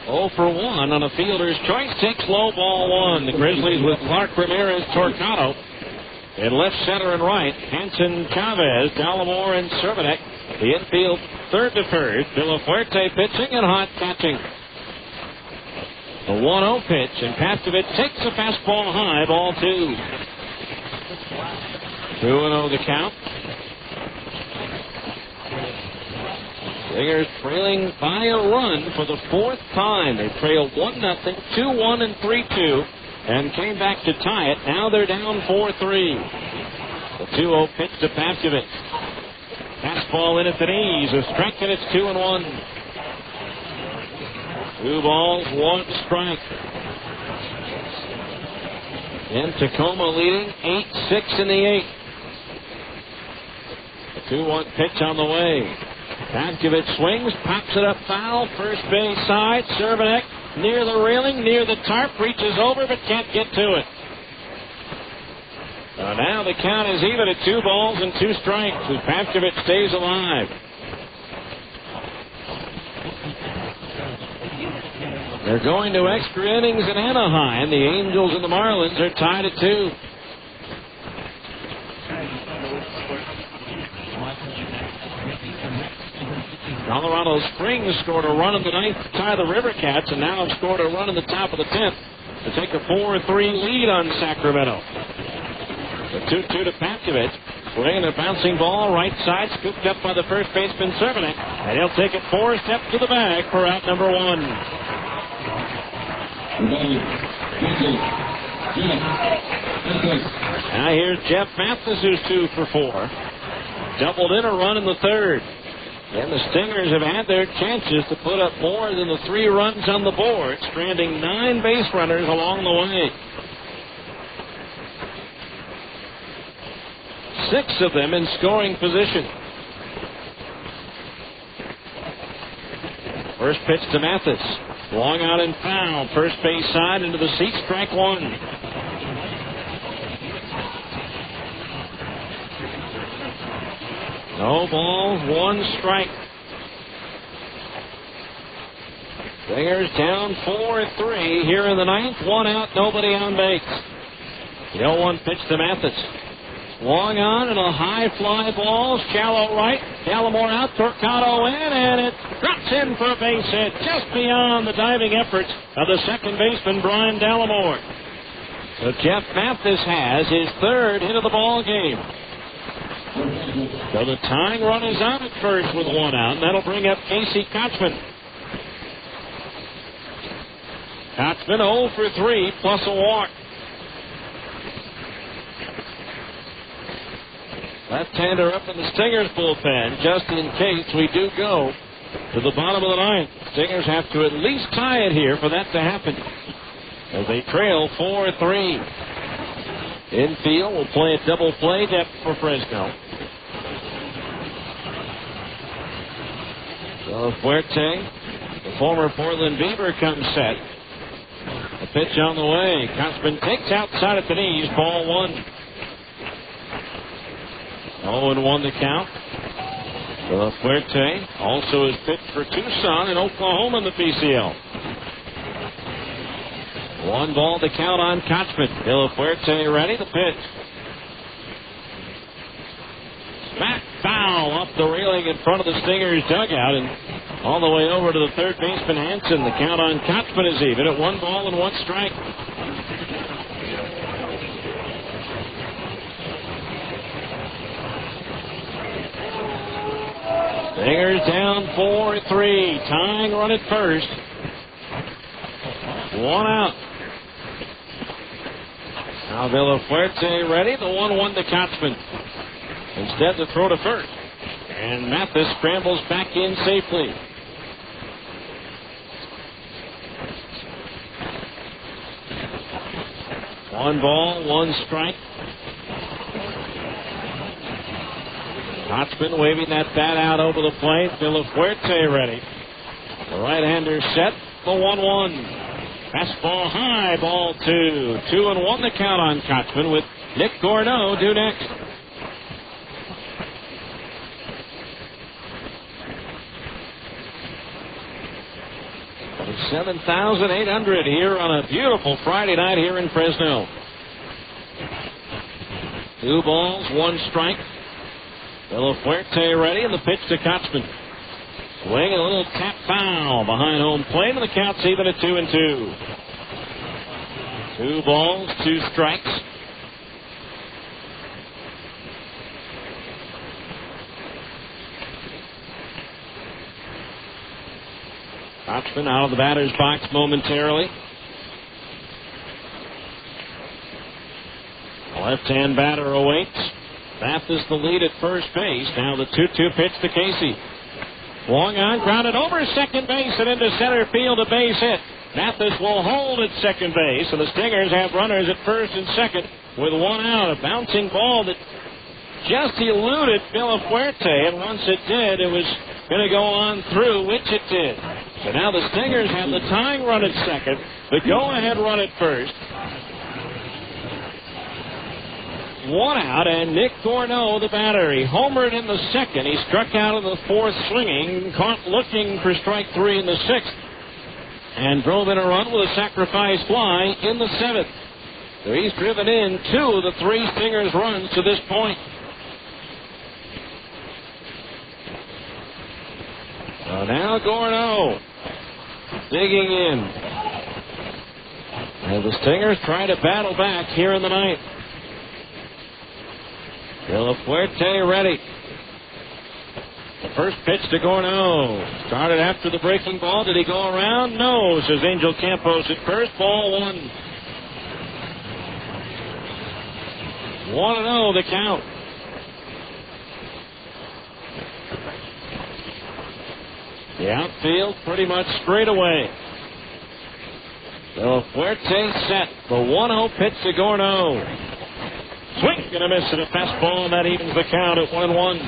0 for 1 on a fielder's choice, takes low ball 1. The Grizzlies with Clark, Ramirez, Torquato in left, center, and right. Hanson, Chavez, Dallamore, and Cervenek. The infield third to first. Villafuerte pitching and Hot catching. The 1-0 pitch, and Pavkovich takes a fastball high, ball 2. 2-0 the count. Stingers trailing by a run for the fourth time. They trailed 1-0, 2-1, and 3-2, and came back to tie it. Now they're down 4-3. The 2-0 pitch to Pavkovich. Fastball in at the knees. A strike, and it's 2-1. 2 balls, 1 strike. And Tacoma leading 8-6 in the 8th. The 2-1 pitch on the way. Pavkovich swings, pops it up foul, first base side. Cervenek near the railing, near the tarp, reaches over but can't get to it. Now the count is even at 2 balls and 2 strikes as Pavkovich stays alive. They're going to extra innings in Anaheim. The Angels and the Marlins are tied at 2. Colorado Springs scored a run in the 9th to tie the River Cats, and now have scored a run in the top of the 10th to take a 4-3 lead on Sacramento. The 2-2 to Patkovich. Swinging a bouncing ball, right side, scooped up by the first baseman Cervenek, and he'll take it 4 steps to the bag for out number 1. Now here's Jeff Mathis, who's 2 for 4. Doubled in a run in the 3rd. And the Stingers have had their chances to put up more than the 3 runs on the board, stranding 9 base runners along the way. 6 of them in scoring position. First pitch to Mathis. Long out and foul. First base side into the seat. Strike 1. No balls, 1 strike. Stingers down 4-3 here in the 9th. 1 out, nobody on base. The 0-1 pitch to Mathis. Long on and a high fly ball, shallow right. Gallimore out, Torquato in, and it drops in for a base hit just beyond the diving efforts of the second baseman, Brian Gallimore. So Jeff Mathis has his 3rd hit of the ball game. So the tying run is on at first with 1 out, and that'll bring up Casey Kochman. Kochman 0 for 3 plus a walk. Left-hander up in the Stingers bullpen, just in case we do go to the bottom of the 9th. Stingers have to at least tie it here for that to happen, as they trail 4-3. Infield will play a double play depth for Fresno. So Fuerte, the former Portland Beaver, comes set. A pitch on the way. Kotzman takes outside at the knees, ball 1. 0-1 the count. Fuerte also has pitched for Tucson and Oklahoma in the PCL. 1 ball to count on Kotzman. Fuerte ready, the pitch. Smack foul off the railing in front of the Stingers dugout and all the way over to the third baseman Hansen. The count on Kotzman is even at 1 ball and 1 strike. Stingers down 4-3. Tying run at first. 1 out. Now Villafuerte ready. The 1-1 to Kotzman. Instead to throw to first. And Mathis scrambles back in safely. One ball, 1 strike. Kotzman waving that bat out over the plate. Villafuerte ready. The right-hander set. The 1-1. Fastball high, ball 2. 2-1 the count on Kotzman with Nick Gorneau due next. 7,800 here on a beautiful Friday night here in Fresno. 2 balls, 1 strike. Villafuerte ready, and the pitch to Kotzman. Swing and a little tap foul behind home plate, and the count's even at 2-2. 2 balls, 2 strikes. Kotzman out of the batter's box momentarily. Left-hand batter awaits. Mathis the lead at first base. Now the 2-2 pitch to Casey. Long on, grounded over second base and into center field, a base hit. Mathis will hold at second base, and the Stingers have runners at first and second with 1 out. A bouncing ball that just eluded Villafuerte, and once it did, it was going to go on through, which it did. So now the Stingers have the tying run at second, the go-ahead run at first. 1 out, and Nick Gorneau, the batter. He homered in the second. He struck out in the 4th swinging, caught looking for strike 3 in the 6th. and drove in a run with a sacrifice fly in the 7th. So he's driven in 2 of the 3 Stingers' runs to this point. So now Gorno digging in. And the Stingers try to battle back here in the 9th. De La Fuerte ready. The first pitch to Gorno. Started after the breaking ball. Did he go around? No, says Angel Campos at first. Ball 1. 1-0 the count. The outfield pretty much straight away. De La Fuerte set. The 1-0 pitch to Gorno. Swing and a miss and a fastball, and that evens the count at 1-1.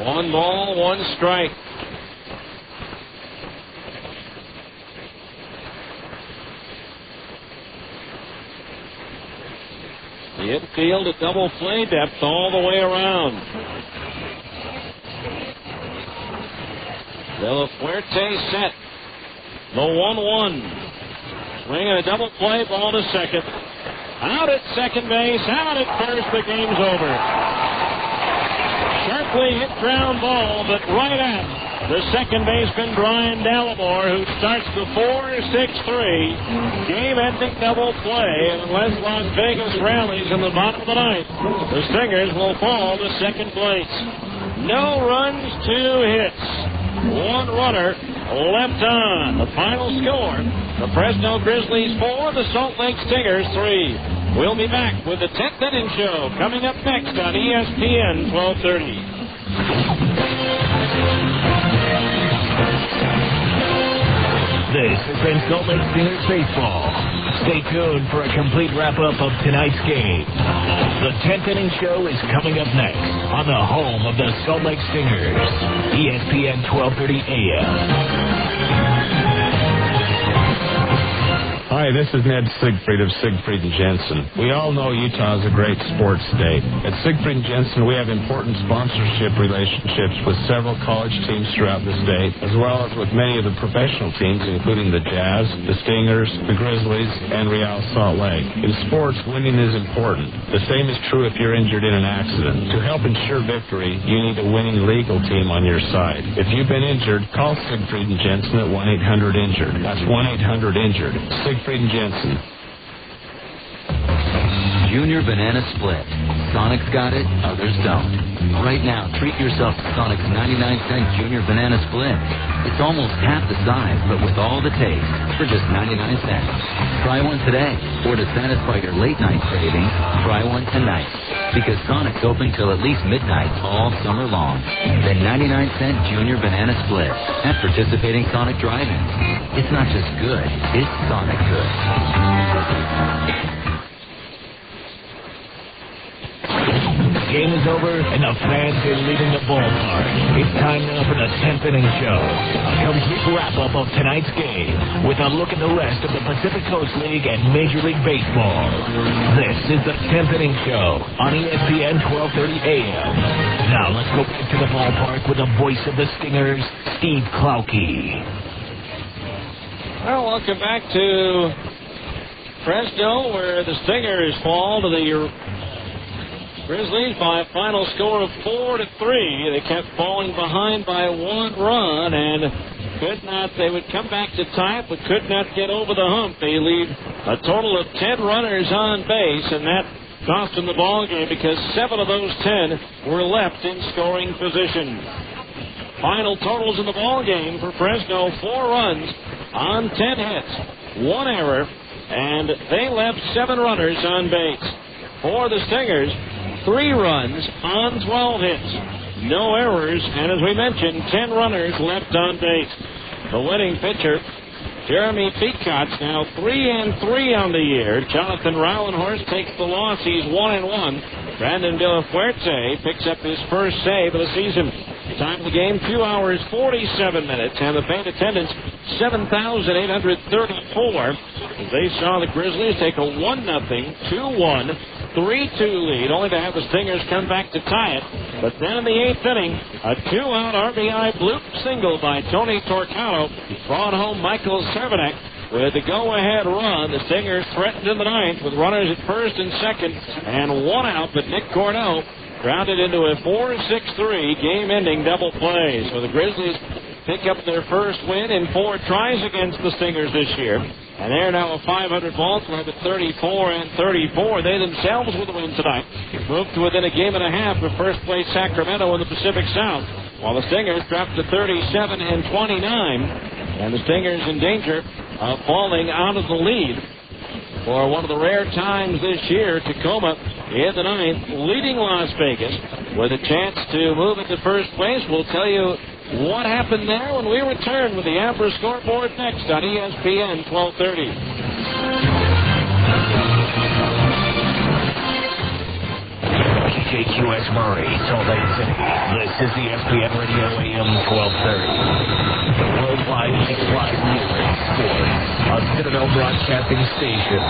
1 ball, 1 strike. The infield at double play depth all the way around. De La Fuerte set. The 1-1. Swing and a double play, ball to second. Out at second base, out at first, the game's over. Sharply hit ground ball, but right at the second baseman, Brian Dallimore, who starts the 4-6-3. Game-ending double play, and unless Las Vegas rallies in the bottom of the 9th, the Stingers will fall to second place. No runs, 2 hits. 1 runner left on. The final score, the Fresno Grizzlies 4, the Salt Lake Stingers 3. We'll be back with the 10th inning show coming up next on ESPN 1230. This has been Salt Lake Stingers baseball. Stay tuned for a complete wrap-up of tonight's game. The 10th inning show is coming up next on the home of the Salt Lake Stingers, ESPN 1230 AM. Hi, this is Ned Siegfried of Siegfried & Jensen. We all know Utah is a great sports state. At Siegfried & Jensen, we have important sponsorship relationships with several college teams throughout the state, as well as with many of the professional teams, including the Jazz, the Stingers, the Grizzlies, and Real Salt Lake. In sports, winning is important. The same is true if you're injured in an accident. To help ensure victory, you need a winning legal team on your side. If you've been injured, call Siegfried & Jensen at 1-800-INJURED. That's 1-800-INJURED. Siegfried & Jensen. Junior Banana Split. Sonic's got it, others don't. Right now, treat yourself to Sonic's 99-cent Junior Banana Split. It's almost half the size, but with all the taste, for just 99 cents. Try one today, or to satisfy your late-night craving, try one tonight. Because Sonic's open till at least midnight all summer long. The 99-cent Junior Banana Split at participating Sonic drive-ins. It's not just good, it's Sonic good. The game is over, and the fans are leaving the ballpark. It's time now for the 10th inning show. A complete wrap-up of tonight's game with a look at the rest of the Pacific Coast League and Major League Baseball. This is the 10th inning show on ESPN 1230 AM. Now let's go back to the ballpark with the voice of the Stingers, Steve Klauke. Well, welcome back to Fresno, where the Stingers fall to the Grizzlies by a final score of 4-3. They kept falling behind by 1 run and they would come back to tie it, but could not get over the hump. They leave a total of 10 runners on base, and that cost them the ball game because 7 of those 10 were left in scoring position. Final totals in the ball game for Fresno: 4 runs on 10 hits, 1 error, and they left 7 runners on base. For the Stingers, 3 runs on 12 hits, no errors, and as we mentioned, 10 runners left on base. The winning pitcher, Jeremy Peacott's now 3-3 on the year. Jonathan Raulenhorst takes the loss. He's 1-1. Brandon De La Fuerte picks up his first save of the season. Time of the game, 2 hours, 47 minutes, and the fan attendance, 7,834. As they saw the Grizzlies take a 1-0, 2-1, 3-2 lead, only to have the Stingers come back to tie it But then in the 8th inning, a 2-out RBI bloop single by Tony Torcano brought home Michael Cervenek with the go-ahead run. The Stingers threatened in the 9th with runners at first and second and 1 out, but Nick Cornell grounded into a 4-6-3 game-ending double play. So the Grizzlies pick up their first win in 4 tries against the Stingers this year. And they're now a 500 ball club at 34-34. They themselves with a win tonight moved to within a game and a half of first place Sacramento in the Pacific South, while the Stingers dropped to 37-29. And the Stingers in danger of falling out of the lead for one of the rare times this year. Tacoma in the 9th, leading Las Vegas with a chance to move into first place. We'll tell you what happened there when we return with the Abra scoreboard next on ESPN 1230. KQS Murray, Salt Lake City. This is ESPN Radio AM 1230. The worldwide X-Plus music sports, a Citadel broadcasting station.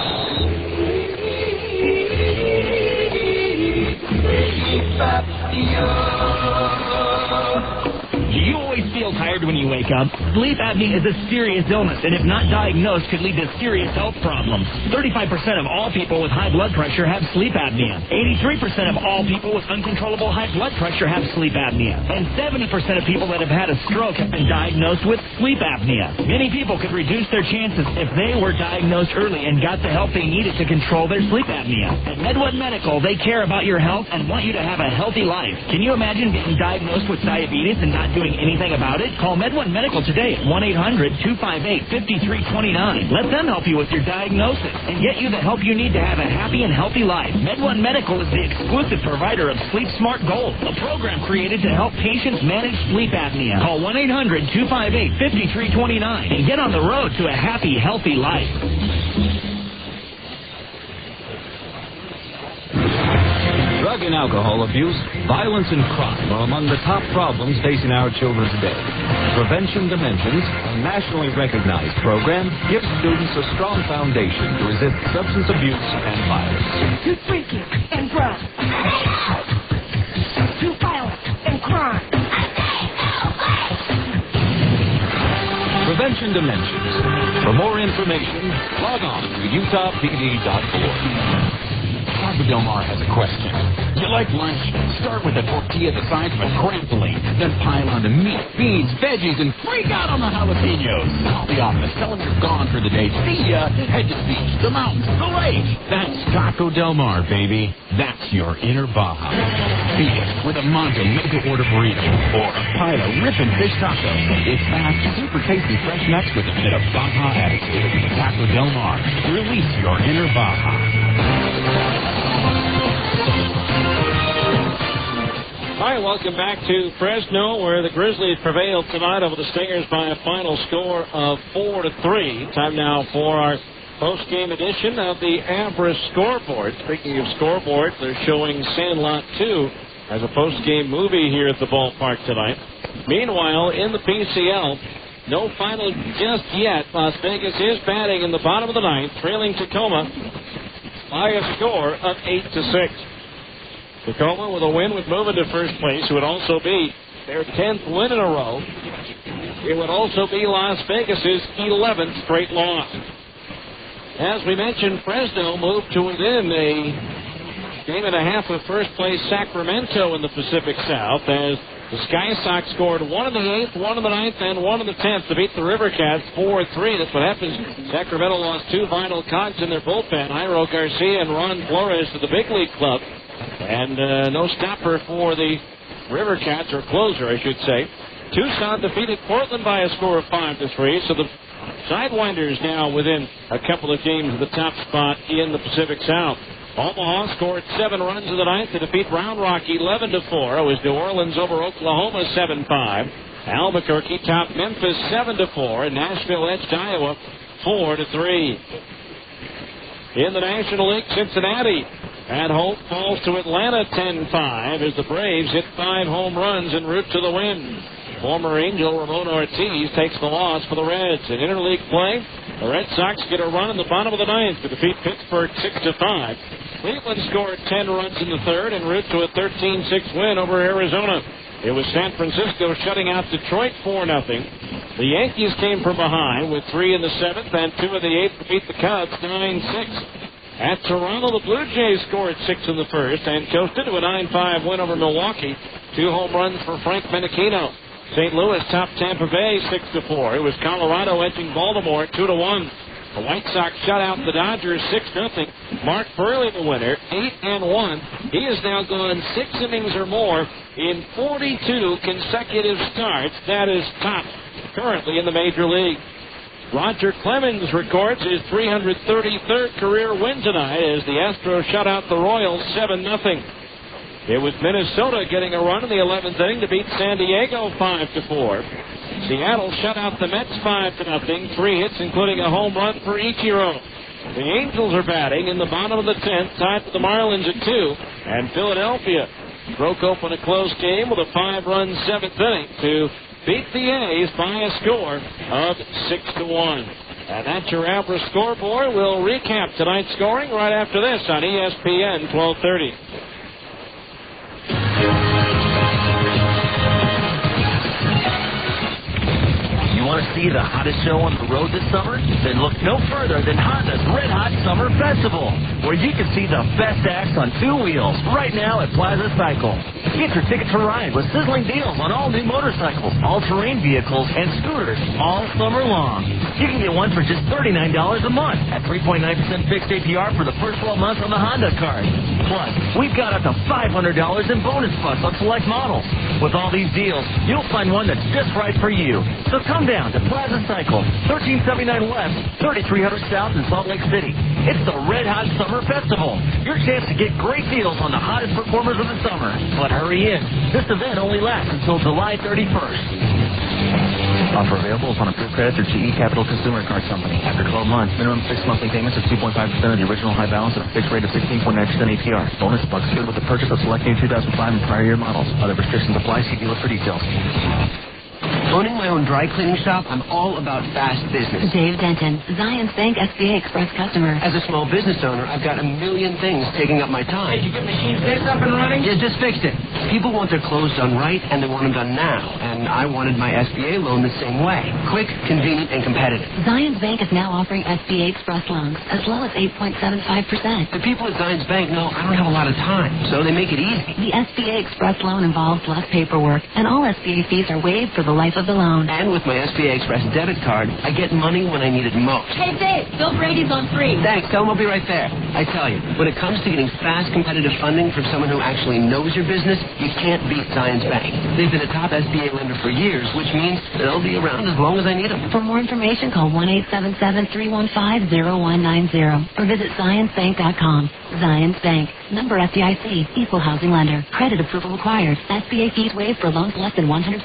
Do you always feel tired when you wake up? Sleep apnea is a serious illness, and if not diagnosed, could lead to serious health problems. 35% of all people with high blood pressure have sleep apnea. 83% of all people with uncontrollable high blood pressure have sleep apnea. And 70% of people that have had a stroke have been diagnosed with sleep apnea. Many people could reduce their chances if they were diagnosed early and got the help they needed to control their sleep apnea. At Medwood Medical, they care about your health and want you to have a healthy life. Can you imagine getting diagnosed with diabetes and not doing anything about it? Call Medwood Medical today at 1-800-258-5329. Let them help you with your diagnosis and get you the help you need to have a happy and healthy life. Medwood Medical is the exclusive provider of Sleep Smart Gold, a program created to help patients manage sleep apnea. Call 1-800-258-5329 and get on the road to a happy, healthy life. Drug and alcohol abuse, violence, and crime are among the top problems facing our children today. Prevention Dimensions, a nationally recognized program, gives students a strong foundation to resist substance abuse and violence. Too freaky and drugs. Too violent and crime. Prevention Dimensions. For more information, log on to utahpd.org. Taco Del Mar has a question. You like lunch? Start with a tortilla the size of a trampoline, then pile on the meat, beans, veggies, and freak out on the jalapenos. Call the office, tell them you're gone for the day. See ya. Head to the beach, the mountains, the lake. That's Taco Del Mar, baby. That's your inner Baja. Beat it with a Monto made-to-order burrito or a pile of ripping fish tacos. It's fast, super tasty fresh nuts with a bit of Baja attitude. Taco Del Mar. Release your inner Baja. Hi, welcome back to Fresno, where the Grizzlies prevailed tonight over the Stingers by a final score of 4-3. Time now for our post-game edition of the Abra scoreboard. Speaking of scoreboard, they're showing Sandlot 2 as a post-game movie here at the ballpark tonight. Meanwhile, in the PCL, no final just yet. Las Vegas is batting in the bottom of the 9th, trailing Tacoma by a score of 8-6. Tacoma with a win would move into first place. It would also be their 10th win in a row. It would also be Las Vegas's 11th straight loss. As we mentioned, Fresno moved to within a game and a half of first place Sacramento in the Pacific South as the Sky Sox scored 1 in the 8th, 1 in the 9th, and 1 in the 10th to beat the River Cats 4-3. That's what happens. Sacramento lost 2 vital cogs in their bullpen, Jairo Garcia and Ron Flores to the big league club. And no stopper for the River Cats, or closer, I should say. Tucson defeated Portland by a score of 5-3, so the Sidewinders now within a couple of games of the top spot in the Pacific South. Omaha scored 7 runs in the 9th to defeat Round Rock 11-4. It was New Orleans over Oklahoma 7-5. Albuquerque topped Memphis 7-4, and Nashville edged Iowa 4-3. In the National League, Cincinnati at home falls to Atlanta 10-5 as the Braves hit 5 home runs en route to the win. Former Angel Ramon Ortiz takes the loss for the Reds. In interleague play, the Red Sox get a run in the bottom of the 9th to defeat Pittsburgh 6-5. Cleveland scored 10 runs in the third en route to a 13-6 win over Arizona. It was San Francisco shutting out Detroit 4-0. The Yankees came from behind with 3 in the 7th and 2 in the 8th to beat the Cubs 9-6. At Toronto, the Blue Jays scored 6 in the first and coasted to a 9-5 win over Milwaukee. 2 home runs for Frank Menechino. St. Louis topped Tampa Bay 6-4. It was Colorado edging Baltimore 2-1. The White Sox shut out the Dodgers 6-0. Mark Burley, the winner, 8-1. He has now gone 6 innings or more in 42 consecutive starts. That is top currently in the major league. Roger Clemens records his 333rd career win tonight as the Astros shut out the Royals 7-0. It was Minnesota getting a run in the 11th inning to beat San Diego 5-4. Seattle shut out the Mets 5-0. 3 hits, including a home run for Ichiro. The Angels are batting in the bottom of the 10th, tied with the Marlins at 2. And Philadelphia broke open a close game with a 5-run 7th inning to beat the A's by a score of 6-1. And that's your Abra scoreboard. We'll recap tonight's scoring right after this on ESPN 1230. You want to see the hottest show on the road this summer? Then look no further than Honda's Red Hot Summer Festival, where you can see the best acts on 2 wheels right now at Plaza Cycle. Get your ticket to ride with sizzling deals on all new motorcycles, all-terrain vehicles, and scooters all summer long. You can get one for just $39 a month at 3.9% fixed APR for the first 12 months on the Honda card. Plus, we've got up to $500 in bonus plus on select models. With all these deals, you'll find one that's just right for you. So come down to Plaza Cycle, 1379 West, 3300 South in Salt Lake City. It's the Red Hot Summer Festival. Your chance to get great deals on the hottest performers of the summer. But hurry in. This event only lasts until July 31st. Offer available upon approved credit through GE Capital Consumer Card Company. After 12 months, minimum fixed monthly payments of 2.5% of the original high balance at a fixed rate of 16.9% APR. Bonus bucks good with the purchase of select new 2005 and prior year models. Other restrictions apply. See dealer for details. Owning my own dry cleaning shop, I'm all about fast business. Dave Denton, Zions Bank SBA Express customer. As a small business owner, I've got a million things taking up my time. Did you get machine fixed up and running? Yeah, just fixed it. People want their clothes done right, and they want them done now. And I wanted my SBA loan the same way. Quick, convenient, and competitive. Zions Bank is now offering SBA Express loans as low as 8.75%. The people at Zions Bank know I don't have a lot of time, so they make it easy. The SBA Express loan involves less paperwork, and all SBA fees are waived for the life of the loan. And with my SBA Express debit card, I get money when I need it most. Hey, Dave, Bill Brady's on free. Thanks, tell him I'll be right there. I tell you, when it comes to getting fast, competitive funding from someone who actually knows your business, you can't beat Zions Bank. They've been a top SBA lender for years, which means they'll be around as long as I need them. For more information, call 1-877-315-0190 or visit ZionsBank.com. Zions Bank. Member FDIC. Equal housing lender. Credit approval required. SBA fees waived for loans less than $150,000.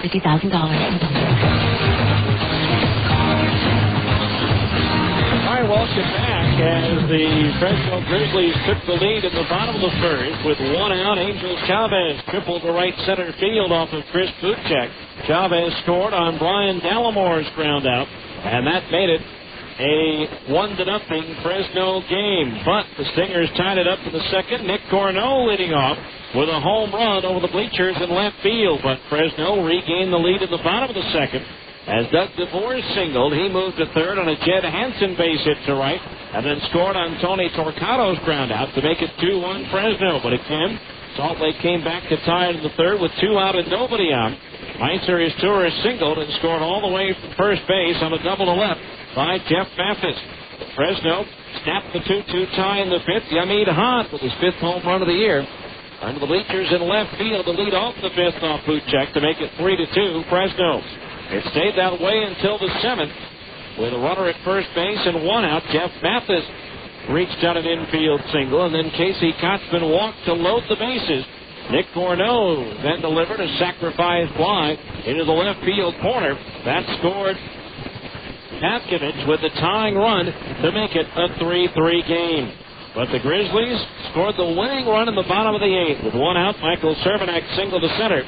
Hi, welcome back as the Fresno Grizzlies took the lead in the bottom of the first with 1 out. Angel Chavez tripled to right center field off of Chris Buchek. Chavez scored on Brian Dallamore's ground out, and that made it a 1-0 Fresno game. But the Stingers tied it up in the second. Nick Corneau leading off with a home run over the bleachers in left field. But Fresno regained the lead in the bottom of the second. As Doug DeVore singled, he moved to third on a Jed Hansen base hit to right, and then scored on Tony Torcado's ground out to make it 2-1 Fresno. But again, Salt Lake came back to tie it in the third with 2 out and nobody out. Meister, his tourist, singled and scored all the way from first base on a double to left by Jeff Mathis. Fresno snapped the 2-2 tie in the fifth. Yamid Hahn with his 5th home run of the year. Under the bleachers in left field to lead off the 5th off Buchek to make it 3-2 Fresno. It stayed that way until the 7th with a runner at first base and 1 out. Jeff Mathis reached out an infield single, and then Casey Kotzman walked to load the bases. Nick Corneau then delivered a sacrifice fly into the left field corner. That scored Patkovich with the tying run to make it a 3-3 game. But the Grizzlies scored the winning run in the bottom of the 8th. With 1 out, Michael Cervenek singled to center.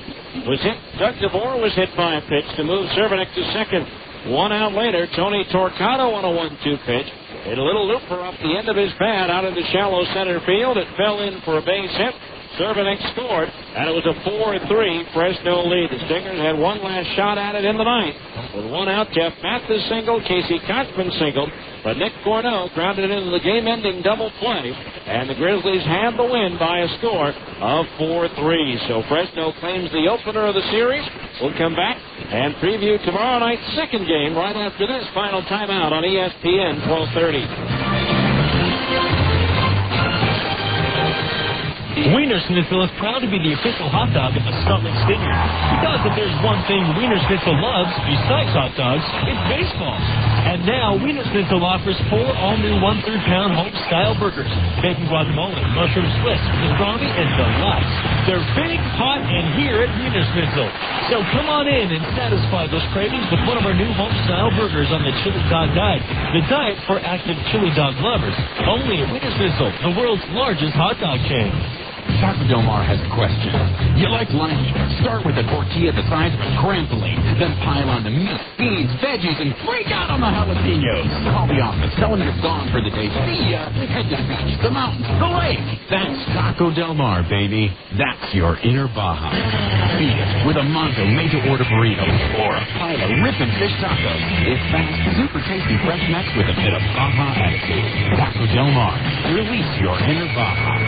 Doug DeVore was hit by a pitch to move Cervenek to second. 1 out later, Tony Torcado on a 1-2 pitch A little looper up the end of his bat out into shallow center field. It fell in for a base hit. Cervenix scored, and it was a 4-3 Fresno lead. The Stingers had one last shot at it in the ninth. With one out, Jeff Mathis singled, Casey Kochman singled, but Nick Cornell grounded it into the game-ending double play, and the Grizzlies had the win by a score of 4-3. So Fresno claims the opener of the series. We'll come back and preview tomorrow night's second game right after this final timeout on ESPN 1230. Wiener Schnitzel is proud to be the official hot dog of the Salt Lake Stingers. Because if there's one thing Wiener Schnitzel loves, besides hot dogs, it's baseball. And now, Wiener Schnitzel offers 4 all-new 1/3 pound home-style burgers. Bacon guacamole, mushroom Swiss, pastrami, and deluxe. They're big, hot, and here at Wiener Schnitzel. So come on in and satisfy those cravings with one of our new home-style burgers on the Chili Dog Diet. The diet for active chili dog lovers. Only at Wiener Schnitzel, the world's largest hot dog chain. Taco Del Mar has a question. You like lunch? Start with a tortilla the size of a trampoline, then pile on the meat, beans, veggies, and freak out on the jalapenos. Call the office. Tell them you're gone for the day. See ya. Head to the beach, the mountains, the lake. That's Taco Del Mar, baby. That's your inner Baja. Feed it with a Monto made-to-order burrito or a pile of ripping fish tacos. It's fast, super tasty, fresh mix with a bit of Baja attitude. Taco Del Mar. Release your inner Baja.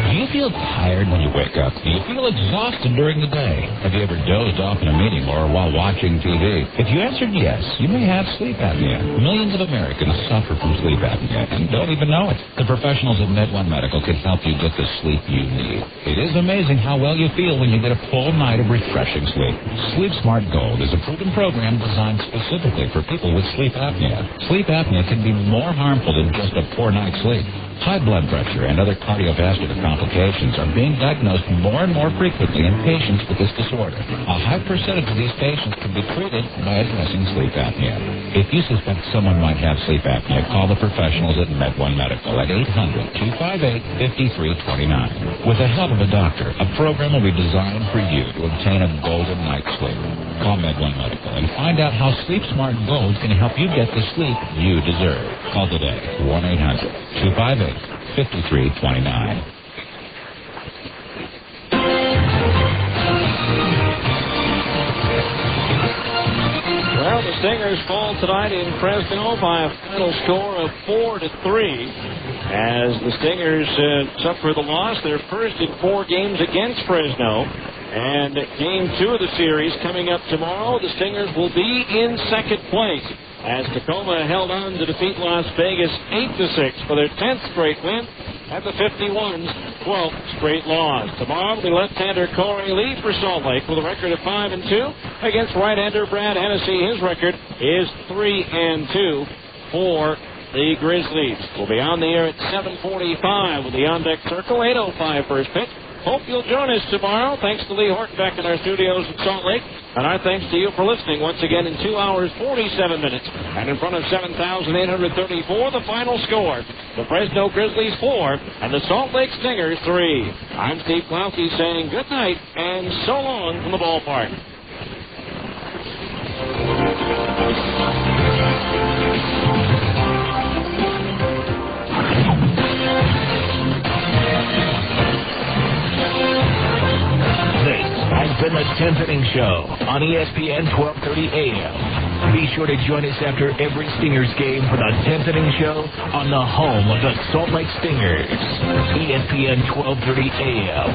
Do you feel tired when you wake up? Do you feel exhausted during the day? Have you ever dozed off in a meeting or while watching TV? If you answered yes, you may have sleep apnea. Millions of Americans suffer from sleep apnea and don't even know it. The professionals at MedOne Medical can help you get the sleep you need. It is amazing how well you feel when you get a full night of refreshing sleep. Sleep Smart Gold is a proven program designed specifically for people with sleep apnea. Sleep apnea can be more harmful than just a poor night's sleep. High blood pressure and other cardiovascular complications are being diagnosed more and more frequently in patients with this disorder. A high percentage of these patients can be treated by addressing sleep apnea. If you suspect someone might have sleep apnea, call the professionals at MedOne Medical at 800-258-5329. With the help of a doctor, a program will be designed for you to obtain a golden night's sleep. Call MedOne Medical and find out how Sleep Smart Gold can help you get the sleep you deserve. Call today, 1-800-258-5329. Well, the Stingers fall tonight in Fresno by a final score of 4-3. As the Stingers suffer the loss, their first in 4 games against Fresno. And game 2 of the series coming up tomorrow, the Stingers will be in second place as Tacoma held on to defeat Las Vegas 8-6 for their 10th straight win and the 51's 12th straight loss. Tomorrow will be left-hander Corey Lee for Salt Lake with a record of 5-2 against right-hander Brad Hennessy. His record is 3-2 for the Grizzlies. We'll be on the air at 7:45 with the on-deck circle, 8:05 first pitch. Hope you'll join us tomorrow. Thanks to Lee Horton back in our studios in Salt Lake. And our thanks to you for listening once again in 2 hours, 47 minutes. And in front of 7,834, the final score. The Fresno Grizzlies 4 and the Salt Lake Stingers 3. I'm Steve Klauke saying good night and so long from the ballpark. Has been the 10th Inning Show on ESPN 1230 AM. Be sure to join us after every Stingers game for the 10th Inning Show on the home of the Salt Lake Stingers, ESPN 1230 AM.